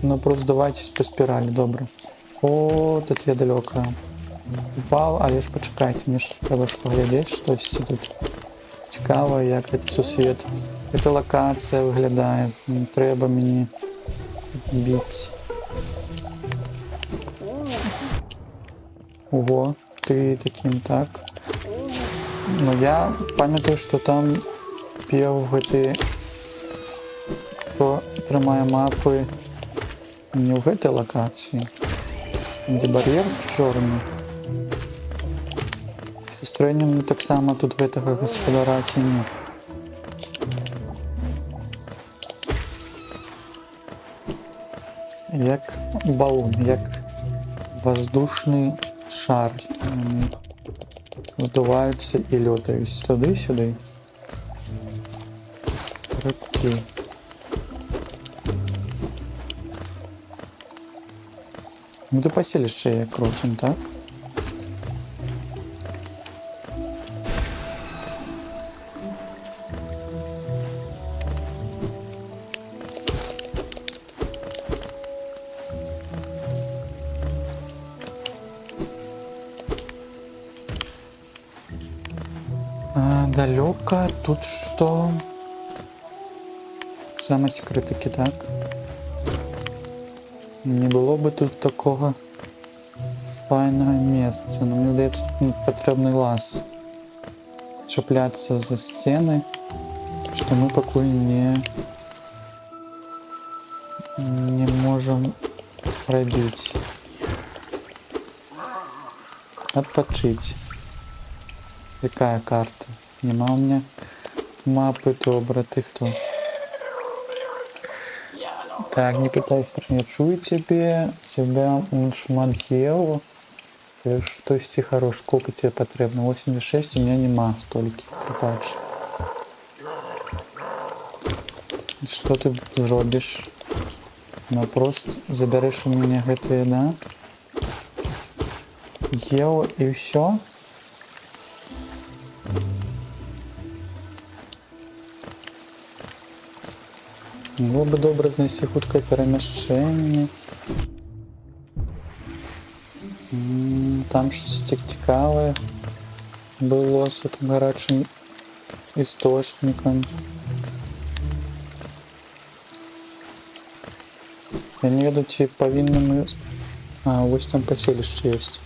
Ну просто сдавайтесь по спирали, добре. О, тут я далеко упав, але ж почекайте, мені ж треба ж поглядіти щось тут. Цікаво, як це сусвіт. Ця локація виглядає. Не треба мені бити. Ого, ти таким, так. Ну я пам'ятаю, що там пів гэты, хто тримає мапи не в гэтай локації, де бар'єр чорний. З устроєнням таксама тут гэтага гаспадара ці ні. Як балон, як воздушний шар. Вони здуваються і льотають туди-сюди. Рибки. Ну до поселища я кручен, так? Далеко тут что? Самые секретики, так? Не было бы тут такого файного места, но мне здається, тут потрібний лаз. Чіплятися за стіни. Что мы пакуль не можем рабіць. Отпочить. Какая карта? Нема у меня мапы, добра, ты кто? Так, не пытайся, я чую тебя шмат гео. Штосьці хорош, сколько тебе потребно? 86, у меня нема столькі, припадши. Что ты зробишь? Ну просто заберешь у меня гэтые, да? Гео и все. Было бы добре знайсці хуткае перамяшчэнне. Там щось цікаве было з этим гарячим істочником. Я не ведаю, ці павінны мы... А, вось там паселішча ёсць.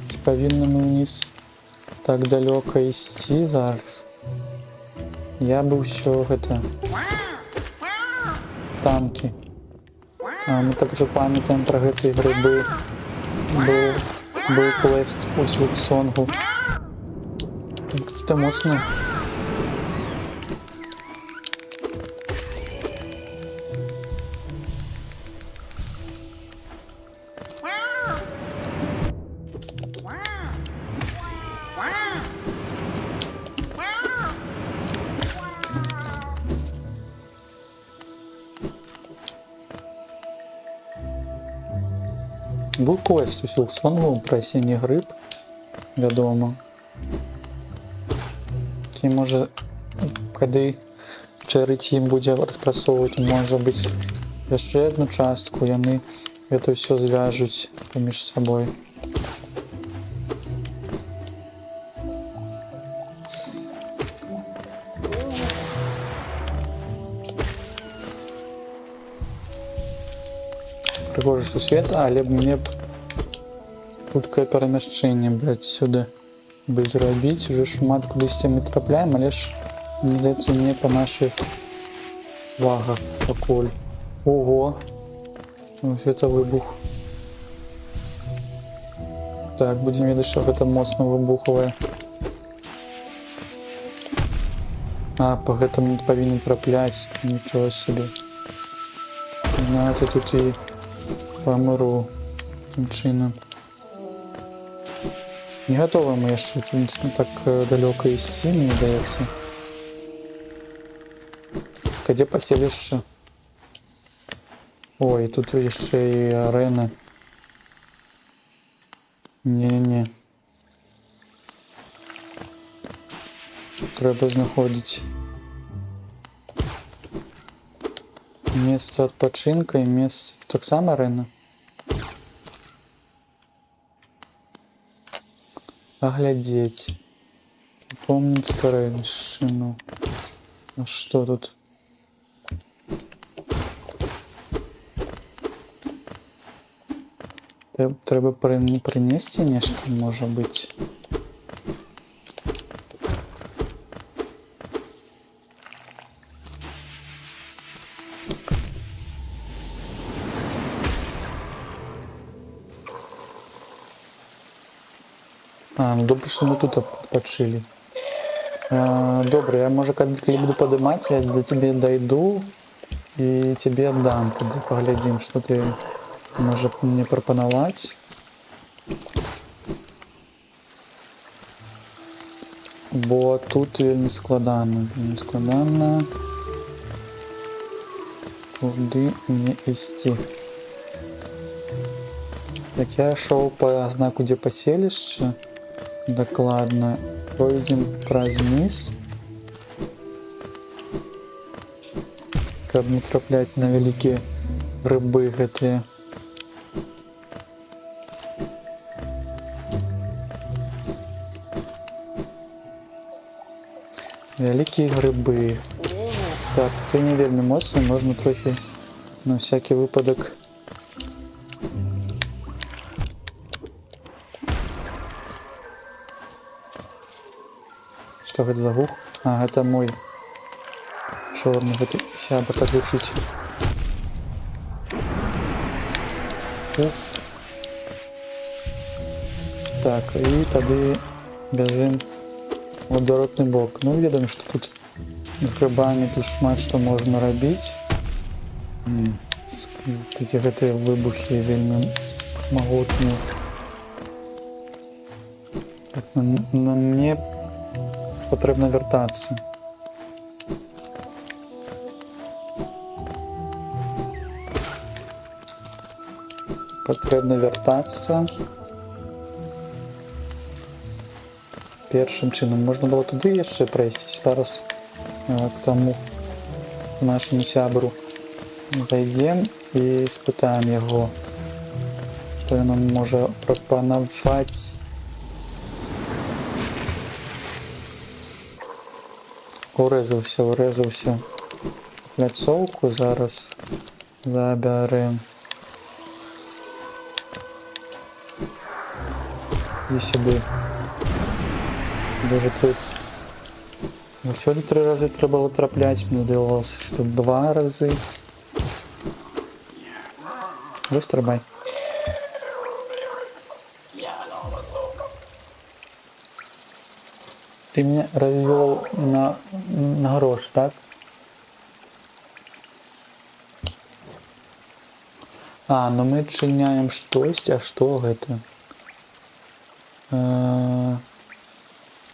Ці павінны мы ўніз так далёка ісці зараз? Я бы ўсё гэта... Танкі. А мы также памятаем про гэтыя грибы. Был квест у Силксонгу. Какие-то моцные. Был квест у Силксонгу про осенний гриб, вядома. Які може, калі Чэріті будзе распрацоўваць, можа быць, яшчэ одну частку, яны гэта ўсё звяжуць паміж сабой. Прыгожы сусвет, але мне б хуткае перамяшчэнне браць сюды бы зрабіць. Уже шмат кудысьці мы трапляем, але ж, мне здаецца, не па нашых вагах пакуль. Ого! Ось это выбух. Так, будзем ведаць, што гэта моцна выбухавае. А, па гэтаму павінны трапляць. Нічого сабе. Знаете, тут і памру таким чынам. Не готовы мы яшчэ так далёка ісці, мне здаецца. Где паселішча? Ой, тут яшчэ і арэна. Не-не-не. Трэба знаходзіць месца адпачынка і месца... Тут таксама арэна? Оглядеть. Помним старейшину. А что тут? Треба принести нечто, может быть. А, ну добре, що ми тут відпочили. Добре, я може коли буду подниматься, я до тебе дойду и тебе отдам, тогда поглядим, что ты можешь мне пропоновать. Бо тут вельми складано, куди мне идти. Так, я шел по знаку, где поселище. Докладно. Пройдем праз низ. Каб не траплять на великие грибы гэтые. Великие грибы. Так, це не вельми моцно, можна трохи на всякий випадок. Што гэта за гук? А, гэта мой чорны гэты сябр так лічыць. Так, і тады бяжым у адваротны бок. Ну, ведаем, што тут з грыбамі тут шмат што можна рабіць. Такі гэтыя выбухі вельмі магутныя. Мне патрэбна вяртацца. Патрэбна вяртацца. Першым чынам можна было туды яшчэ прайсці. Зараз к таму нашаму сябру зайдзем і спытаем яго, што ён нам можа прапанаваць. Урэзаўся пляцоўку, зараз забярем. І сюди. Дуже тут. Сюди 3 рази треба було трапляти, мені здавалося, що 2 рази. Вистрибай. Ты меня развел на грош, так? А, ну мы адчыняем штосьці, а што гэта?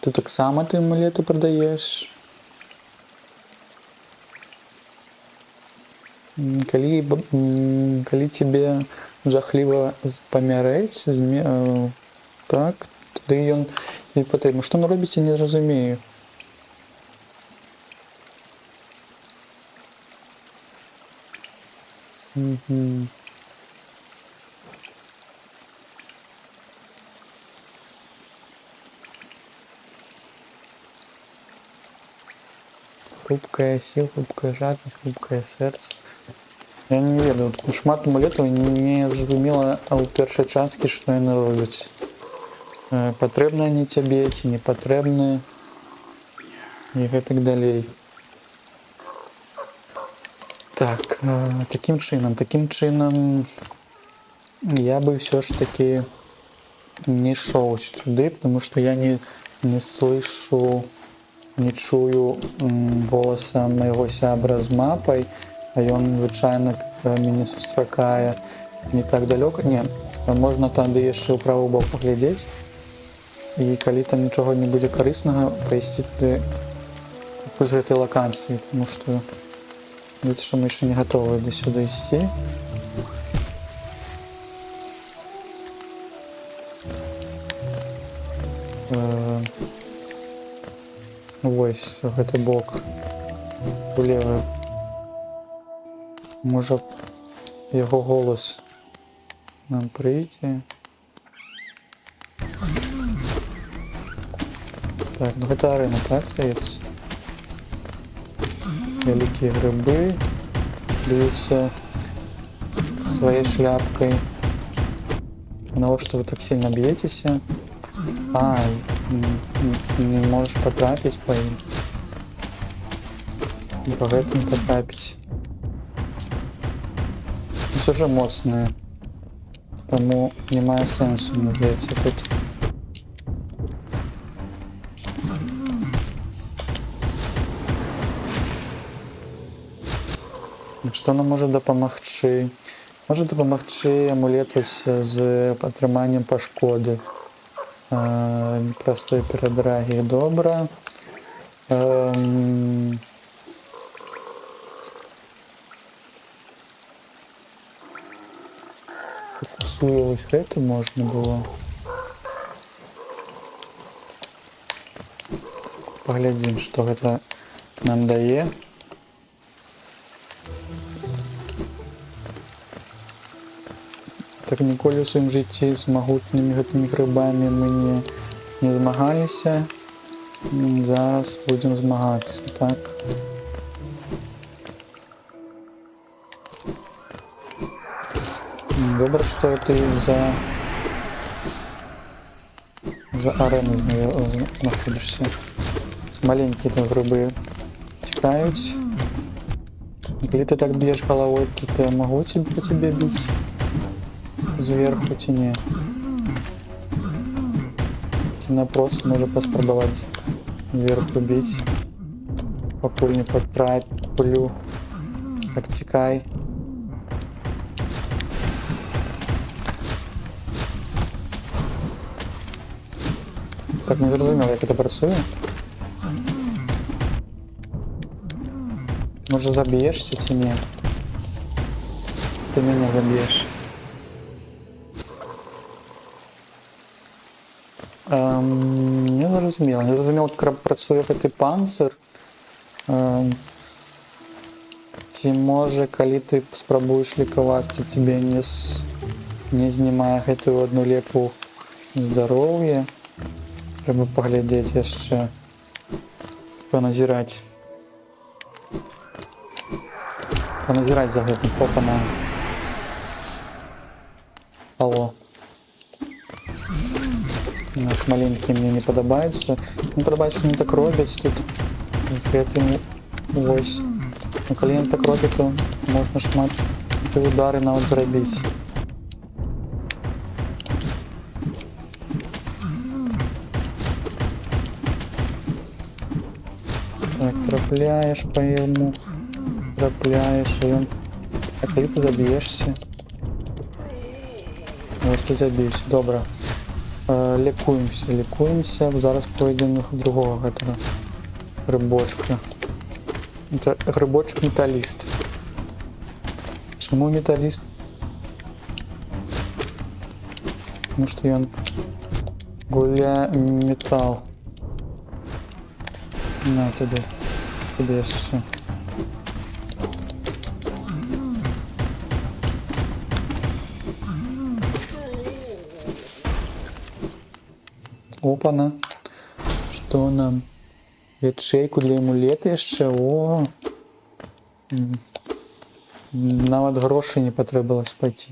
Ты таксама ты амулеты прадаеш? Калі тебе жахліва памярэць, так, тады ён не патрэбны. Што ён робіць, я не разумею. Хрупкая сила, хрупкая жадность, хрупкое сердце. Я не ведаю, тут шмат амулетаў, не зразумела ў першай часткі, што яны робяць. Патрэбныя они цябе ці не патрэбныя і гэтак далей. Так, таким чынам я бы все ж таки не шел сюда, потому что я не слышу, не чую голоса моего сябра з мапой, а ён звычайна мяне сустракае не так далёка. Не, можна тады яшчэ ў правы бок паглядзець, і калі там нічога не будзе карыснага, прайсці туды з гэтай лакацыі, тому што видите, что мы еще не готовы до сюда идти. Вось, гэты бок улева. Можа яго голос нам прыйдзе. Так, ну гэта арэна, так, здаецца? Вялікія грыбы б'юцца сваёй шляпкай. Навошта вы так сильно б'ецеся? А, не можаш патрапіць па ім. І па гэтым патрапіць. Усё ж моцныя. Таму не мае сэнсу, надзецца, тут. Што нам можа дапамагчы? Можа дапамагчы амулет з атрыманнем пашкоды. Непростой перадрагі, добра. Фокусую, ось гэта можна было. Паглядзім, што гэта нам дае. Так ніколі ў сваім жыцці з магутнымі гэтымі грыбамі мы не змагаліся. Зараз будзем змагацца, так? Добра, што ты за арэны знаходзішся. маленькие там грибы текают. Коли ты так бьешь головой, то я могу по тебе бить сверху тени. Тина просто может поспробовать сверху бить. Покуль не потраплю. Так текай. Так не зрозуміло, як це працює. Може заб'єшся чи ні? Ти мене заб'єш. Не зрозуміло. Не зрозуміло, як працює цей панцир. Ці може, коли ти спробуєш лікуватися, тебе не знімає гэтую одну леку здоров'я. Треба поглядеть яшчэ. Поназіраць. Поназіраць за гэтым. Опа-на. Алло. Так, маленькие мне не падабаецца. Не падабаецца, што не так робяць тут з гэтым вось. Ну, калі не так робяць, то можна шмат удары нават зрабіць. Так, трапляешь по ему, трапляешь, и он... А коли ты забьешься? Вот ты забьешься, добро. Лікуємося, зараз пойдемо до другого этого грибочка. Это грибочек металлист. Чему металлист? Потому что он гуля металл. На тебе. Тебе еще. Опа-на. Что нам? Ячейку для амулета еще. О. Нават грошей не потребовалось пойти.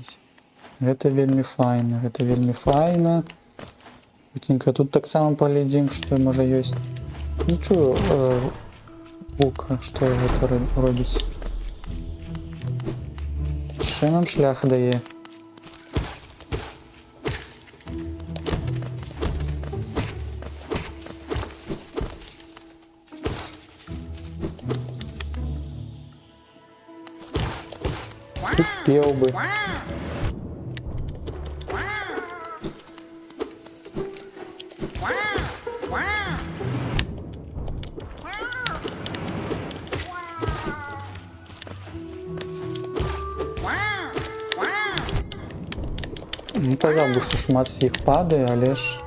Это вельми файно. Это вельми файно. Тут так само поглядим, что может есть. Ничего, лука, что это робить. Ще нам шлях дає. Тут пел бы. Не казав би, що шмат з їх падає, але ж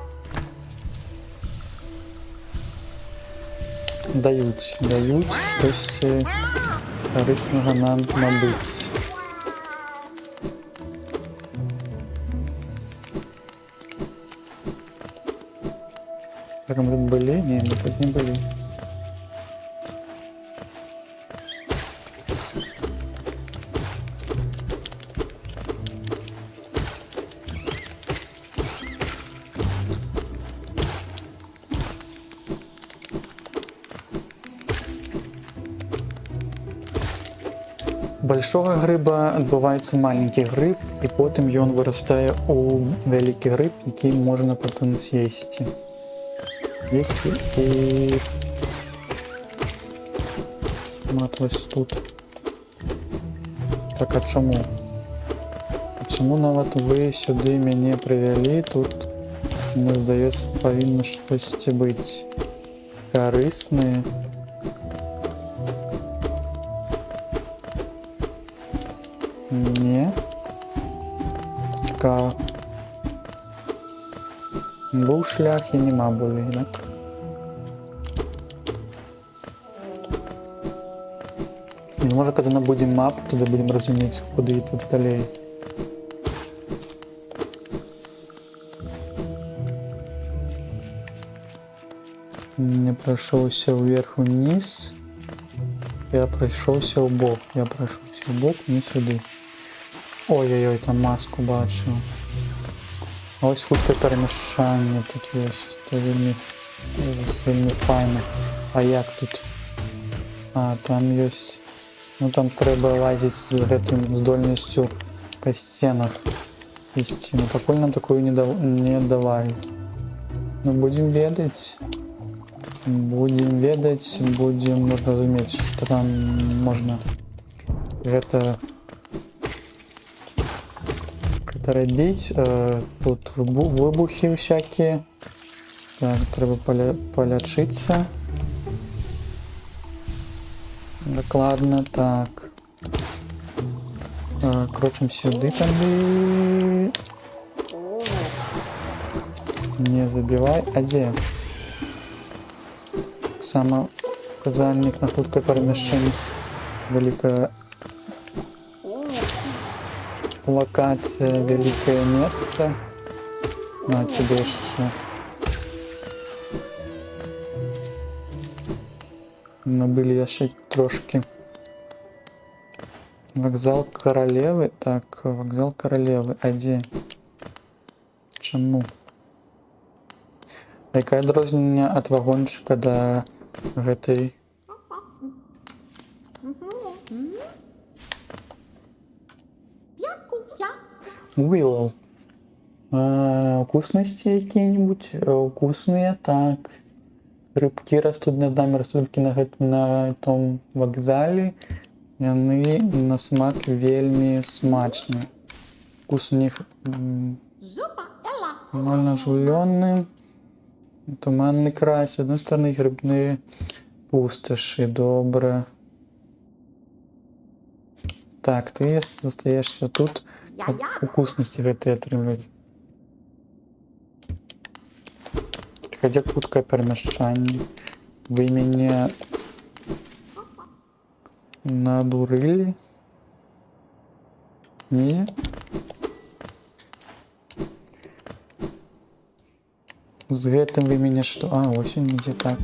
дають щось корисного нам набить. Так, мы тут были? Не, мы тут не были. Большого гриба відбувається маленький гриб, і потім він виростає у великий гриб, який можна потім з'їсти. Їсти і... Шмат ось тут. Так, а чому? Чому навіть ви сюди мене привели? Тут, мені здається, повинно щось бути корисне. Ні. Цікаво. Був шлях і нема болі, так? Може, коли набудемо мапу, тоді будемо розуміти, куди тут далі. Не пройшовся вверх-вниз. Я пройшовся в бок. Не сюди. Ой-ой-ой, там маску бачу. Ось хутке перемішання тут є. Це вельми файно. А як тут? А, там ёсць... Ну там трэба лазіць з гэтым здольнасцю па сценах ісці. Ну пакуль нам такую не давалі. Ну будзем ведаць. Будзем ведаць, будзем разумець, што там можна гэта рабіць. Тут выбухі всякие. Так, трэба палячыцца. Дакладна, так. Крочым сюды тады. Не забівай. А дзе? Самаказальнік на хуткае перамяшчэнне. Вялікая локація, вялікае месца. На тебе яшчэ. Набылі яшчэ трошки. Вакзал каралевы. Так, вакзал каралевы. А дзе? Чаму? Якае адрозненне ад вагончыка да гэтай? Уиллоу. Вкусности какие-нибудь? Вкусные, так. Рыбки растут над нами, растут на том вокзале. Яны на смак вельми смачные. Вкус у них нормально жуленый. Туманный край. С одной стороны грибные пустоши. Добро. Так, ты застаешься тут. Вкусности гэтыя атрымліваць. Хадзя хуткае перамяшчанне. Вы мяне надурылі. Нізе. З гэтым вы мяне што? А, ось он нізе, так.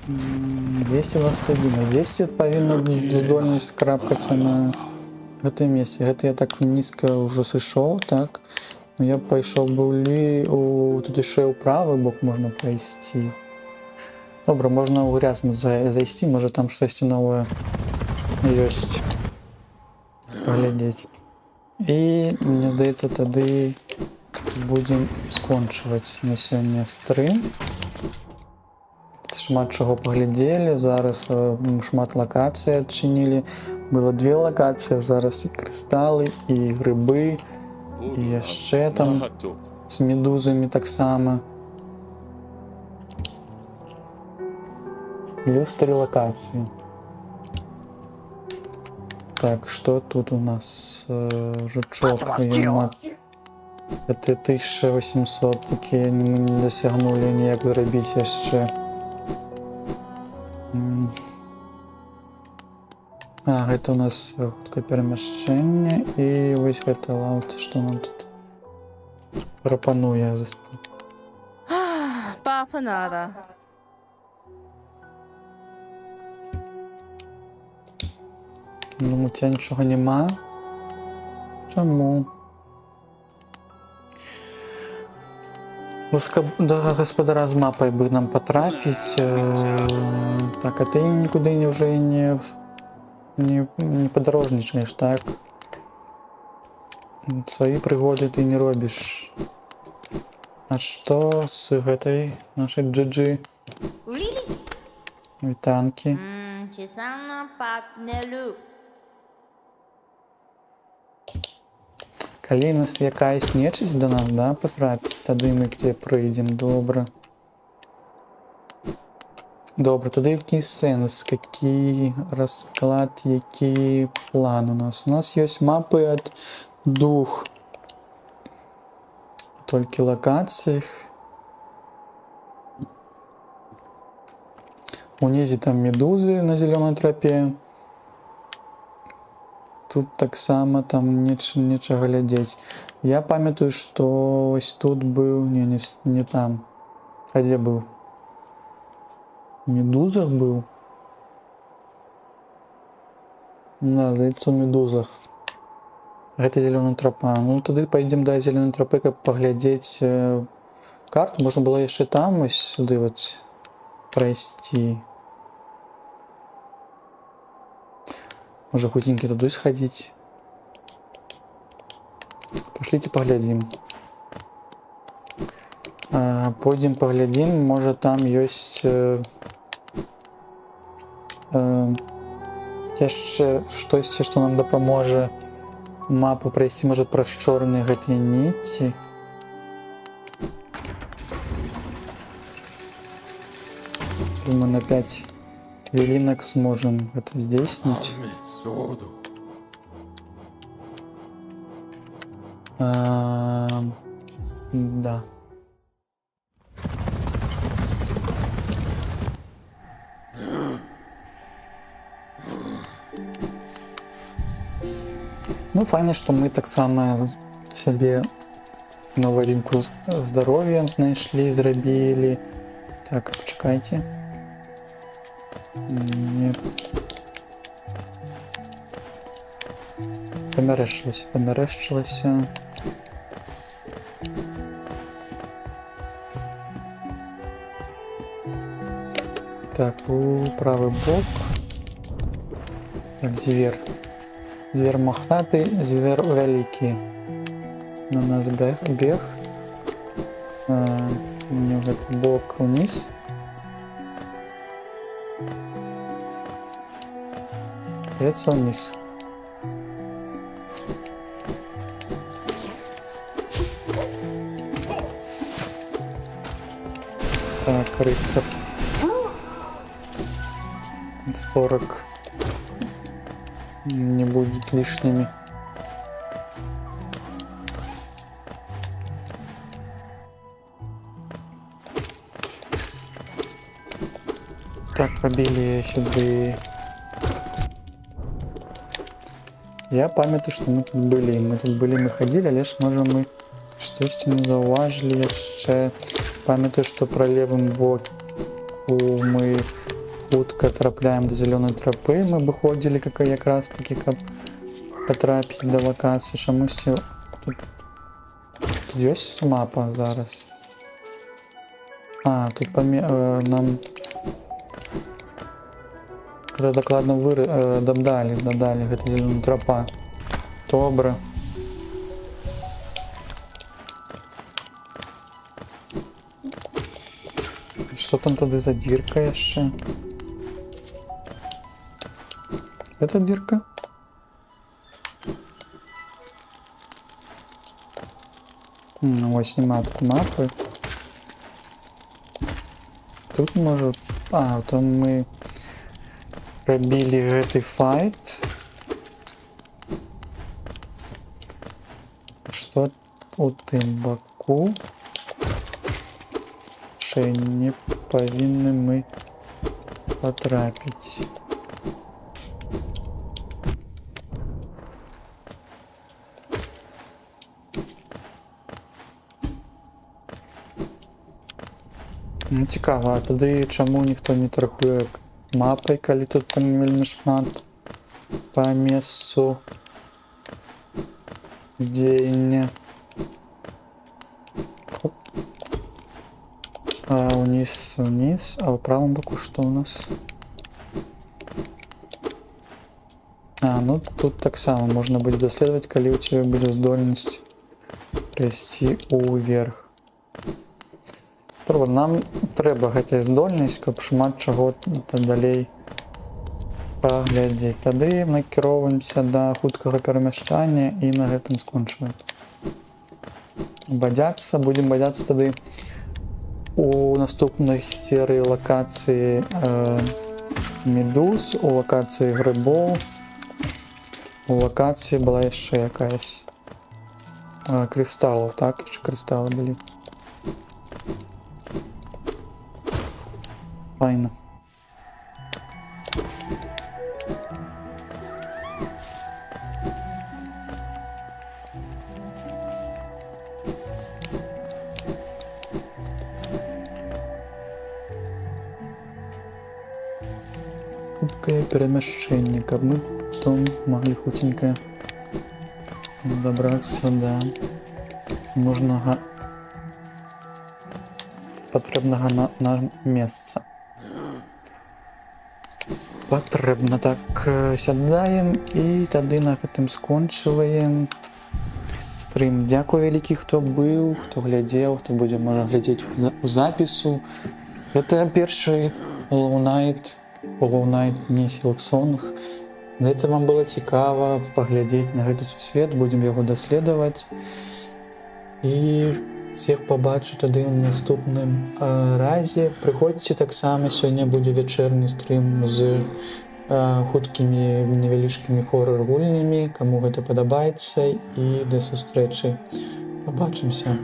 221. 10 павінна здольнасць крапкацца на гэтым месцы. Гэта я так нізка ўжо сышоў, так. Ну я пайшоў быў тут яшчэ ў правы бок можна прайсці. Добра, можна ў грязну зайсці, можа там штосьці новае ёсць. Паглядзець. І мне здаецца, тады будзем скончваць на сёння стрым. Шмат чаго паглядзелі, зараз шмат лакацый адчынілі. Было 2 лакацыі, зараз і крысталы, і грыбы, і яшчэ там з медузамі таксама. Плюс 3 лакацыі. Так, што тут у нас? Жучок, это 1800, такія мы не дасягнулі ніяк зрабіць яшчэ. А, гэта у нас хуткае перамяшчэнне і вось гэта лаўца, што нам тут прапануе. Papa nada. Ну, у цябе нічога няма? Чаму? Да гаспадара з мапай бы нам патрапіць. Так, а ты нікуды ўжо не падарожнічаеш, так? Свае прыгоды ты не робіш. А што з гэтай нашай Джиджи? Вітанкі. Калі нас якаясь нечысць да нас, да, патрапіць, тады мы к тебе прыйдзем, добра. Добра, тады які сэнс, які расклад, які план у нас? У нас ёсць мапы ад 2 толькі лакацыях. Унізе там медузы на зелёнай трапе. Тут таксама там нечага глядзець. Я памятаю, што ось тут быў, не там. А дзе быў? Медузах быў? Да, здаецца, у медузах. Гэта зелёная трапа. Ну, тады пойдзем да зелёнай трапы, каб паглядзець карту, можна було яшчэ там ось сюди от пройсці. Можа хутенькі туды схадзіць. Пошліце паглядзім. Пойдзем паглядзім, можа там ёсць яшчэ штосьці, што нам дапаможа мапу прайсці, можа праз чорныя гэтыя ніці. Мы на 5 хвілінак сможем гэта здзейсніць. Да. Ну, файна, што мы таксама сабе новую адзінку здароўя знайшлі, зрабілі. Так, пачакайце. Не. Памярэшчылася. Так, у правы бок. Так, звер. Звер мохнаты, звер вялікі. На нас бег. У гэты бок униз. Даецца униз. Так, рыцарь. 40 не будет лишними. Так, побили сюда. Я памятаю, что мы тут были. Мы ходили, але ж можа мы штосьці не заўважылі яшчэ. Памятаю, что про левым боку мы хутка трапляем до зеленой тропы. Мы выходили как раз таки, как потрапить до локации. Чамусьці тут есть мапа зараз. Тут нам это докладно додали гэта зеленая тропа. Добра. Что там тады за дірка яшчэ? Это дырка. Ось нема тут мапы. Тут может... то мы пробили гэты файт. Что у тым баку? Не повинны мы потрапить. Ну, цікаво, а тады чаму ніхто не торгуе мапай, калі тут там вельмі шмат по месцу дзеяння. Униз, а в правом боку что у нас? Ну тут так само можно будет доследовать, коли у тебя будет здольность пройти уверх. Нам трэба гэтая здольнасць, каб шмат чаго далей паглядзець. Тады накіроўваемся да хуткага перамяшчання і на гэтым скончваем. Будзем бадзяцца тады у наступных серыі лакацыі медуз, у лакацыі грыбоў, у лакацыі была яшчэ якаясь крысталаў, так? Яшчэ крысталы былі. Файна. Хуткае перамяшчэнне, каб мы потом могли хутенько добраться до нужного патрэбнага нам месца. Патрэбна. Так, сядаем і тады на гэтым скончваем стрым. Дзякуй вялікі, хто быў, хто глядзеў, хто будзе можа глядзець у запісу. Гэта першы Hollow Knight не Silksong. Здаецца, вам было цікава паглядзець на гэты сусвет, будзем яго даследаваць. І всех пабачу тады ў наступным разе. Прыходзьце таксама, сёння будзе вечерні стрым з хуткімі невялічкімі хорор-гульнямі. Каму гэта падабаецца, і да сустрэчы. Пабачымся.